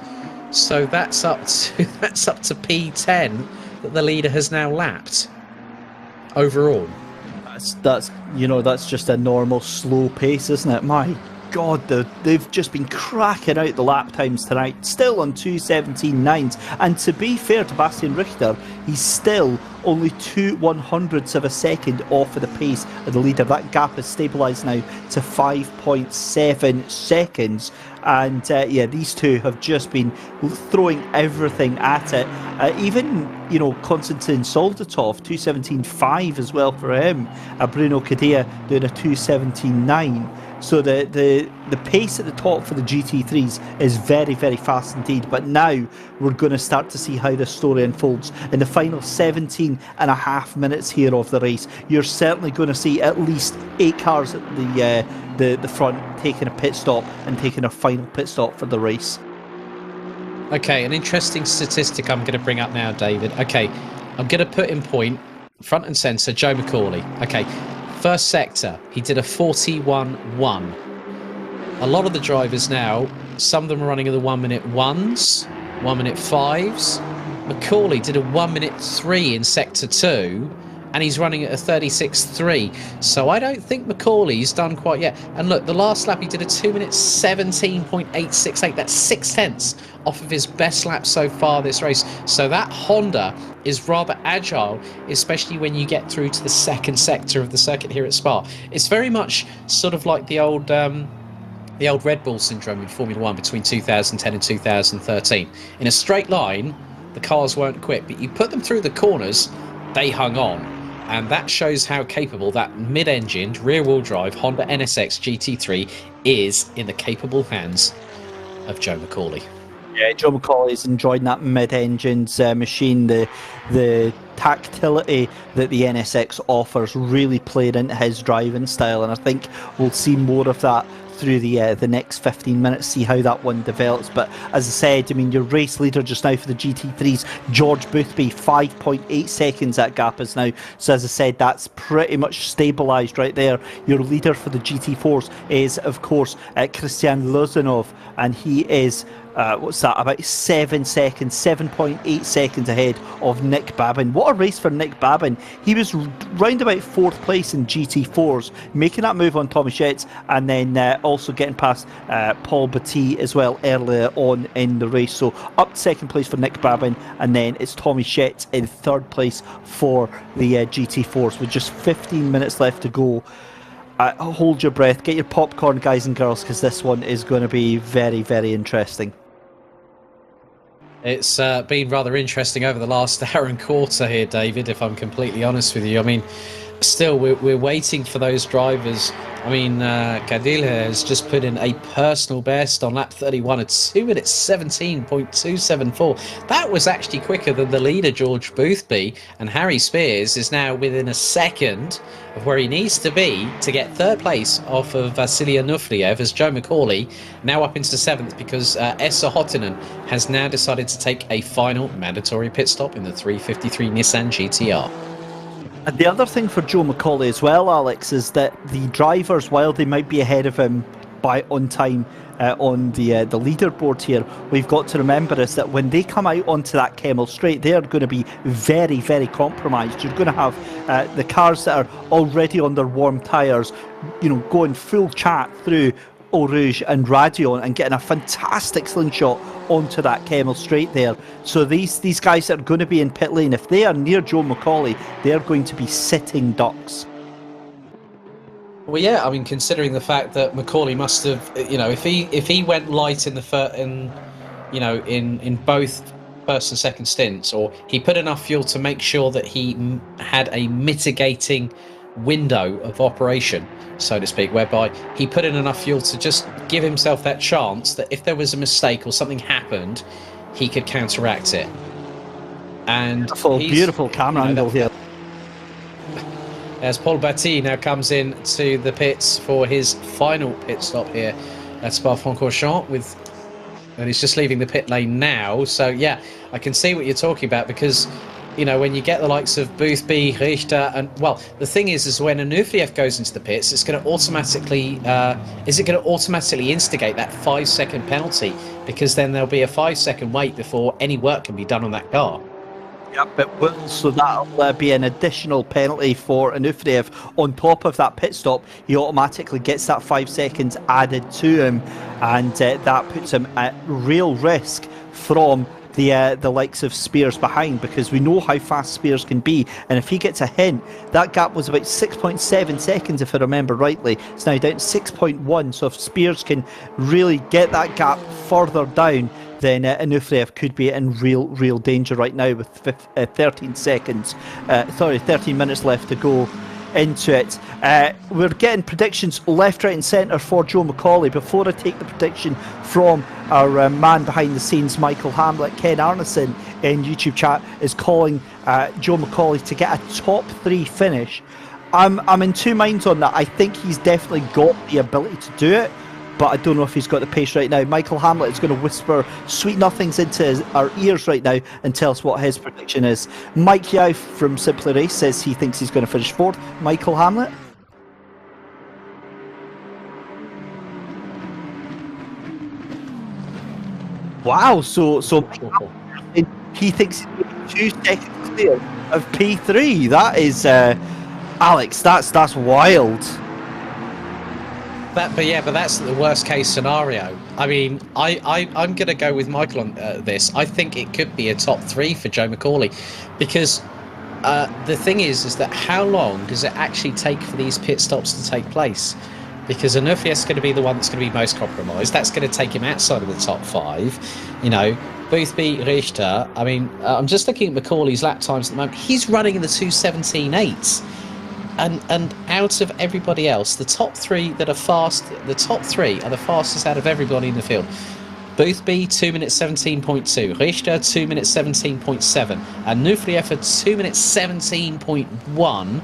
So that's up to P10 that the leader has now lapped overall. That's just a normal slow pace, isn't it? My God, they've just been cracking out the lap times tonight, still on 2:17.9s. And to be fair to Bastian Richter, he's still only 2/100ths of a second off of the pace of the leader. That gap has stabilised now to 5.7 seconds. And these two have just been throwing everything at it. Even Konstantin Soldatov, 2:17.5 as well for him. Bruno Cadea doing a 2:17.9. So the pace at the top for the GT3s is very, very fast indeed. But now we're going to start to see how the story unfolds. In the final 17 and a half minutes here of the race, you're certainly going to see at least 8 cars at the front taking a pit stop and taking a final pit stop for the race. Okay, an interesting statistic I'm going to bring up now, David. Okay, I'm going to put in point, front and centre, Joe McCauley. Okay, first sector, he did a 41.1. A lot of the drivers now, some of them are running at the 1 minute 1s, 1 minute 5s. McCauley did a 1 minute 3 in sector 2, and he's running at a 36.3. So I don't think McCauley's done quite yet. And look, the last lap he did a 2 minute 17.868. That's 6/10 off of his best lap so far this race. So that Honda is rather agile, especially when you get through to the second sector of the circuit here at Spa. It's very much sort of like the old Red Bull syndrome in Formula 1 between 2010 and 2013. In a straight line, the cars weren't quick, but you put them through the corners, they hung on. And that shows how capable that mid-engined, rear-wheel drive Honda NSX GT3 is in the capable hands of Joe McCauley. Yeah, Joe McCauley's enjoying that mid-engined machine. The tactility that the NSX offers really played into his driving style, and I think we'll see more of that through the next 15 minutes, see how that one develops. But as I said, I mean, your race leader just now for the GT3s, George Boothby, 5.8 seconds that gap is now. So as I said, that's pretty much stabilised right there. Your leader for the GT4s is, of course, Christian Lozanov, and he is about 7 seconds, 7.8 seconds ahead of Nick Babin. What a race for Nick Babin. He was round about 4th place in GT4s, making that move on Tommy Schetz, and then also getting past Paul Batty as well earlier on in the race. So up to 2nd place for Nick Babin, and then it's Tommy Schetz in 3rd place for the GT4s with just 15 minutes left to go. Hold your breath, get your popcorn, guys and girls, because this one is going to be very, very interesting. It's been rather interesting over the last hour and quarter here, David, if I'm completely honest with you. I mean, still, we're waiting for those drivers. I mean, Cadil has just put in a personal best on lap 31 at 2 minutes 17.274. That was actually quicker than the leader, George Boothby, and Harry Spears is now within a second of where he needs to be to get 3rd place off of Vasily Anufriev, as Joe McCauley now up into 7th because Esa Hotinen has now decided to take a final mandatory pit stop in the 353 Nissan GTR. And the other thing for Joe McCauley as well, Alex, is that the drivers, while they might be ahead of him on time on the leaderboard here, we've got to remember is that when they come out onto that Kemmel Straight, they're going to be very, very compromised. You're going to have the cars that are already on their warm tyres, going full chat through Eau Rouge and Radion and getting a fantastic slingshot onto that Kemmel Straight there. So these guys that are going to be in pit lane, if they are near Joe McCauley, they're going to be sitting ducks. Well, yeah, I mean, considering the fact that McCauley must have, if he went light in in both first and second stints, or he put enough fuel to make sure that he had a mitigating window of operation, so to speak, whereby he put in enough fuel to just give himself that chance that if there was a mistake or something happened, he could counteract it. And beautiful camera angle here. As Paul Batty now comes in to the pits for his final pit stop here at Spa-Francorchamps, and he's just leaving the pit lane now. So yeah, I can see what you're talking about, because you know, when you get the likes of Boothby, Richter, and well, the thing is when Anufiyev goes into the pits, it's going to automatically instigate that 5-second penalty, because then there'll be a 5-second wait before any work can be done on that car. Yep, it will, so that'll be an additional penalty for Anufiyev. On top of that pit stop, he automatically gets that 5 seconds added to him, and that puts him at real risk from the likes of Spears behind, because we know how fast Spears can be, and if he gets a hint, that gap was about 6.7 seconds if I remember rightly. It's now down to 6.1, so if Spears can really get that gap further down, then Anufiyev could be in real danger right now with 13 minutes left to go into it. We're getting predictions left, right and centre for Joe McCauley. Before I take the prediction from our man behind the scenes, Michael Hamlet, Ken Arneson in YouTube chat is calling Joe McCauley to get a top 3 finish. I'm in two minds on that. I think he's definitely got the ability to do it, but I don't know if he's got the pace right now. Michael Hamlet is going to whisper sweet nothings into our ears right now and tell us what his prediction is. Mike Yao from Simply Race says he thinks he's going to finish 4th. Michael Hamlet? Wow, so he thinks he's going to be 2 seconds clear of P3. That is, Alex, that's wild. But that's the worst case scenario. I mean, I'm going to go with Michael on this. I think it could be a top 3 for Joe McCauley, because the thing is that how long does it actually take for these pit stops to take place? Because Anufiyev is going to be the one that's going to be most compromised. That's going to take him outside of the top 5. You know, Boothby, Richter. I mean, I'm just looking at McCauley's lap times at the moment. He's running in the 2:17.8. And out of everybody else, the top 3 that are fast, the top 3 are the fastest out of everybody in the field. Boothby 2 minutes 17.2, Richter 2 minutes 17.7, and Anufiyev at 2 minutes 17.1.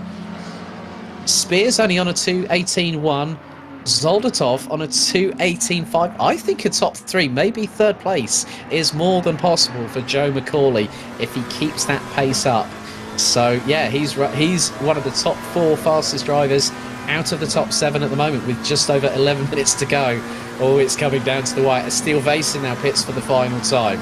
Spears only on a 2:18.1, Zoldatov on a 2:18.5. I think a top 3, maybe 3rd place, is more than possible for Joe McCauley if he keeps that pace up. So yeah, he's one of the top 4 fastest drivers out of the top 7 at the moment, with just over 11 minutes to go. Oh, it's coming down to the wire. Steel Vason now pits for the final time.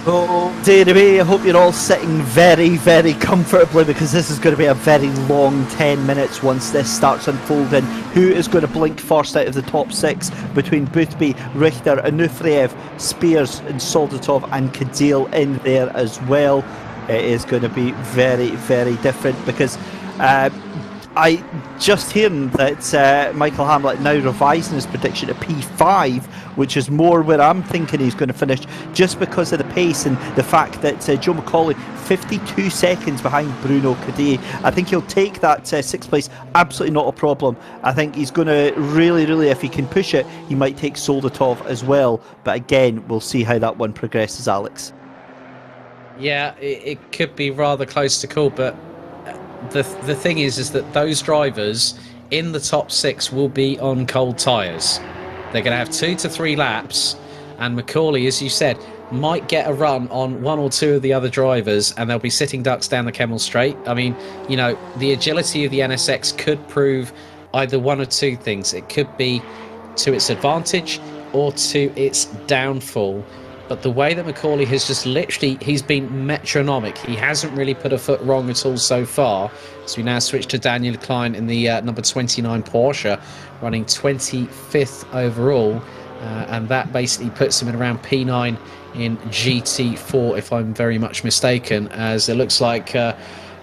Oh, dearie, I hope you're all sitting very comfortably, because this is going to be a very long 10 minutes once this starts unfolding. Who is going to blink first out of the top 6 between Boothby, Richter, Anufiyev, Spears and Soldatov, and Cadil in there as well? It is going to be very different, because I just hearing that Michael Hamlet now revising his prediction to P5, which is more where I'm thinking he's going to finish, just because of the pace and the fact that Joe McCauley 52 seconds behind Bruno Cadillo. I think he'll take that 6th place, absolutely not a problem. I think he's going to really, if he can push it, he might take Soldatov as well. But again, we'll see how that one progresses, Alex. Yeah, it could be rather close to call, but the thing is that those drivers in the top 6 will be on cold tyres. They're going to have 2 to 3 laps, and McCauley, as you said, might get a run on 1 or 2 of the other drivers, and they'll be sitting ducks down the Kemmel Straight. I mean, you know, the agility of the NSX could prove either one or 2 things. It could be to its advantage or to its downfall. But the way that McCauley has just literally, he's been metronomic. He hasn't really put a foot wrong at all so far. So we now switch to Daniel Klein in the number 29 Porsche, running 25th overall. And that basically puts him in around P9 in GT4, if I'm very much mistaken, as it looks like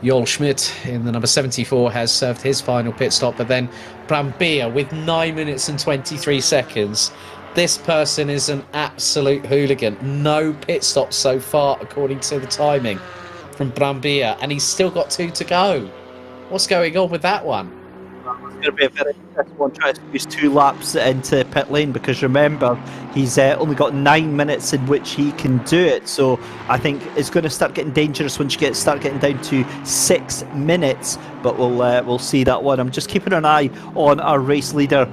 Goldschmidt in the number 74 has served his final pit stop. But then Brambilla with 9 minutes and 23 seconds. This person is an absolute hooligan. No pit stops so far, according to the timing from Brambilla, and he's still got 2 to go. What's going on with that one? It's going to be a very interesting one, trying to use 2 laps into pit lane, because remember, he's only got 9 minutes in which he can do it. So I think it's going to start getting dangerous once you start getting down to 6 minutes. But we'll see that one. I'm just keeping an eye on our race leader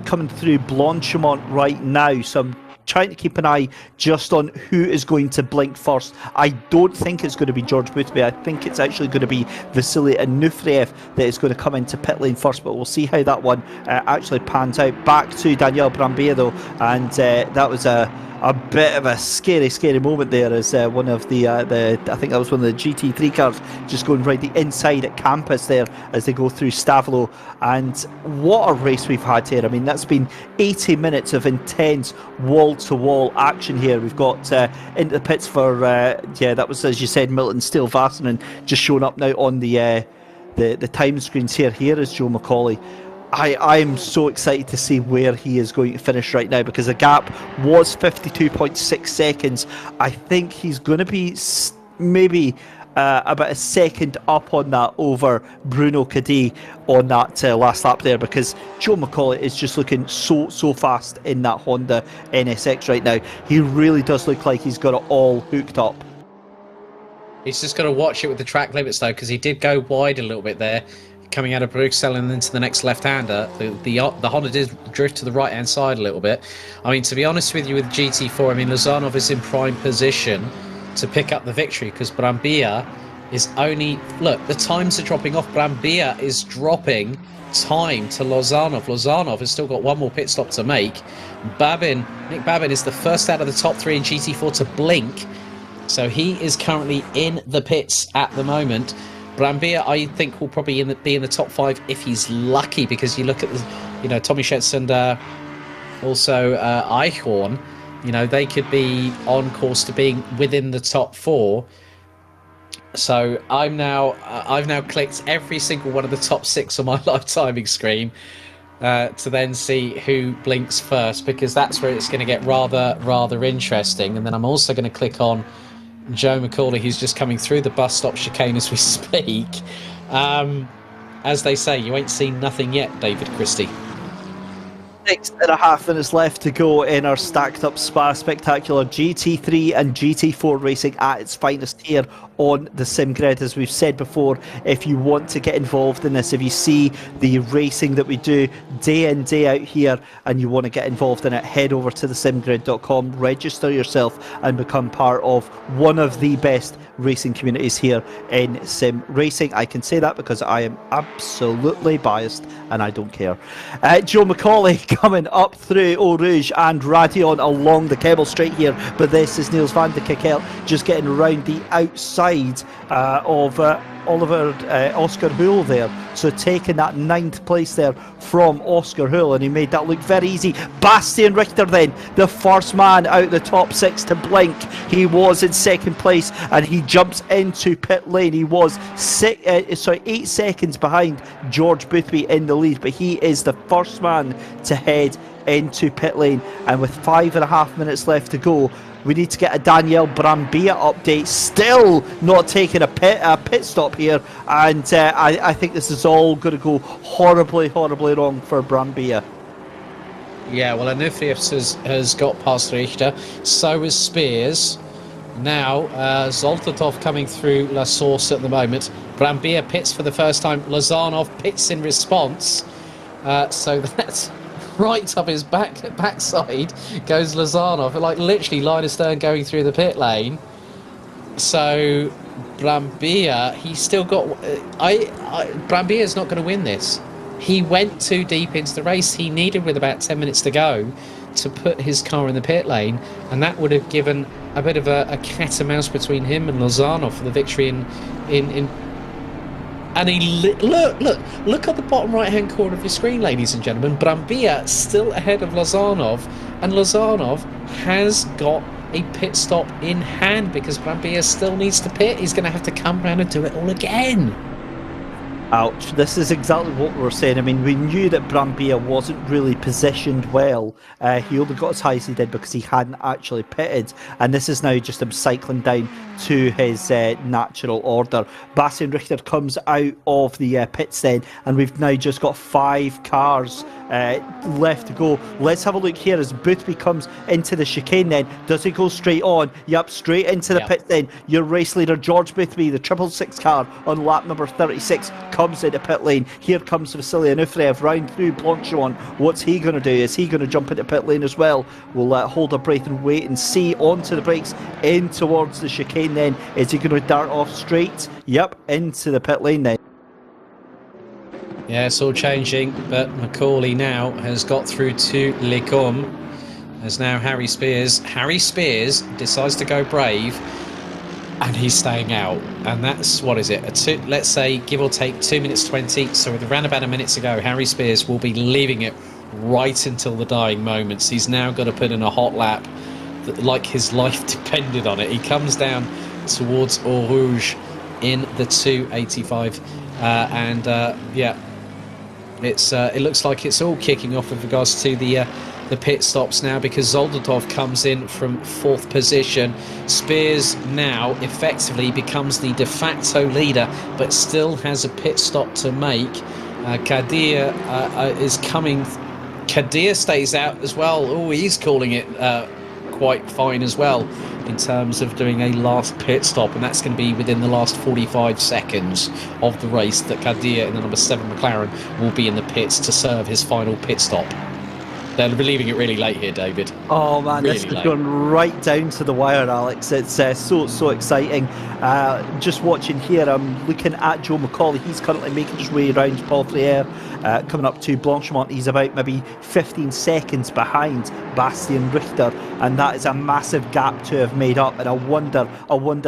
coming through Blanchimont right now. So I'm trying to keep an eye just on who is going to blink first. I don't think it's going to be George Boothby. I think it's actually going to be Vasily Anufriev that is going to come into pit lane first, but we'll see how that one actually pans out. Back to Daniel Brambilla though, and that was a bit of a scary moment there, as one of the I think that was one of the GT3 cars just going right the inside at Campus there as they go through Stavlo. And what a race we've had here. I mean, that's been 80 minutes of intense wall-to-wall action here. We've got into the pits for yeah, that was, as you said, Milton Steele Vassinen just showing up now on the time screens here. Here is Joe McCauley. I am so excited to see where he is going to finish right now, because the gap was 52.6 seconds. I think he's going to be maybe about a second up on that over Bruno Caddy on that last lap there, because Joe McCauley is just looking so fast in that Honda NSX right now. He really does look like he's got it all hooked up. He's just got to watch it with the track limits though, because he did go wide a little bit there, coming out of Bruxelles and into the next left-hander. The Honda did drift to the right-hand side a little bit. I mean, to be honest with you, with GT4, I mean, Lozanov is in prime position to pick up the victory, because Brambilla is only... Look, the times are dropping off. Brambilla is dropping time to Lozanov. Lozanov has still got one more pit stop to make. Nick Babin is the first out of the top 3 in GT4 to blink. So he is currently in the pits at the moment. Brambilla, I think, will probably be in the top 5 if he's lucky, because you look at the, you know, Tommy Schetz and also Eichhorn, you know, they could be on course to being within the top 4. So I've now clicked every single one of the top 6 on my live timing screen to then see who blinks first, because that's where it's going to get rather interesting. And then I'm also going to click on Joe McCauley, who's just coming through the bus stop chicane as we speak. As they say, you ain't seen nothing yet, David Christie. 6.5 minutes left to go in our stacked up Spa Spectacular. GT3 and GT4 racing at its finest here on the sim grid. As we've said before, if you want to get involved in this, if you see the racing that we do day in day out here and you want to get involved in it, head over to thesimgrid.com, register yourself and become part of one of the best racing communities here in sim racing. I can say that because I am absolutely biased and I don't care. Joe McCauley coming up through Eau Rouge and Radion along the Kemmel Straight here, but this is Niels van de Kekkel just getting around the outside of Oliver Oscar Hull there, so taking that 9th place there from Oscar Hull, and he made that look very easy. Bastian Richter then, the first man out the top 6 to blink. He was in 2nd place and he jumps into pit lane. He was 8 seconds behind George Boothby in the lead, but he is the first man to head into pit lane. And with 5.5 minutes left to go, we need to get a Daniel Brambilla update. Still not taking a pit stop here, and I think this is all going to go horribly wrong for Brambilla. Yeah, well, Anufriev has got past Richter, so is Spears. Now, Zoltatov coming through La Source at the moment. Brambilla pits for the first time. Lozanov pits in response. So that's right up his backside goes Lozanov, like literally line of stern going through the pit lane. So Brambilla, he's still got... Brambilla's not going to win this. He went too deep into the race. He needed, with about 10 minutes to go, to put his car in the pit lane, and that would have given a bit of a cat and mouse between him and Lozanov for the victory in and he look at the bottom right hand corner of your screen, ladies and gentlemen. Brambilla still ahead of Lozanov, and Lozanov has got a pit stop in hand because Brambilla still needs to pit. He's going to have to come round and do it all again. Ouch. This is exactly what we were saying. I mean, we knew that Brambilla wasn't really positioned well. He only got as high as he did because he hadn't actually pitted. And this is now just him cycling down to his natural order. Bastian Richter comes out of the pits then, and we've now just got 5 cars left to go. Let's have a look here as Boothby comes into the chicane then. Does he go straight on? Yep, straight into the pit then. Your race leader, George Boothby, the 666 car on lap number 36, comes into pit lane. Here comes Vasily Onufriev round through Blanchimont. What's he going to do? Is he going to jump into pit lane as well? We'll hold our breath and wait and see. Onto the brakes, in towards the chicane then. Is he going to dart off straight? Yep, into the pit lane then. Yeah, it's all changing, but Macaulay now has got through to Lecombe. As now Harry Spears decides to go brave, and he's staying out. And that's, what is it, let's say, give or take 2 minutes 20. So with around about a minute to go, Harry Spears will be leaving it right until the dying moments. He's now got to put in a hot lap that, like his life depended on it. He comes down towards Eau Rouge in the 285, yeah, it looks like it's all kicking off with regards to the pit stops now, because Zoldatov comes in from 4th position. Spears now effectively becomes the de facto leader, but still has a pit stop to make. Kadir is coming. Kadir stays out as well. Oh, he's calling it quite fine as well in terms of doing a last pit stop, and that's going to be within the last 45 seconds of the race that Kadir in the number 7 McLaren will be in the pits to serve his final pit stop. They're leaving it really late here, David. Oh man, really, this is going right down to the wire, Alex. It's so exciting. Just watching here, I'm looking at Joe McCauley. He's currently making his way around Paul-Frere, coming up to Blanchimont. He's about maybe 15 seconds behind Bastian Richter, and that is a massive gap to have made up. And I wonder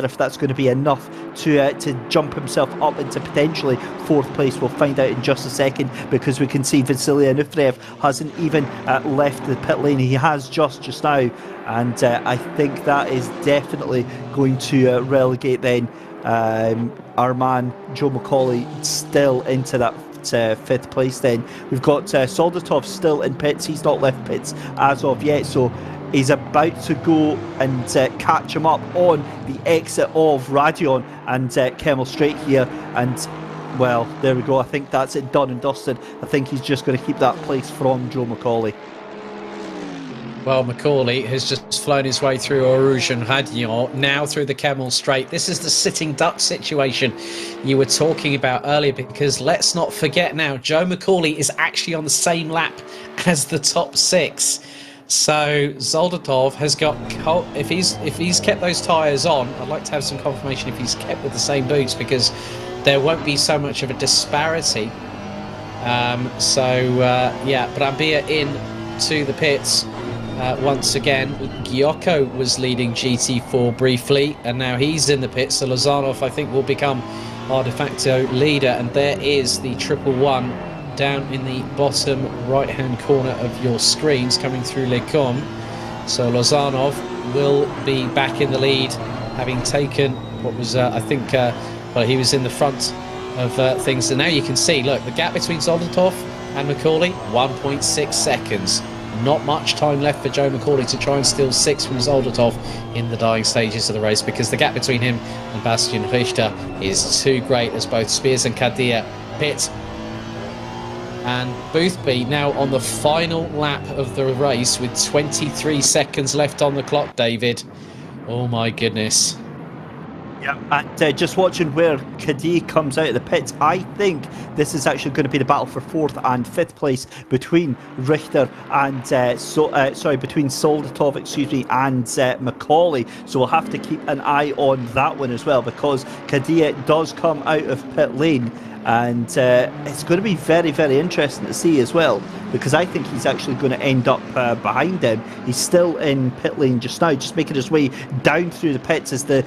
if that's going to be enough to jump himself up into potentially 4th place. We'll find out in just a second, because we can see Vasily Onufriev hasn't even left the pit lane. He has just now, and I think that is definitely going to relegate then our man Joe McCauley still into that 5th place. Then we've got Soldatov still in pits. He's not left pits as of yet, so he's about to go and catch him up on the exit of Radion and Kemmel Straight here. And well, there we go. I think that's it, done and dusted. I think he's just going to keep that place from Joe McCauley. Well, Macaulay has just flown his way through Eau Rouge and Radion, now through the Kemmel Straight. This is the sitting duck situation you were talking about earlier, because let's not forget now, Joe McCauley is actually on the same lap as the top 6. So Zoldatov has got, if he's kept those tyres on, I'd like to have some confirmation if he's kept with the same boots, because there won't be so much of a disparity. Yeah, Brambilla in to the pits. Once again, Gyoko was leading GT4 briefly, and now he's in the pits. So Lozanov, I think, will become our de facto leader. And there is the 111 down in the bottom right-hand corner of your screens coming through Lecombe. So Lozanov will be back in the lead, having taken what was, I think, well, he was in the front of things. And now you can see, look, the gap between Zoldatov and Macaulay, 1.6 seconds. Not much time left for Joe McCauley to try and steal 6 from Zoldatov in the dying stages of the race, because the gap between him and Bastian Richter is too great, as both Spears and Kadir pit. And Boothby now on the final lap of the race with 23 seconds left on the clock, David. Oh my goodness. Yeah, and just watching where Kadir comes out of the pits, I think this is actually going to be the battle for 4th and 5th place between Richter and between Soldatov, and Macaulay. So we'll have to keep an eye on that one as well, because Kadir does come out of pit lane. And it's going to be very, very interesting to see as well, because I think he's actually going to end up behind him. He's still in pit lane just now, just making his way down through the pits as the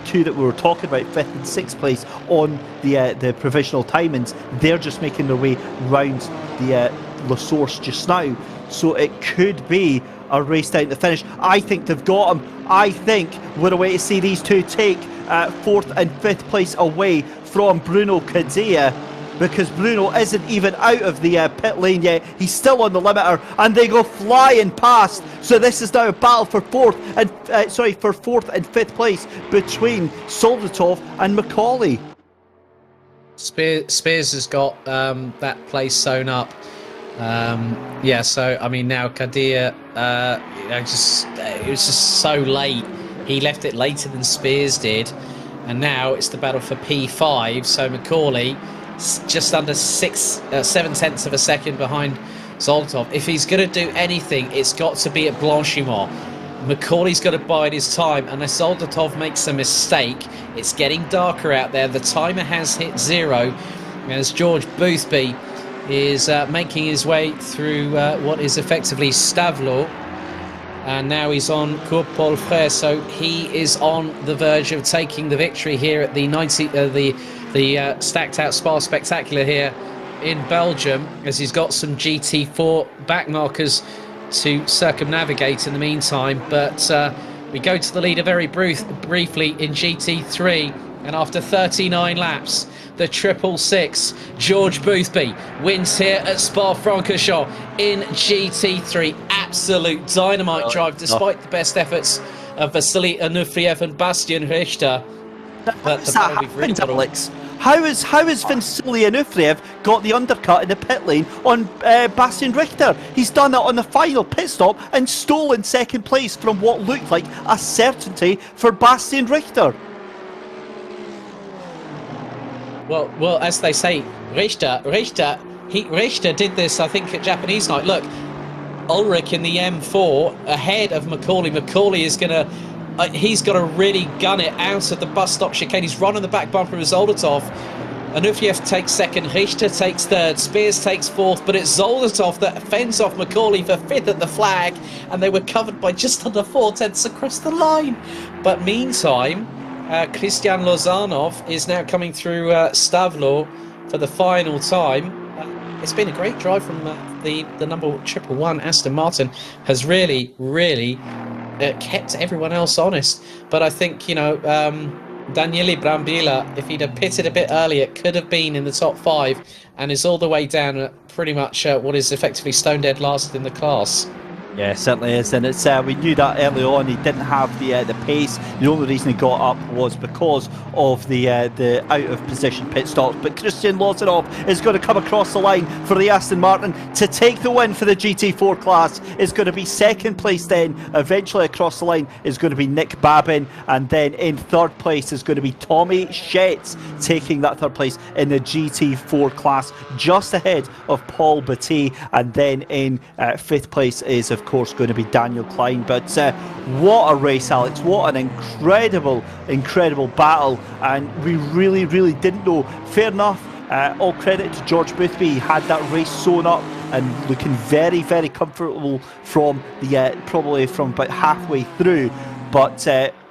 2 that we were talking about, 5th and 6th place on the provisional timings. They're just making their way round the La Source just now. So it could be a race down to finish. I think they've got him. I think we're away to see these 2 take 4th and 5th place away from Bruno Cadea, because Bruno isn't even out of the pit lane yet. He's still on the limiter, and they go flying past. So this is now a battle for 4th and 5th place between Soldatov and Macaulay. Spears has got that place sewn up. Yeah, so I mean now Kadir, it was just so late. He left it later than Spears did, and now it's the battle for P5. So Macaulay just under 7/10 of a second behind Zoltov. If he's going to do anything, it's got to be at Blanchimont. Macaulay's got to bide his time. Unless Zoldatov makes a mistake, it's getting darker out there. The timer has hit 0 as George Boothby is making his way through what is effectively Stavelot. And now he's on Cours Paul Frère, so he is on the verge of taking the victory here at the stacked out Spa Spectacular here in Belgium, as he's got some GT4 backmarkers to circumnavigate in the meantime. But we go to the leader very briefly in GT3, and after 39 laps, the 666 George Boothby wins here at Spa-Francorchamps in GT3. Absolute dynamite drive, despite the best efforts of Vasily Onufriev and Bastian Richter. But the battle we've really got Alex? How is Vasily Onufriev got the undercut in the pit lane on Bastian Richter? He's done that on the final pit stop and stolen second place from what looked like a certainty for Bastian Richter. Well, as they say, Richter did this, I think, at Japanese night. Look, Ulrich in the M4 ahead of Macaulay. Macaulay is going to... he's got to really gun it out of the bus stop chicane. He's running the back bumper of Zoldatov. Onufriev takes second, Richter takes third, Spears takes fourth, but it's Zoldatov that fends off Macaulay for fifth at the flag, and they were covered by just under 4/10 across the line. But meantime, Christian Lozanov is now coming through Stavelot for the final time. It's been a great drive from the number 111 Aston Martin. Has really kept everyone else honest. But I think, you know, Daniele Brambilla, if he'd have pitted a bit earlier, could have been in the top 5, and is all the way down at pretty much what is effectively stone dead last in the class. Yeah, certainly is, and it's we knew that early on. He didn't have the pace. The only reason he got up was because of the out of position pit stops. But Christian Lozanov is going to come across the line for the Aston Martin to take the win for the GT4 class. Is going to be second place. Then eventually across the line is going to be Nick Babin, and then in third place is going to be Tommy Schetz, taking that third place in the GT4 class, just ahead of Paul Batty, and then in fifth place is of course going to be Daniel Klein. But what a race, Alex. What an incredible battle, and we really didn't know. Fair enough, all credit to George Boothby. He had that race sewn up and looking very comfortable from the probably from about halfway through, but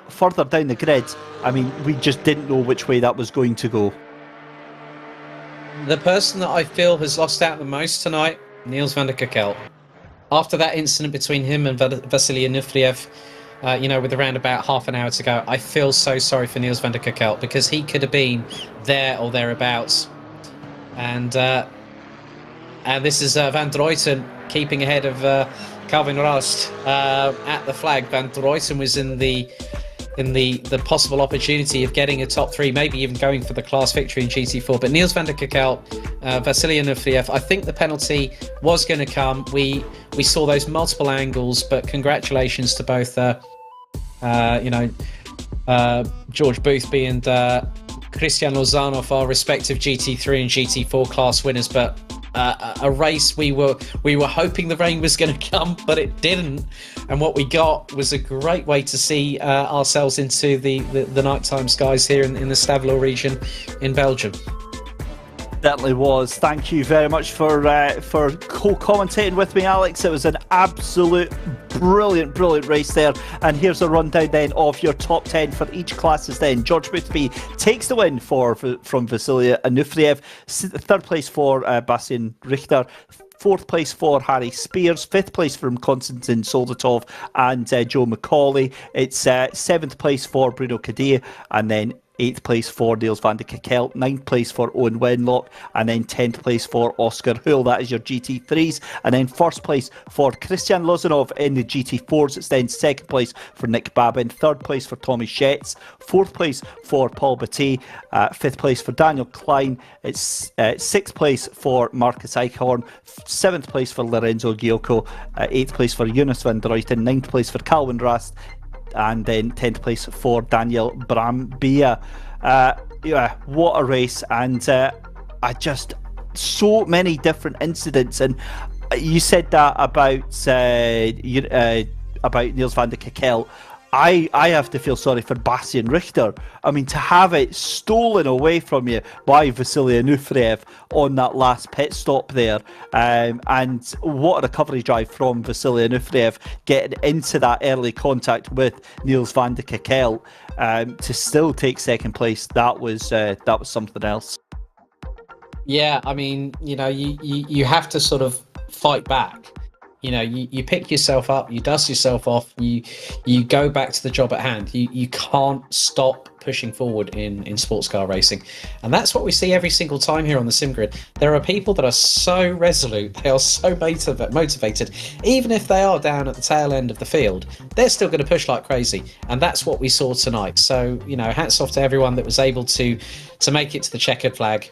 further down the grid, I mean, we just didn't know which way that was going to go. The person that I feel has lost out the most tonight, Niels van der Kerkel. After that incident between him and Vasily Onufriev, you know, with around about half an hour to go, I feel so sorry for Niels van der Kerkel, because he could have been there or thereabouts. And this is Van Druyten keeping ahead of Calvin Rust at the flag. Van Druyten was in the possible opportunity of getting a top 3, maybe even going for the class victory in GT4. But Niels van der Kerkel, Vasily Onufriev, I think the penalty was going to come. We saw those multiple angles, but congratulations to both, George Boothby and Christian Lozanov, our respective GT3 and GT4 class winners. But a race we were hoping the rain was going to come, but it didn't, and what we got was a great way to see ourselves into the nighttime skies here in the Stavelot region in Belgium. Certainly was. Thank you very much for co-commentating with me, Alex. It was an absolute brilliant race there. And here's a rundown then of your top 10 for each classes then. George Boothby takes the win from Vasily Onufriev. Third place for Bastian Richter. 4th place for Harry Spears, 5th place from Konstantin Soldatov and Joe McCauley. It's 7th place for Bruno Cadillo, and then 8th place for Niels van de Kekkel, 9th place for Owen Wenlock, and then 10th place for Oscar Hull. That is your GT3s. And then 1st place for Christian Lozanov in the GT4s. It's then 2nd place for Nick Babin, 3rd place for Tommy Schetz, 4th place for Paul Batty, 5th place for Daniel Klein. It's 6th place for Marcus Eichhorn, 7th place for Lorenzo Gioco, 8th place for Jonas van Druiten, 9th place for Calvin Rast, and then 10th place for Daniel Brambilla. Yeah, what a race. And so many different incidents. And you said that about Niels van de Kekkel. I have to feel sorry for Bastian Richter. I mean, to have it stolen away from you by Vasily Onufriev on that last pit stop there, and what a recovery drive from Vasily Onufriev getting into that early contact with Niels van de Kekkel to still take 2nd place. That was something else. Yeah, I mean, you have to sort of fight back. You pick yourself up, you dust yourself off, you go back to the job at hand. You can't stop pushing forward in sports car racing. And that's what we see every single time here on the sim grid. There are people that are so resolute, they are so motivated, even if they are down at the tail end of the field, they're still going to push like crazy. And that's what we saw tonight. So, hats off to everyone that was able to make it to the checkered flag.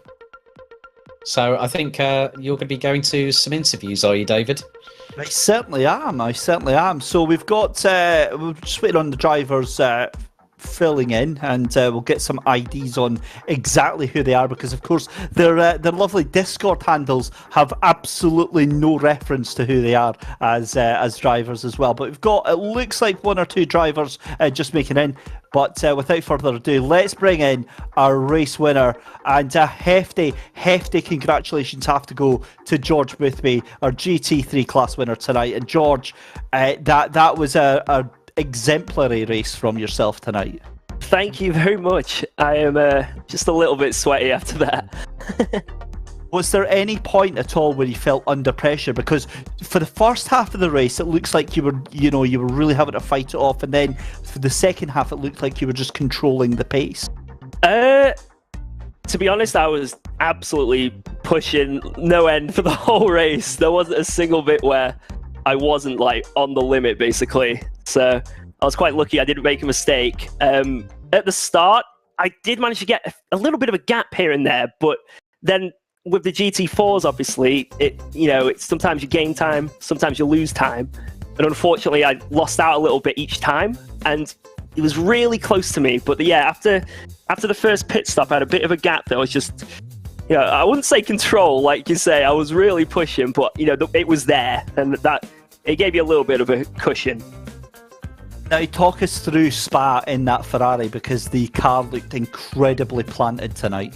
So I think you're going to be going to some interviews, are you, David? I certainly am. So we've got, we're just waiting on the drivers filling in, and we'll get some IDs on exactly who they are, because of course their lovely Discord handles have absolutely no reference to who they are as drivers as well. But we've got, it looks like 1 or 2 drivers just making in. But without further ado, let's bring in our race winner, and a hefty congratulations have to go to George Boothby, our GT3 class winner tonight. And George, that was a exemplary race from yourself tonight. Thank you very much. I am just a little bit sweaty after that. Was there any point at all where you felt under pressure? Because for the first half of the race, it looks like you were really having to fight it off, and then for the second half, it looked like you were just controlling the pace. To be honest, I was absolutely pushing no end for the whole race. There wasn't a single bit where I wasn't like on the limit, basically. So I was quite lucky I didn't make a mistake. At the start, I did manage to get a little bit of a gap here and there, but then with the GT4s, obviously, it's sometimes you gain time, sometimes you lose time. And unfortunately, I lost out a little bit each time, and it was really close to me. But yeah, after the first pit stop, I had a bit of a gap that was just, I wouldn't say control, like you say. I was really pushing, but, it was there, and that it gave you a little bit of a cushion. Now, talk us through Spa in that Ferrari, because the car looked incredibly planted tonight.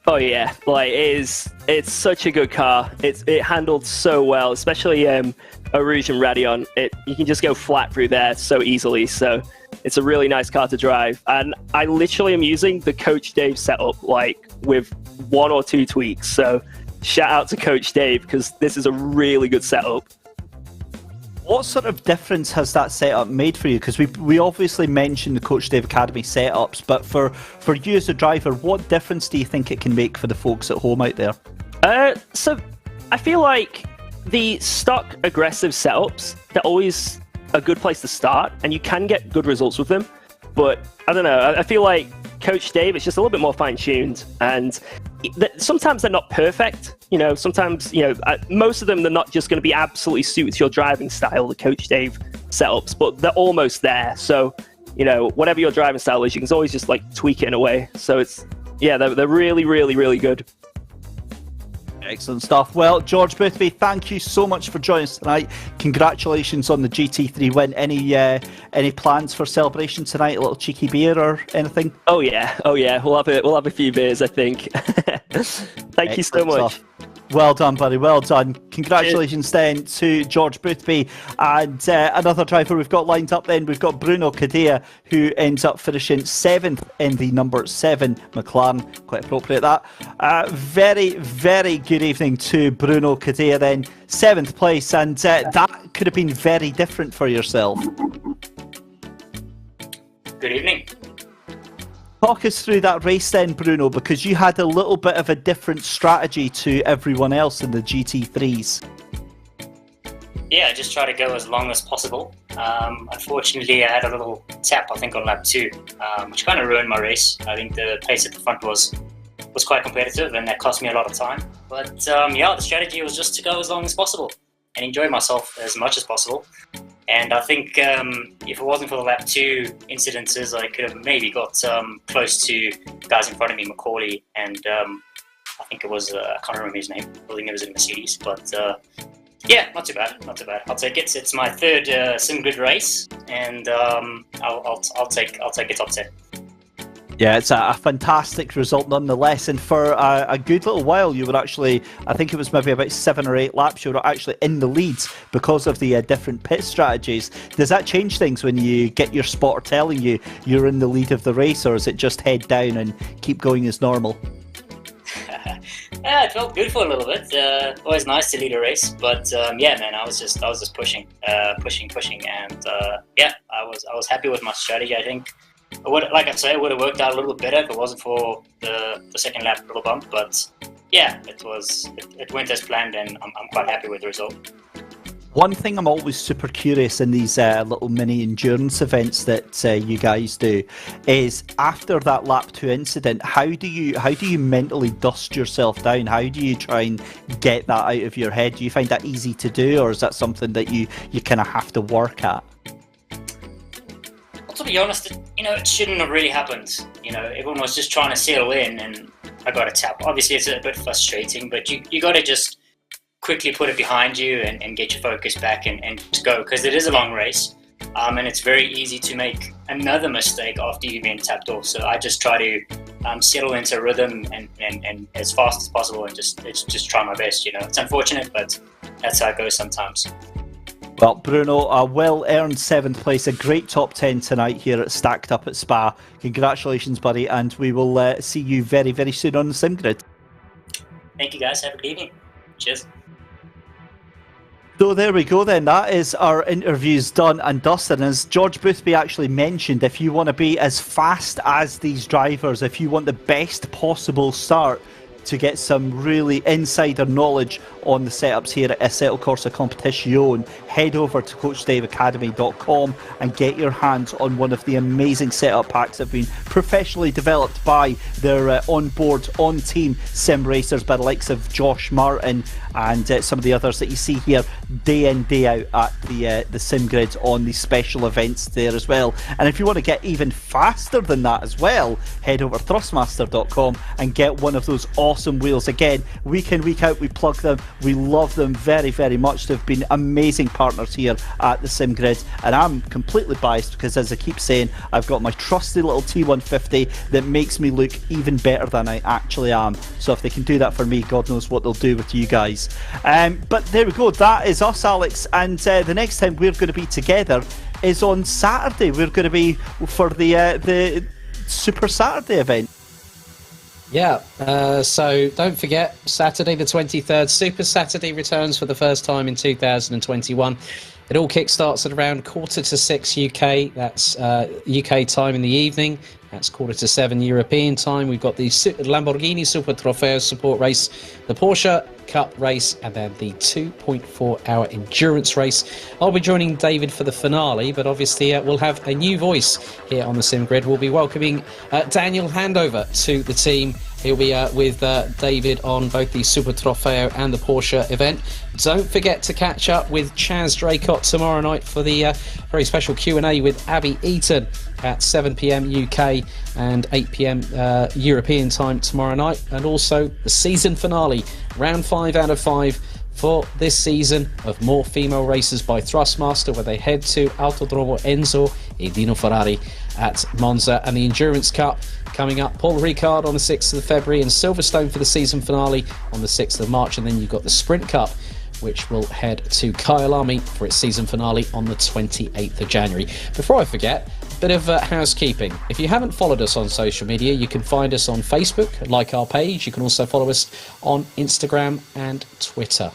Oh yeah, like it's such a good car. It handled so well, especially Rouge and Radeon. You can just go flat through there so easily. So it's a really nice car to drive. And I literally am using the Coach Dave setup, like with 1 or 2 tweaks. So shout out to Coach Dave, because this is a really good setup. What sort of difference has that setup made for you? Because we obviously mentioned the Coach Dave Academy setups, but for you as a driver, what difference do you think it can make for the folks at home out there? So I feel like the stock aggressive setups, they're always a good place to start, and you can get good results with them. But I don't know, I feel like Coach Dave is just a little bit more fine-tuned, and sometimes they're not perfect. Sometimes, most of them, they're not just going to be absolutely suited to your driving style, the Coach Dave setups, but they're almost there. So, whatever your driving style is, you can always just tweak it in a way. So they're really, really, really good. Excellent stuff. Well, George Boothby, thank you so much for joining us tonight. Congratulations on the GT3 win. Any plans for celebration tonight? A little cheeky beer or anything? Oh yeah. We'll have a few beers, I think. Thank you so much. Stuff. Well done, buddy. Well done. Congratulations then to George Boothby. And another driver we've got lined up then, we've got Bruno Cadea, who ends up finishing 7th in the number 7 McLaren. Quite appropriate, that. Very, very good evening to Bruno Cadea then. 7th place, and that could have been very different for yourself. Good evening. Talk us through that race then, Bruno, because you had a little bit of a different strategy to everyone else in the GT3s. Yeah, I just try to go as long as possible. Unfortunately, I had a little tap, I think, on lap 2, which kind of ruined my race. I think the pace at the front was quite competitive, and that cost me a lot of time. But yeah, the strategy was just to go as long as possible and enjoy myself as much as possible. And I think if it wasn't for the lap 2 incidences, I could have maybe got close to guys in front of me, Macaulay, and I think it was, I can't remember his name, I think it was in Mercedes, but yeah, not too bad, not too bad. I'll take it. It's my 3rd SimGrid race, and I'll take a top 10. Yeah, it's a fantastic result nonetheless, and for a good little while you were actually, I think it was maybe about 7 or 8 laps, you were actually in the leads because of the different pit strategies. Does that change things when you get your spotter telling you you're in the lead of the race, or is it just head down and keep going as normal? Yeah, it felt good for a little bit. Always nice to lead a race, but yeah, man, I was just pushing, and yeah, I was happy with my strategy. I think, like I say, it would have worked out a little bit better if it wasn't for the second lap little bump. But yeah, it went as planned, and I'm quite happy with the result. One thing I'm always super curious in these little mini endurance events that you guys do is, after that lap 2 incident, how do you mentally dust yourself down? How do you try and get that out of your head? Do you find that easy to do, or is that something that you kind of have to work at? To be honest, it shouldn't have really happened. Everyone was just trying to settle in, and I got a tap. Obviously, it's a bit frustrating, but you got to just quickly put it behind you and get your focus back and go, because it is a long race, and it's very easy to make another mistake after you've been tapped off. So I just try to settle into rhythm and as fast as possible, and just try my best. It's unfortunate, but that's how it goes sometimes. Well, Bruno, a well-earned 7th place, a great top 10 tonight here at Stacked Up at Spa. Congratulations, buddy, and we will see you very, very soon on the SimGrid. Thank you, guys. Have a good evening. Cheers. So there we go then, that is our interviews done and dusted. As George Boothby actually mentioned, if you want to be as fast as these drivers, if you want the best possible start to get some really insider knowledge on the setups here at Assetto Corsa Competizione, head over to CoachDaveAcademy.com and get your hands on one of the amazing setup packs that have been professionally developed by their on-board, on-team sim racers by the likes of Josh Martin and some of the others that you see here day in, day out at the SimGrids on the special events there as well. And if you want to get even faster than that as well, head over to Thrustmaster.com and get one of those awesome wheels. Again, week in, week out, we plug them. We love them very, very much. They've been amazing partners here at the SimGrids, and I'm completely biased because, as I keep saying, I've got my trusty little T150 that makes me look even better than I actually am. So if they can do that for me, God knows what they'll do with you guys. But there we go, that is us, Alex, and the next time we're going to be together is on Saturday. We're going to be for the Super Saturday event. Yeah, so don't forget, Saturday the 23rd, Super Saturday returns for the first time in 2021. It all kickstarts at around 5:45 UK, that's UK time in the evening. That's 6:45 European time. We've got the Lamborghini Super Trofeo support race, the Porsche Cup race, and then the 2.4-hour endurance race. I'll be joining David for the finale, but obviously we'll have a new voice here on the SimGrid. We'll be welcoming Daniel Handover to the team. He'll be with David on both the Super Trofeo and the Porsche event. Don't forget to catch up with Chaz Draycott tomorrow night for the very special Q&A with Abby Eaton at 7 PM UK and 8 PM European time tomorrow night. And also the season finale, round 5 out of 5 for this season of More Female Races by Thrustmaster, where they head to Autodromo Enzo e Dino Ferrari at Monza, and the Endurance Cup coming up. Paul Ricard on the 6th of February, and Silverstone for the season finale on the 6th of March, and then you've got the Sprint Cup, which will head to Kyalami for its season finale on the 28th of January. Before I forget, a bit of housekeeping. If you haven't followed us on social media, you can find us on Facebook, like our page. You can also follow us on Instagram and Twitter.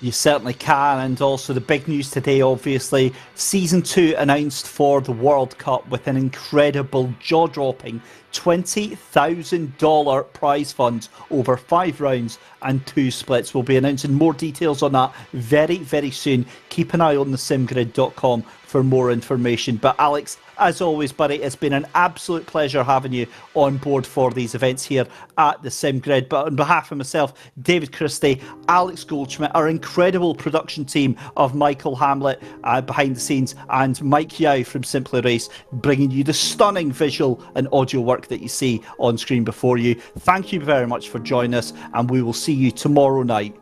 You certainly can, and also the big news today, obviously, Season 2 announced for the World Cup with an incredible, jaw-dropping $20,000 prize fund over 5 rounds and 2 splits. We'll be announcing more details on that very, very soon. Keep an eye on thesimgrid.com for more information. But Alex, as always, buddy, it's been an absolute pleasure having you on board for these events here at the SimGrid. But on behalf of myself, David Christie, Alex Goldschmidt, our incredible production team of Michael Hamlet behind the scenes, and Mike Yao from Simply Race, bringing you the stunning visual and audio work that you see on screen before you. Thank you very much for joining us, and we will see you tomorrow night.